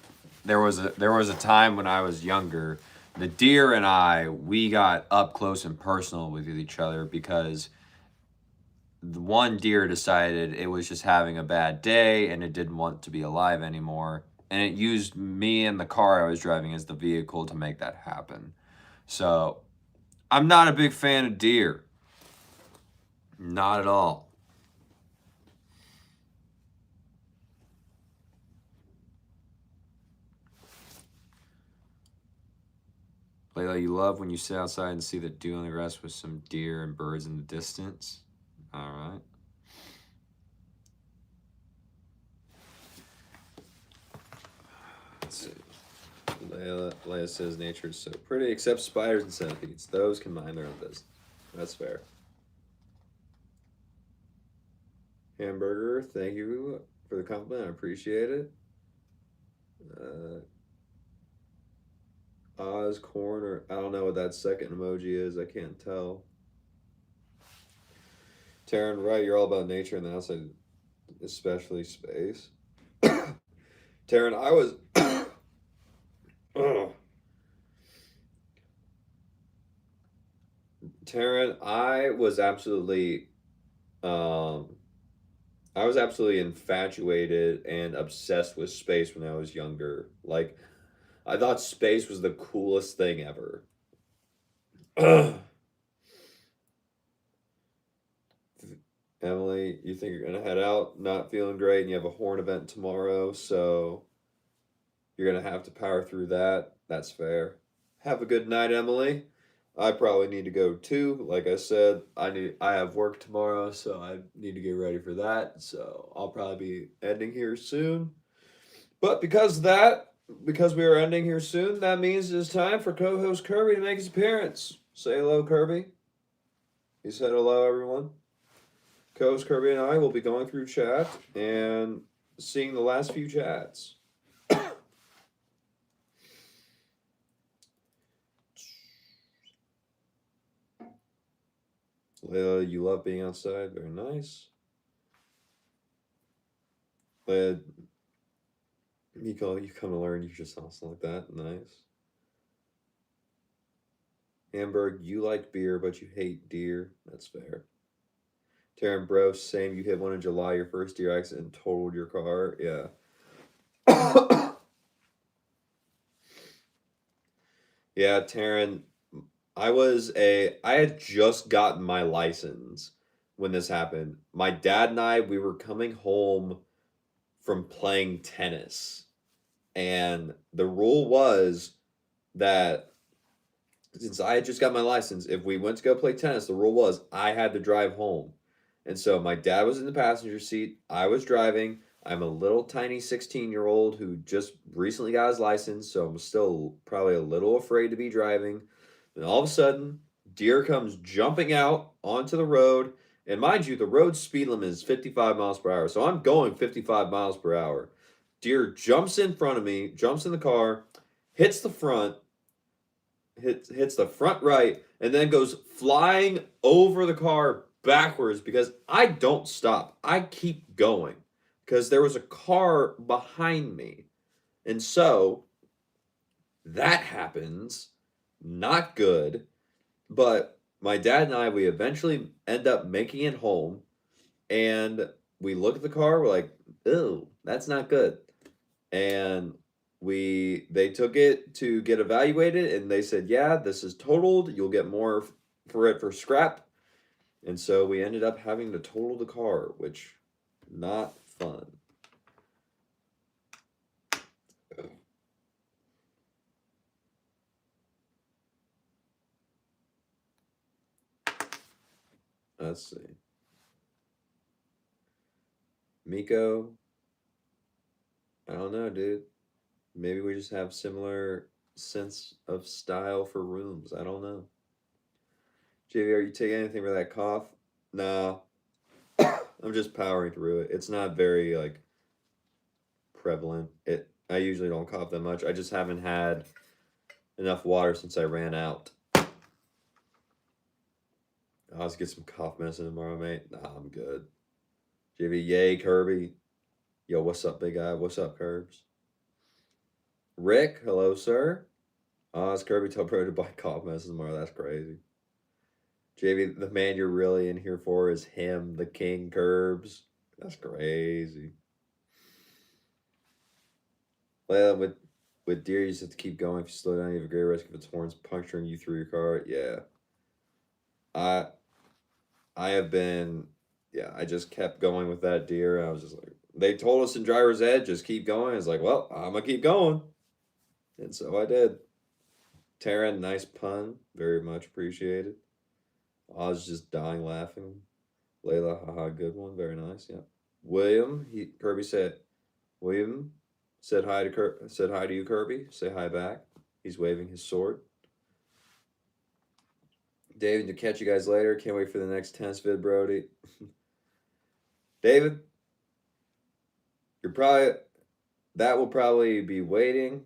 There was a time when I was younger. The deer and I, we got up close and personal with each other because the one deer decided it was just having a bad day and it didn't want to be alive anymore. And it used me and the car I was driving as the vehicle to make that happen. So I'm not a big fan of deer. Not at all. Layla, you love when you sit outside and see the dew on the grass with some deer and birds in the distance. All right. Let's see. Leia says nature is so pretty, except spiders and centipedes. Those can mind their own business. That's fair. Hamburger, thank you for the compliment. I appreciate it. Oz, corn, or I don't know what that second emoji is. I can't tell. Taryn, right, you're all about nature and the outside, especially space. Taryn, I was. Taryn, I was absolutely infatuated and obsessed with space when I was younger. Like, I thought space was the coolest thing ever. Emily, you think you're gonna head out not feeling great and you have a horn event tomorrow, so you're gonna have to power through that. That's fair. Have a good night, Emily. I probably need to go too. Like I said, I have work tomorrow, so I need to get ready for that. So I'll probably be ending here soon. But because we are ending here soon, that means it's time for co-host Kirby to make his appearance. Say hello, Kirby. He said hello, everyone. Co-host Kirby and I will be going through chat and seeing the last few chats. Layla, you love being outside. Very nice. Layla, Miko, you come to learn. You're just awesome like that. Nice. Hamburg, you like beer, but you hate deer. That's fair. Taryn Bro, same. You hit one in July, your first deer accident, and totaled your car. Yeah. Yeah, Taryn, I had just gotten my license when this happened. My dad and I, we were coming home from playing tennis. And the rule was that since I had just got my license, if we went to go play tennis, the rule was I had to drive home. And so my dad was in the passenger seat, I was driving. I'm a little tiny 16-year-old who just recently got his license, so I'm still probably a little afraid to be driving. And all of a sudden, deer comes jumping out onto the road. And mind you, the road speed limit is 55 miles per hour. So I'm going 55 miles per hour. Deer jumps in front of me, jumps in the car, hits the front, hits the front right, and then goes flying over the car backwards because I don't stop. I keep going because there was a car behind me. And so that happens. Not good. But my dad and I, we eventually end up making it home. And we look at the car, we're like, ew, that's not good. And they took it to get evaluated, and they said, yeah, this is totaled. You'll get more for it for scrap. And so we ended up having to total the car, which not fun. Let's see. Miko, I don't know, dude. Maybe we just have similar sense of style for rooms. I don't know. JV, are you taking anything for that cough? No. I'm just powering through it. It's not very like prevalent. I usually don't cough that much. I just haven't had enough water since I ran out. I'll just get some cough medicine tomorrow, mate. Nah, I'm good. JV, yay, Kirby. Yo, what's up, big guy? What's up, Curbs? Rick, hello, sir. It's Kirby tell Bro to buy cough medicine tomorrow. That's crazy. JV, the man you're really in here for is him, the king, Curbs. That's crazy. Well, with deer, you just have to keep going. If you slow down, you have a great risk of its horns puncturing you through your car. Yeah. I have been, yeah, I just kept going with that deer. I was just like, they told us in driver's ed, just keep going. I was like, well, I'm going to keep going. And so I did. Taryn, nice pun. Very much appreciated. I was just dying laughing. Layla, haha, good one. Very nice. Yeah. William, Kirby said, William said hi to you, Kirby. Say hi back. He's waving his sword. David, to catch you guys later. Can't wait for the next tennis vid, Brody. David, that will probably be waiting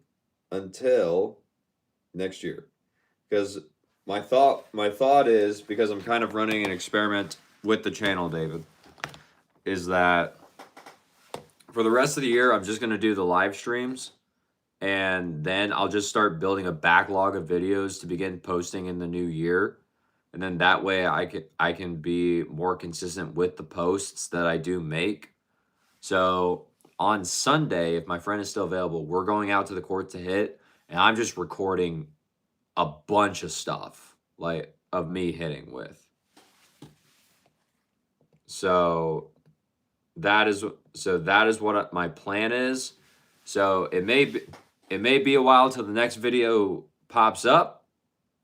until next year. Because my thought is, because I'm kind of running an experiment with the channel, David, is that for the rest of the year, I'm just going to do the live streams, and then I'll just start building a backlog of videos to begin posting in the new year. And then that way I can be more consistent with the posts that I do make. So on Sunday, if my friend is still available, we're going out to the court to hit, and I'm just recording a bunch of stuff like of me hitting with. So that is what my plan is. So it may be a while till the next video pops up,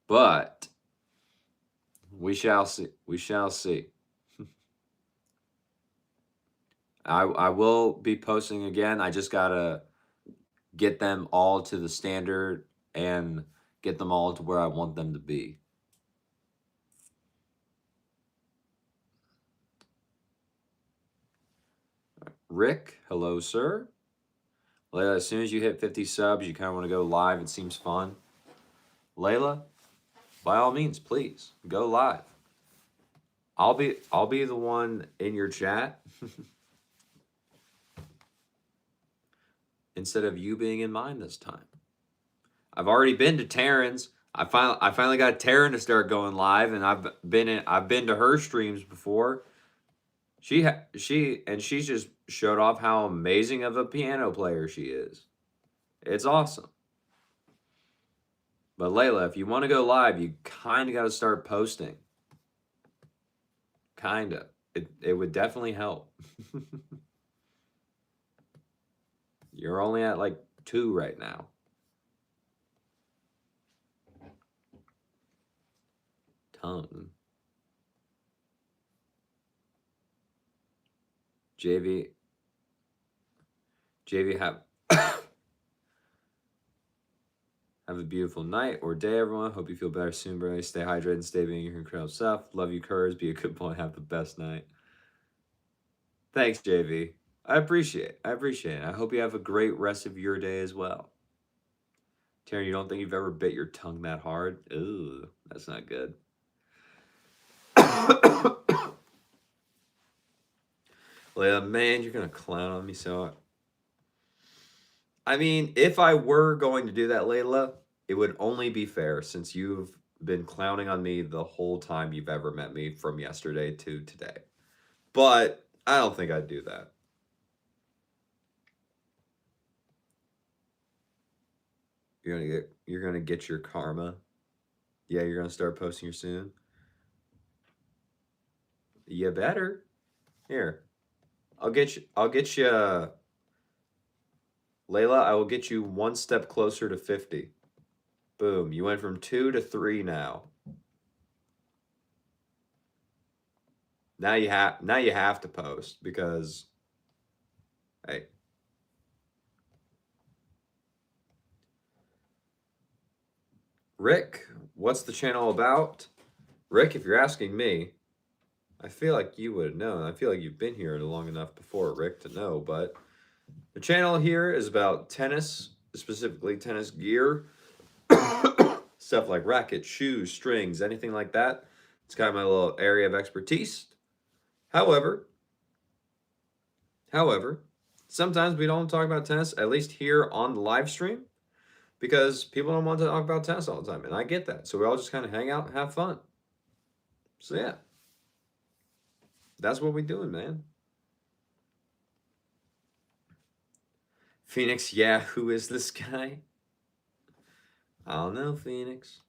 but we shall see. We shall see. I will be posting again. I just gotta get them all to the standard and get them all to where I want them to be. Rick, hello, sir. Layla, as soon as you hit 50 subs, you kind of want to go live. It seems fun. Layla, by all means, please go live. I'll be the one in your chat instead of you being in mine this time. I've already been to Taryn's. I finally got Taryn to start going live, and I've been to her streams before. She's just showed off how amazing of a piano player she is. It's awesome. But Layla, if you want to go live, you kind of got to start posting. Kinda. It would definitely help. You're only at like 2 right now. Tongue. JV have have a beautiful night or day, everyone. Hope you feel better soon, bro. Stay hydrated and stay being your incredible self. Love you, Kurz. Be a good boy. Have the best night. Thanks, JV. I appreciate it. I hope you have a great rest of your day as well. Taryn, you don't think you've ever bit your tongue that hard? Ooh, that's not good. Layla, man, you're gonna clown on me so. I mean, if I were going to do that, Layla, it would only be fair since you've been clowning on me the whole time you've ever met me from yesterday to today. But I don't think I'd do that. You're gonna get your karma. Yeah, you're gonna start posting here soon. You better. Here. I'll get you Layla, I will get you one step closer to 50. Boom. You went from 2 to 3 now. Now you have to post because hey. Rick, what's the channel about? Rick, if you're asking me, I feel like you would know. I feel like you've been here long enough before, Rick, to know, but the channel here is about tennis, specifically tennis gear. Stuff like rackets, shoes, strings, anything like that. It's kind of my little area of expertise. However, sometimes we don't talk about tennis, at least here on the live stream, because people don't want to talk about tennis all the time, and I get that. So we all just kind of hang out and have fun. So yeah, that's what we're doing, man. Phoenix, yeah, who is this guy? I don't know, Phoenix.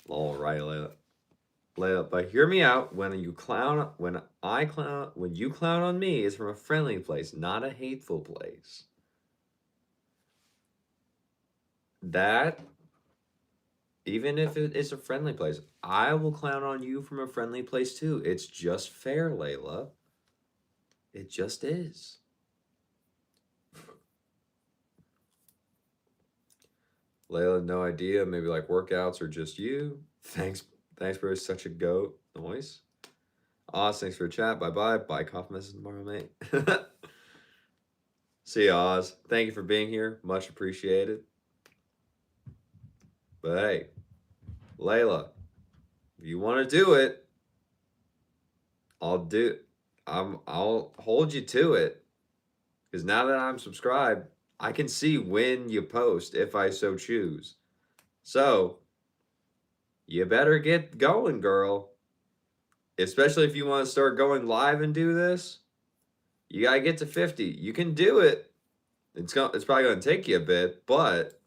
All right, Layla, but hear me out. When you clown on me, it's from a friendly place, not a hateful place. That, even if it is a friendly place, I will clown on you from a friendly place too. It's just fair, Layla. It just is. Layla, no idea. Maybe like workouts or just you. Thanks, bro. Such a goat. Noise. Oz, thanks for the chat. Bye. Bye, coffee message tomorrow, mate. See you, Oz. Thank you for being here. Much appreciated. But hey, Layla, if you want to do it, I'll hold you to it. Because now that I'm subscribed, I can see when you post if I so choose. So, you better get going, girl. Especially if you want to start going live and do this, you gotta get to 50. You can do it. It's probably gonna take you a bit, but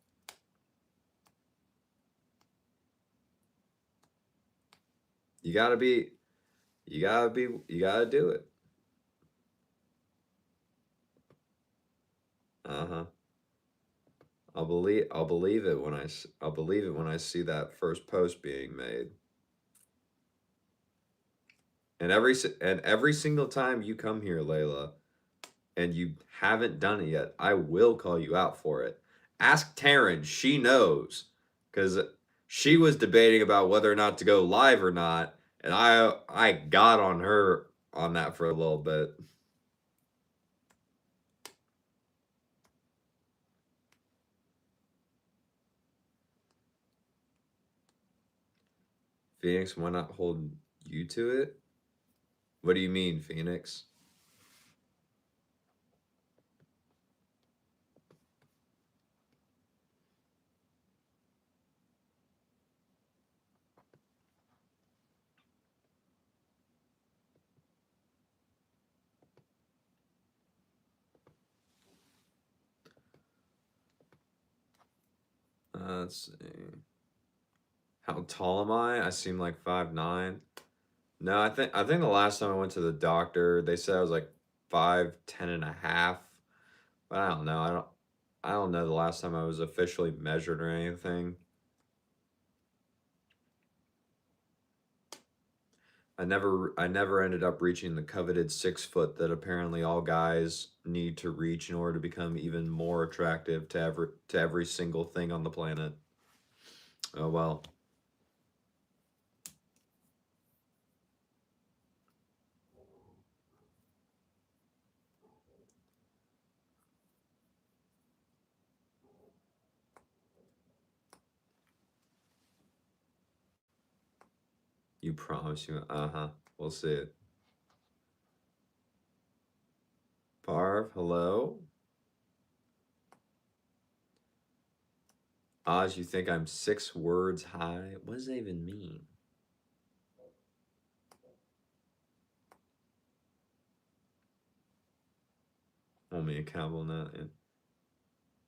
you gotta do it. I'll believe it when I see that first post being made. And every single time you come here, Layla, and you haven't done it yet, I will call you out for it. Ask Taryn, she knows, because she was debating about whether or not to go live or not, and I got on her on that for a little bit. Phoenix, why not hold you to it? What do you mean, Phoenix? Let's see. How tall am I? I seem like 5'9". No, I think the last time I went to the doctor, they said I was like 5'10.5". But I don't know. I don't know the last time I was officially measured or anything. I never ended up reaching the coveted 6 foot that apparently all guys need to reach in order to become even more attractive to every single thing on the planet. Oh well. You promise you uh-huh. We'll see it. Parv, hello? Oz, you think I'm 6 words high? What does that even mean? Hold me accountable now. Yeah.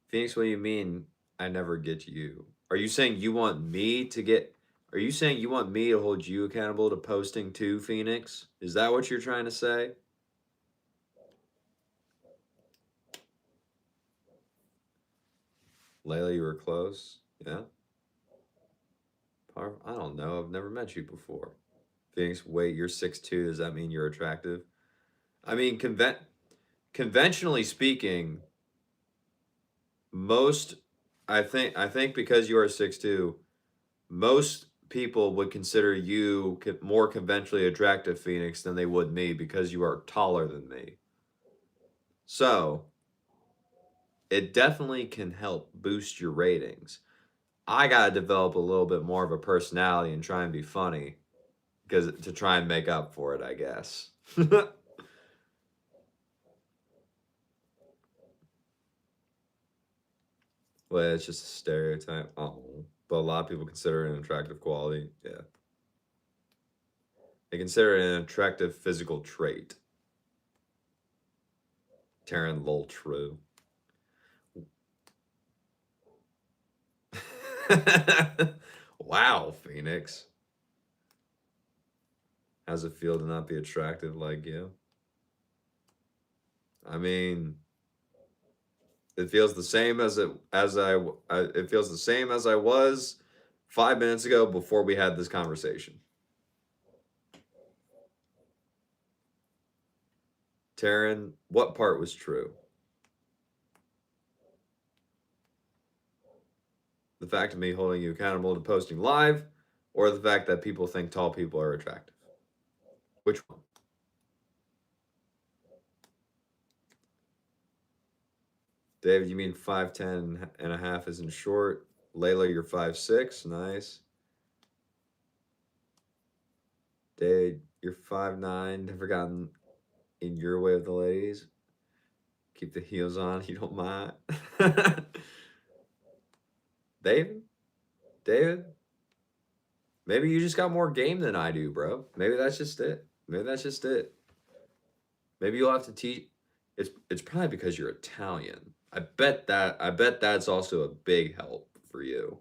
Phoenix, what do you mean I never get you? Are you saying you want me to get Are you saying you want me to hold you accountable to posting too, Phoenix? Is that what you're trying to say? Layla, you were close. Yeah. Parv, I don't know. I've never met you before. Phoenix, wait, you're 6'2". Does that mean you're attractive? I mean, conventionally speaking, most I think because you are 6'2", most people would consider you more conventionally attractive, Phoenix, than they would me because you are taller than me. So it definitely can help boost your ratings. I gotta develop a little bit more of a personality and try and be funny because to try and make up for it, I guess. Well, it's just a stereotype. Oh, but a lot of people consider it an attractive quality. Yeah, they consider it an attractive physical trait. Taryn, lol, true. Wow, Phoenix. How's it feel to not be attractive like you? I mean, it feels the same it feels the same as I was 5 minutes ago before we had this conversation. Taryn, what part was true? The fact of me holding you accountable to posting live, or the fact that people think tall people are attractive? Which one? David, you mean 5'10.5" isn't short? Layla, you're 5'6". Nice. Dave, you're 5'9". Never gotten in your way with the ladies. Keep the heels on. You don't mind. David? David? Maybe you just got more game than I do, bro. Maybe that's just it. Maybe that's just it. Maybe you'll have to teach. It's probably because you're Italian. I bet that's also a big help for you.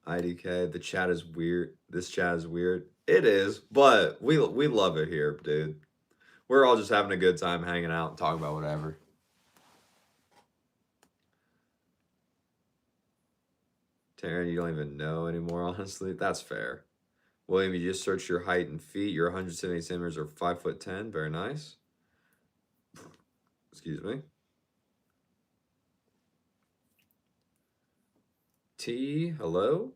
IDK, the chat is weird. This chat is weird. It is, but we love it here, dude. We're all just having a good time hanging out and talking about whatever. Taryn, you don't even know anymore, honestly. That's fair. William, you just searched your height and feet. You're 178 centimeters or 5'10". Very nice. Excuse me. T, hello.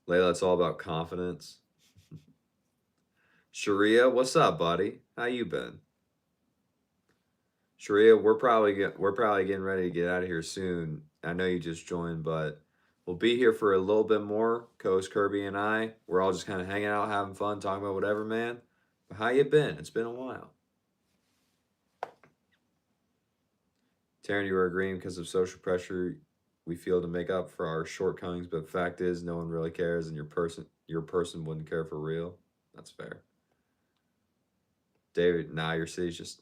Layla, it's all about confidence. Sharia, what's up, buddy? How you been? Sharia, we're probably getting ready to get out of here soon. I know you just joined, but we'll be here for a little bit more. Coach Kirby and I, we're all just kind of hanging out, having fun, talking about whatever, man. But how you been? It's been a while. Taryn, you were agreeing because of social pressure we feel to make up for our shortcomings, but fact is, no one really cares, and your person wouldn't care for real. That's fair. David, nah, your city's just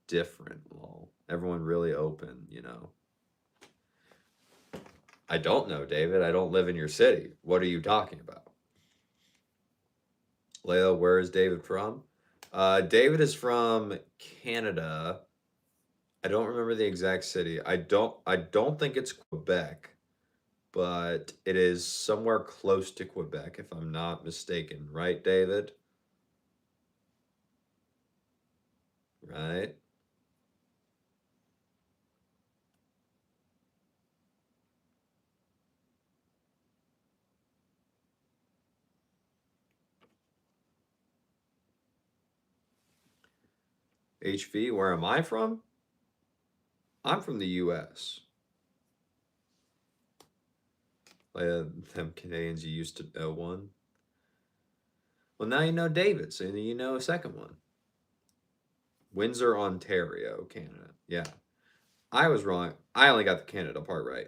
different. Lol. Everyone really open, you know. I don't know, David. I don't live in your city. What are you talking about? Layla, where is David from? David is from Canada. I don't remember the exact city. I don't think it's Quebec, but it is somewhere close to Quebec, if I'm not mistaken. Right, David? Right? HV, where am I from? I'm from the US. Them Canadians you used to know one. Well, now you know David, so you know a second one. Windsor, Ontario, Canada. Yeah. I was wrong. I only got the Canada part right.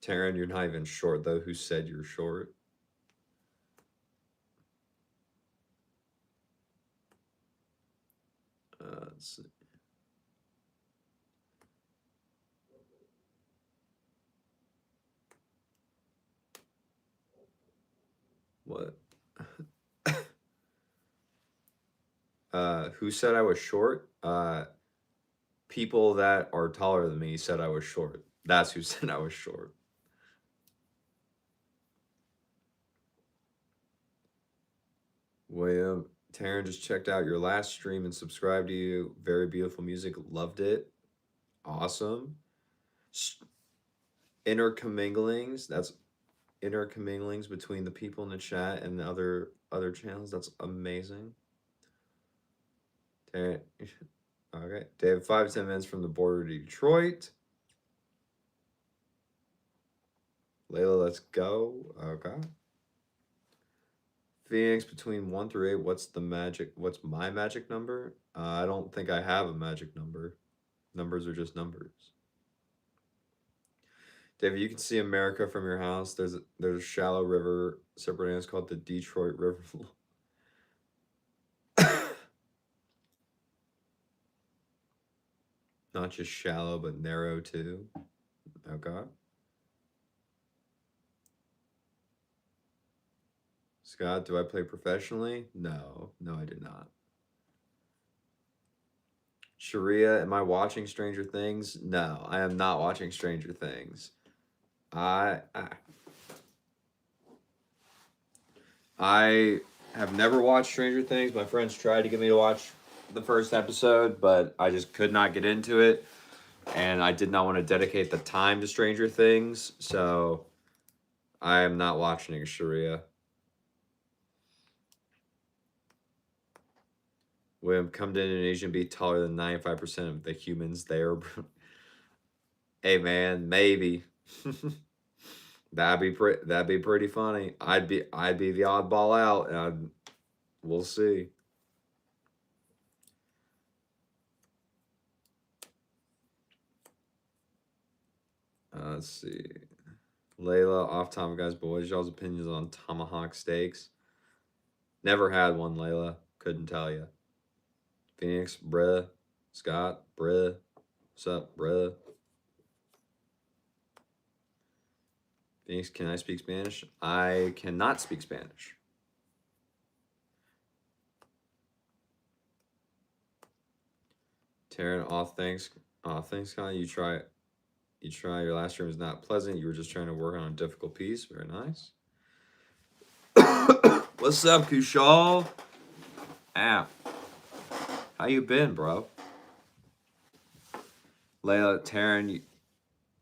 Taryn, you're not even short, though. Who said you're short? Let's see. What? Who said I was short? People that are taller than me said I was short. That's who said I was short. William, Taryn just checked out your last stream and subscribed to you. Very beautiful music. Loved it. Awesome. Intercomminglings. That's intercomminglings between the people in the chat and the other channels. That's amazing. Taryn, okay. David, 5 to 10 minutes from the border to Detroit. Layla, let's go. Okay. Phoenix, between 1 through 8, what's my magic number? I don't think I have a magic number. Numbers are just numbers. David, you can see America from your house. There's a shallow river separating us called the Detroit River. Not just shallow, but narrow too. Okay. Scott, do I play professionally? No, I did not. Sharia, am I watching Stranger Things? No, I am not watching Stranger Things. I have never watched Stranger Things. My friends tried to get me to watch the first episode, but I just could not get into it. And I did not want to dedicate the time to Stranger Things, so I am not watching Sharia. William, come to Indonesia and be taller than 95% of the humans there. Hey man, maybe. That'd be pretty funny. I'd be the oddball out, and we'll see. Let's see. Layla, off time, guys, boys. Y'all's opinions on tomahawk steaks? Never had one, Layla. Couldn't tell you. Phoenix, bruh. Scott, bruh. What's up, bruh? Phoenix, can I speak Spanish? I cannot speak Spanish. Taryn, all thanks. Thanks, Con. You try. Your last room is not pleasant. You were just trying to work on a difficult piece. Very nice. What's up, Kushal? Ow. How you been, bro? Layla, Taryn,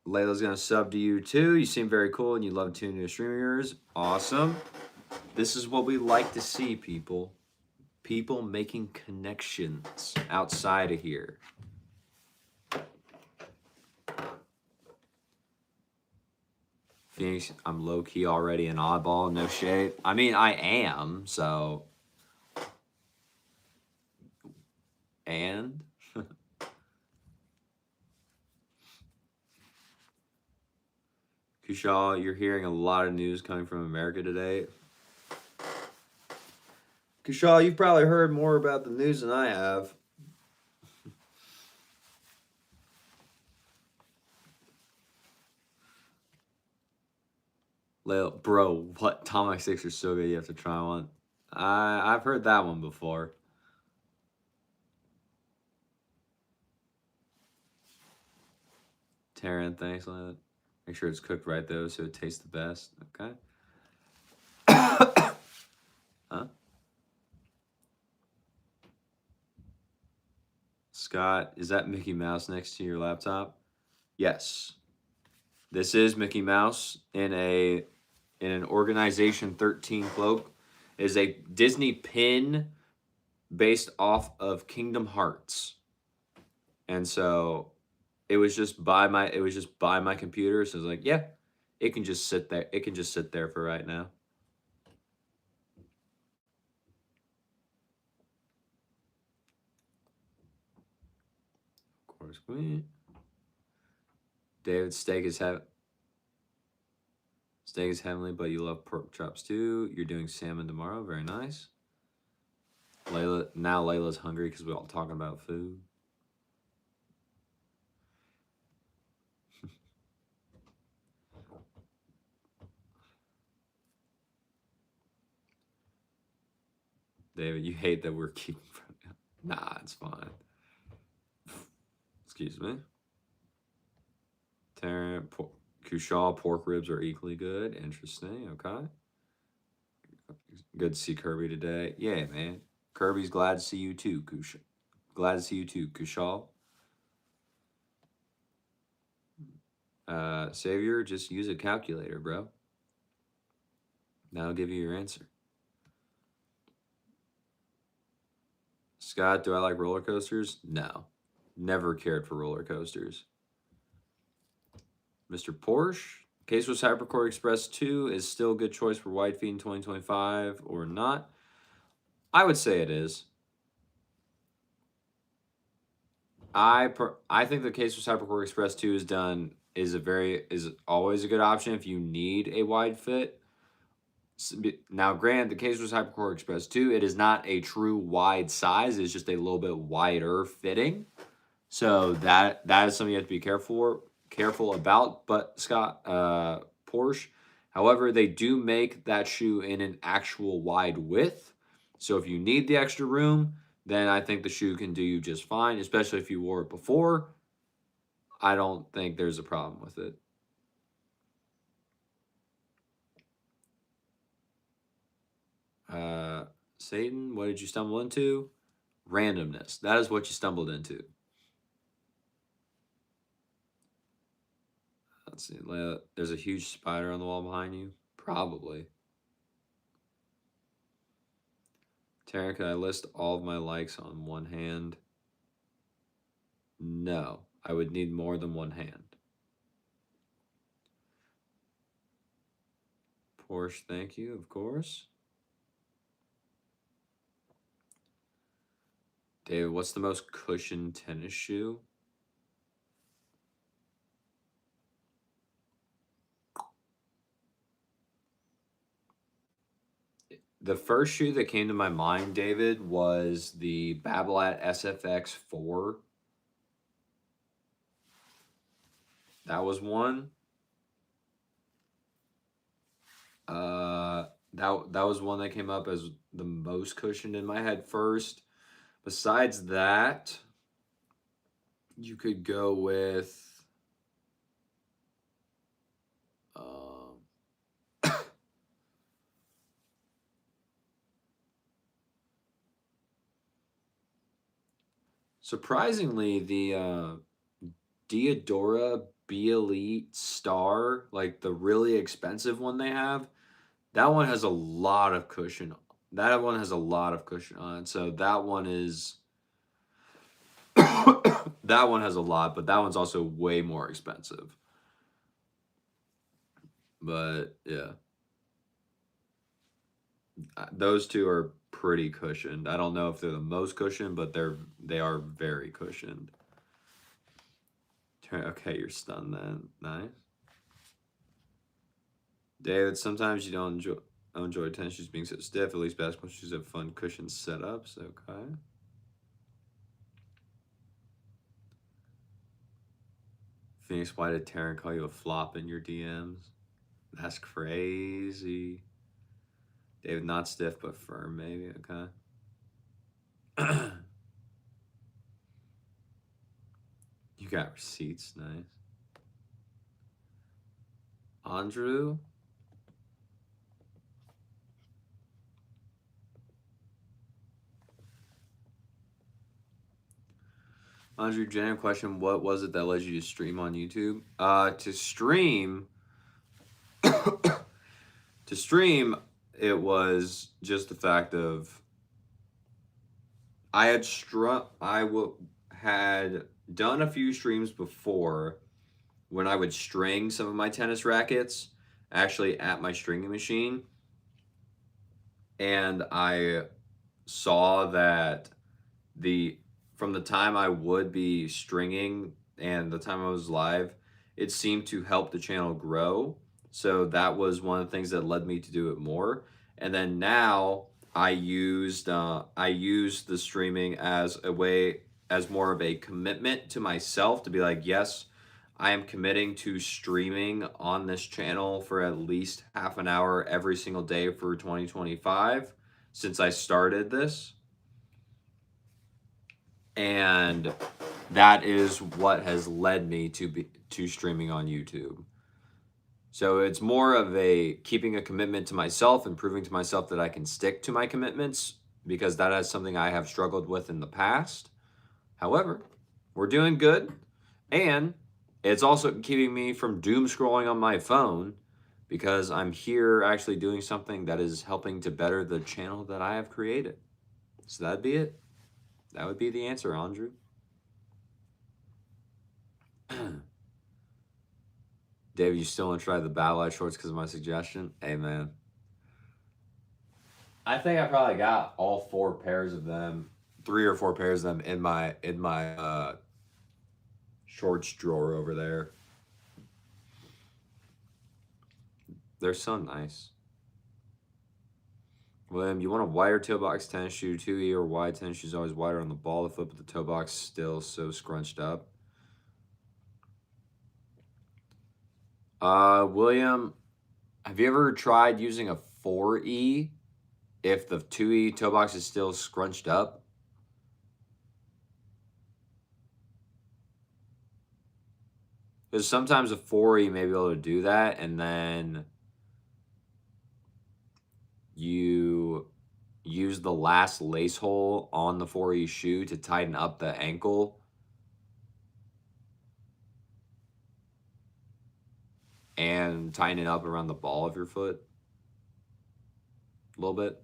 Layla's gonna sub to you too. You seem very cool and you love tuning to stream of yours. Awesome. This is what we like to see, people. People making connections outside of here. Phoenix, I'm low-key already an oddball, no shade. I mean, I am, so... And? Kushal, you're hearing a lot of news coming from America today. Kushal, you've probably heard more about the news than I have. Bro, what? Atomic Six are so good you have to try one. I've heard that one before. Taryn, thanks. Make sure it's cooked right though, so it tastes the best. Okay. Huh? Scott, is that Mickey Mouse next to your laptop? Yes. This is Mickey Mouse in an Organization 13 cloak. It is a Disney pin based off of Kingdom Hearts. And so it was just by my computer. So I was like, yeah, it can just sit there. It can just sit there for right now. Of course, David, steak is heavenly, but you love pork chops too. You're doing salmon tomorrow. Very nice. Layla's hungry because we're all talking about food. David, you hate that we're keeping from... Nah, it's fine. Excuse me. Taryn, Kushal, pork ribs are equally good. Interesting. Okay. Good to see Kirby today. Yeah, man. Kirby's glad to see you too, Kushal. Glad to see you too, Kushal. Savior, just use a calculator, bro. That'll give you your answer. Scott, do I like roller coasters? No. Never cared for roller coasters. Mr. Porsche, K-Swiss Hypercore Express 2 is still a good choice for wide feet in 2025 or not? I would say it is. I think the K-Swiss Hypercore Express 2 is always a good option if you need a wide fit. Now, granted, the K-Swiss Hypercore Express 2, it is not a true wide size. It's just a little bit wider fitting. So that is something you have to be careful about. But Scott, Porsche, however, they do make that shoe in an actual wide width. So if you need the extra room, then I think the shoe can do you just fine, especially if you wore it before. I don't think there's a problem with it. Satan, what did you stumble into? Randomness. That is what you stumbled into. Let's see. There's a huge spider on the wall behind you. Probably. Taryn, can I list all of my likes on one hand? No. I would need more than one hand. Porsche, thank you, of course. David, what's the most cushioned tennis shoe? The first shoe that came to my mind, David, was the Babolat SFX 4. That was one. That was one that came up as the most cushioned in my head first. Besides that, You could go with um, surprisingly, the Diodora B Elite Star, like the really expensive one they have, that one has a lot of cushion. That one has a lot of cushion on it. So that one is that one has a lot, but that one's also way more expensive. But yeah, those two are pretty cushioned. I don't know if they're the most cushioned, but they are very cushioned. Okay, you're stunned then. Nice. David, sometimes you don't enjoy tennis shoes being so stiff. At least basketball shoes have fun cushion setups. Okay. Phoenix, why did Taryn call you a flop in your DMs? That's crazy. David, not stiff but firm, maybe. Okay. You got receipts, nice. Andrew? Andrew, genuine question. What was it that led you to stream on YouTube? To stream, it was just the fact of had done a few streams before when I would string some of my tennis rackets actually at my stringing machine, and I saw that the from the time I would be stringing and the time I was live, it seemed to help the channel grow. So that was one of the things that led me to do it more. And then now I used the streaming as a way, as more of a commitment to myself to be like, yes, I am committing to streaming on this channel for at least half an hour every single day for 2025 since I started this. And that is what has led me to streaming on YouTube. So it's more of a keeping a commitment to myself and proving to myself that I can stick to my commitments, because that is something I have struggled with in the past. However, we're doing good, and it's also keeping me from doom scrolling on my phone, because I'm here actually doing something that is helping to better the channel that I have created. So that'd be it. That would be the answer, Andrew. David, you still want to try the Battle Light shorts because of my suggestion? Hey, man. I think I probably got all 4 pairs of them, 3 or 4 pairs of them in my shorts drawer over there. They're so nice. William, you want a wider toe box tennis shoe, 2E or wide tennis shoes always wider on the ball. The foot, but the toe box still so scrunched up. William, have you ever tried using a 4E if the 2E toe box is still scrunched up? Because sometimes a 4E may be able to do that, and then you use the last lace hole on the 4E shoe to tighten up the ankle. And tighten it up around the ball of your foot a little bit.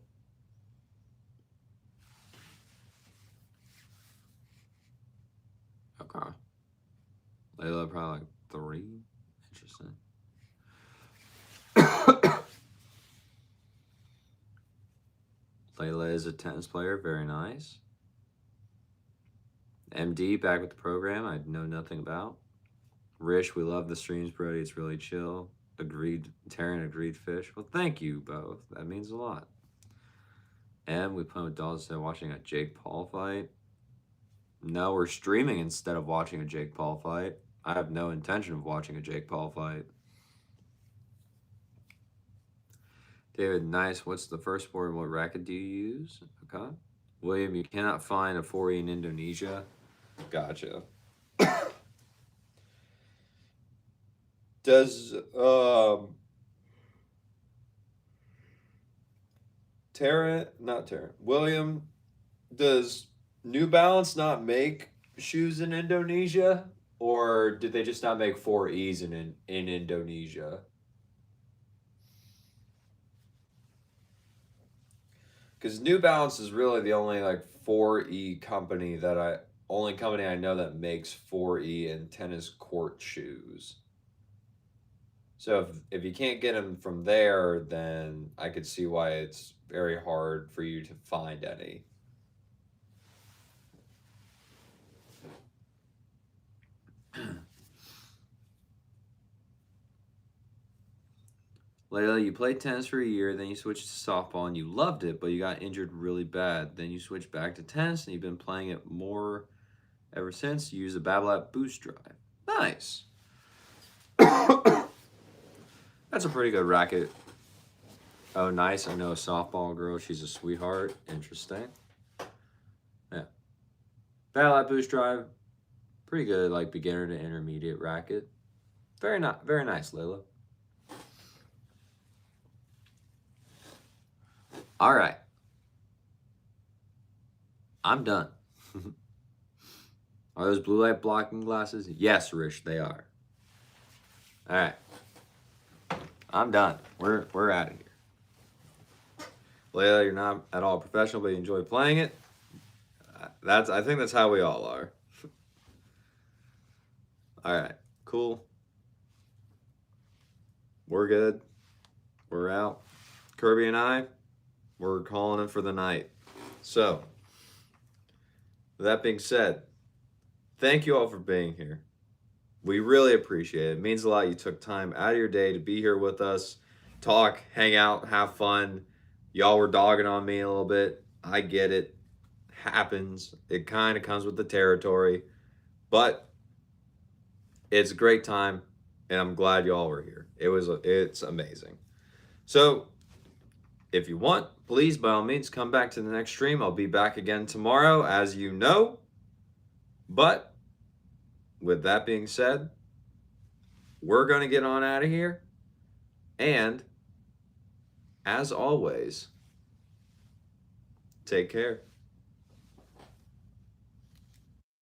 Okay. Layla probably like 3. Interesting. Layla is a tennis player. Very nice. MD back with the program I know nothing about. Rish, we love the streams, Brody. It's really chill. Agreed. Taryn agreed fish. Well, thank you both. That means a lot. And we playing with dolls instead of watching a Jake Paul fight. No, we're streaming instead of watching a Jake Paul fight. I have no intention of watching a Jake Paul fight. David, nice. What's the first sport and what racket do you use? Okay. William, you cannot find a 4E in Indonesia. Gotcha. Does not Tarrant, William, does New Balance not make shoes in Indonesia? Or did they just not make 4Es in Indonesia? Because New Balance is really the only like 4E company only company I know that makes 4E and tennis court shoes. So if you can't get them from there, then I could see why it's very hard for you to find any. Layla, you played tennis for a year, then you switched to softball and you loved it, but you got injured really bad. Then you switched back to tennis and you've been playing it more ever since. You use the Babolat Boost Drive. Nice. That's a pretty good racket. Oh, nice. I know a softball girl. She's a sweetheart. Interesting. Yeah. Babolat Boost Drive. Pretty good, like beginner to intermediate racket. Very nice, Layla. All right. I'm done. Are those blue light blocking glasses? Yes, Rich, they are. All right. I'm done. We're out of here. Layla, you're not at all professional, but you enjoy playing it. I think that's how we all are. All right. Cool. We're good. We're out. Kirby and I, we're calling it for the night. So, with that being said, thank you all for being here. We really appreciate it. It means a lot you took time out of your day to be here with us, talk, hang out, have fun. Y'all were dogging on me a little bit. I get it. Happens. It kind of comes with the territory. But it's a great time, and I'm glad y'all were here. It's amazing. So, if you want, please, by all means, come back to the next stream. I'll be back again tomorrow, as you know. But with that being said, we're going to get on out of here. And as always, take care.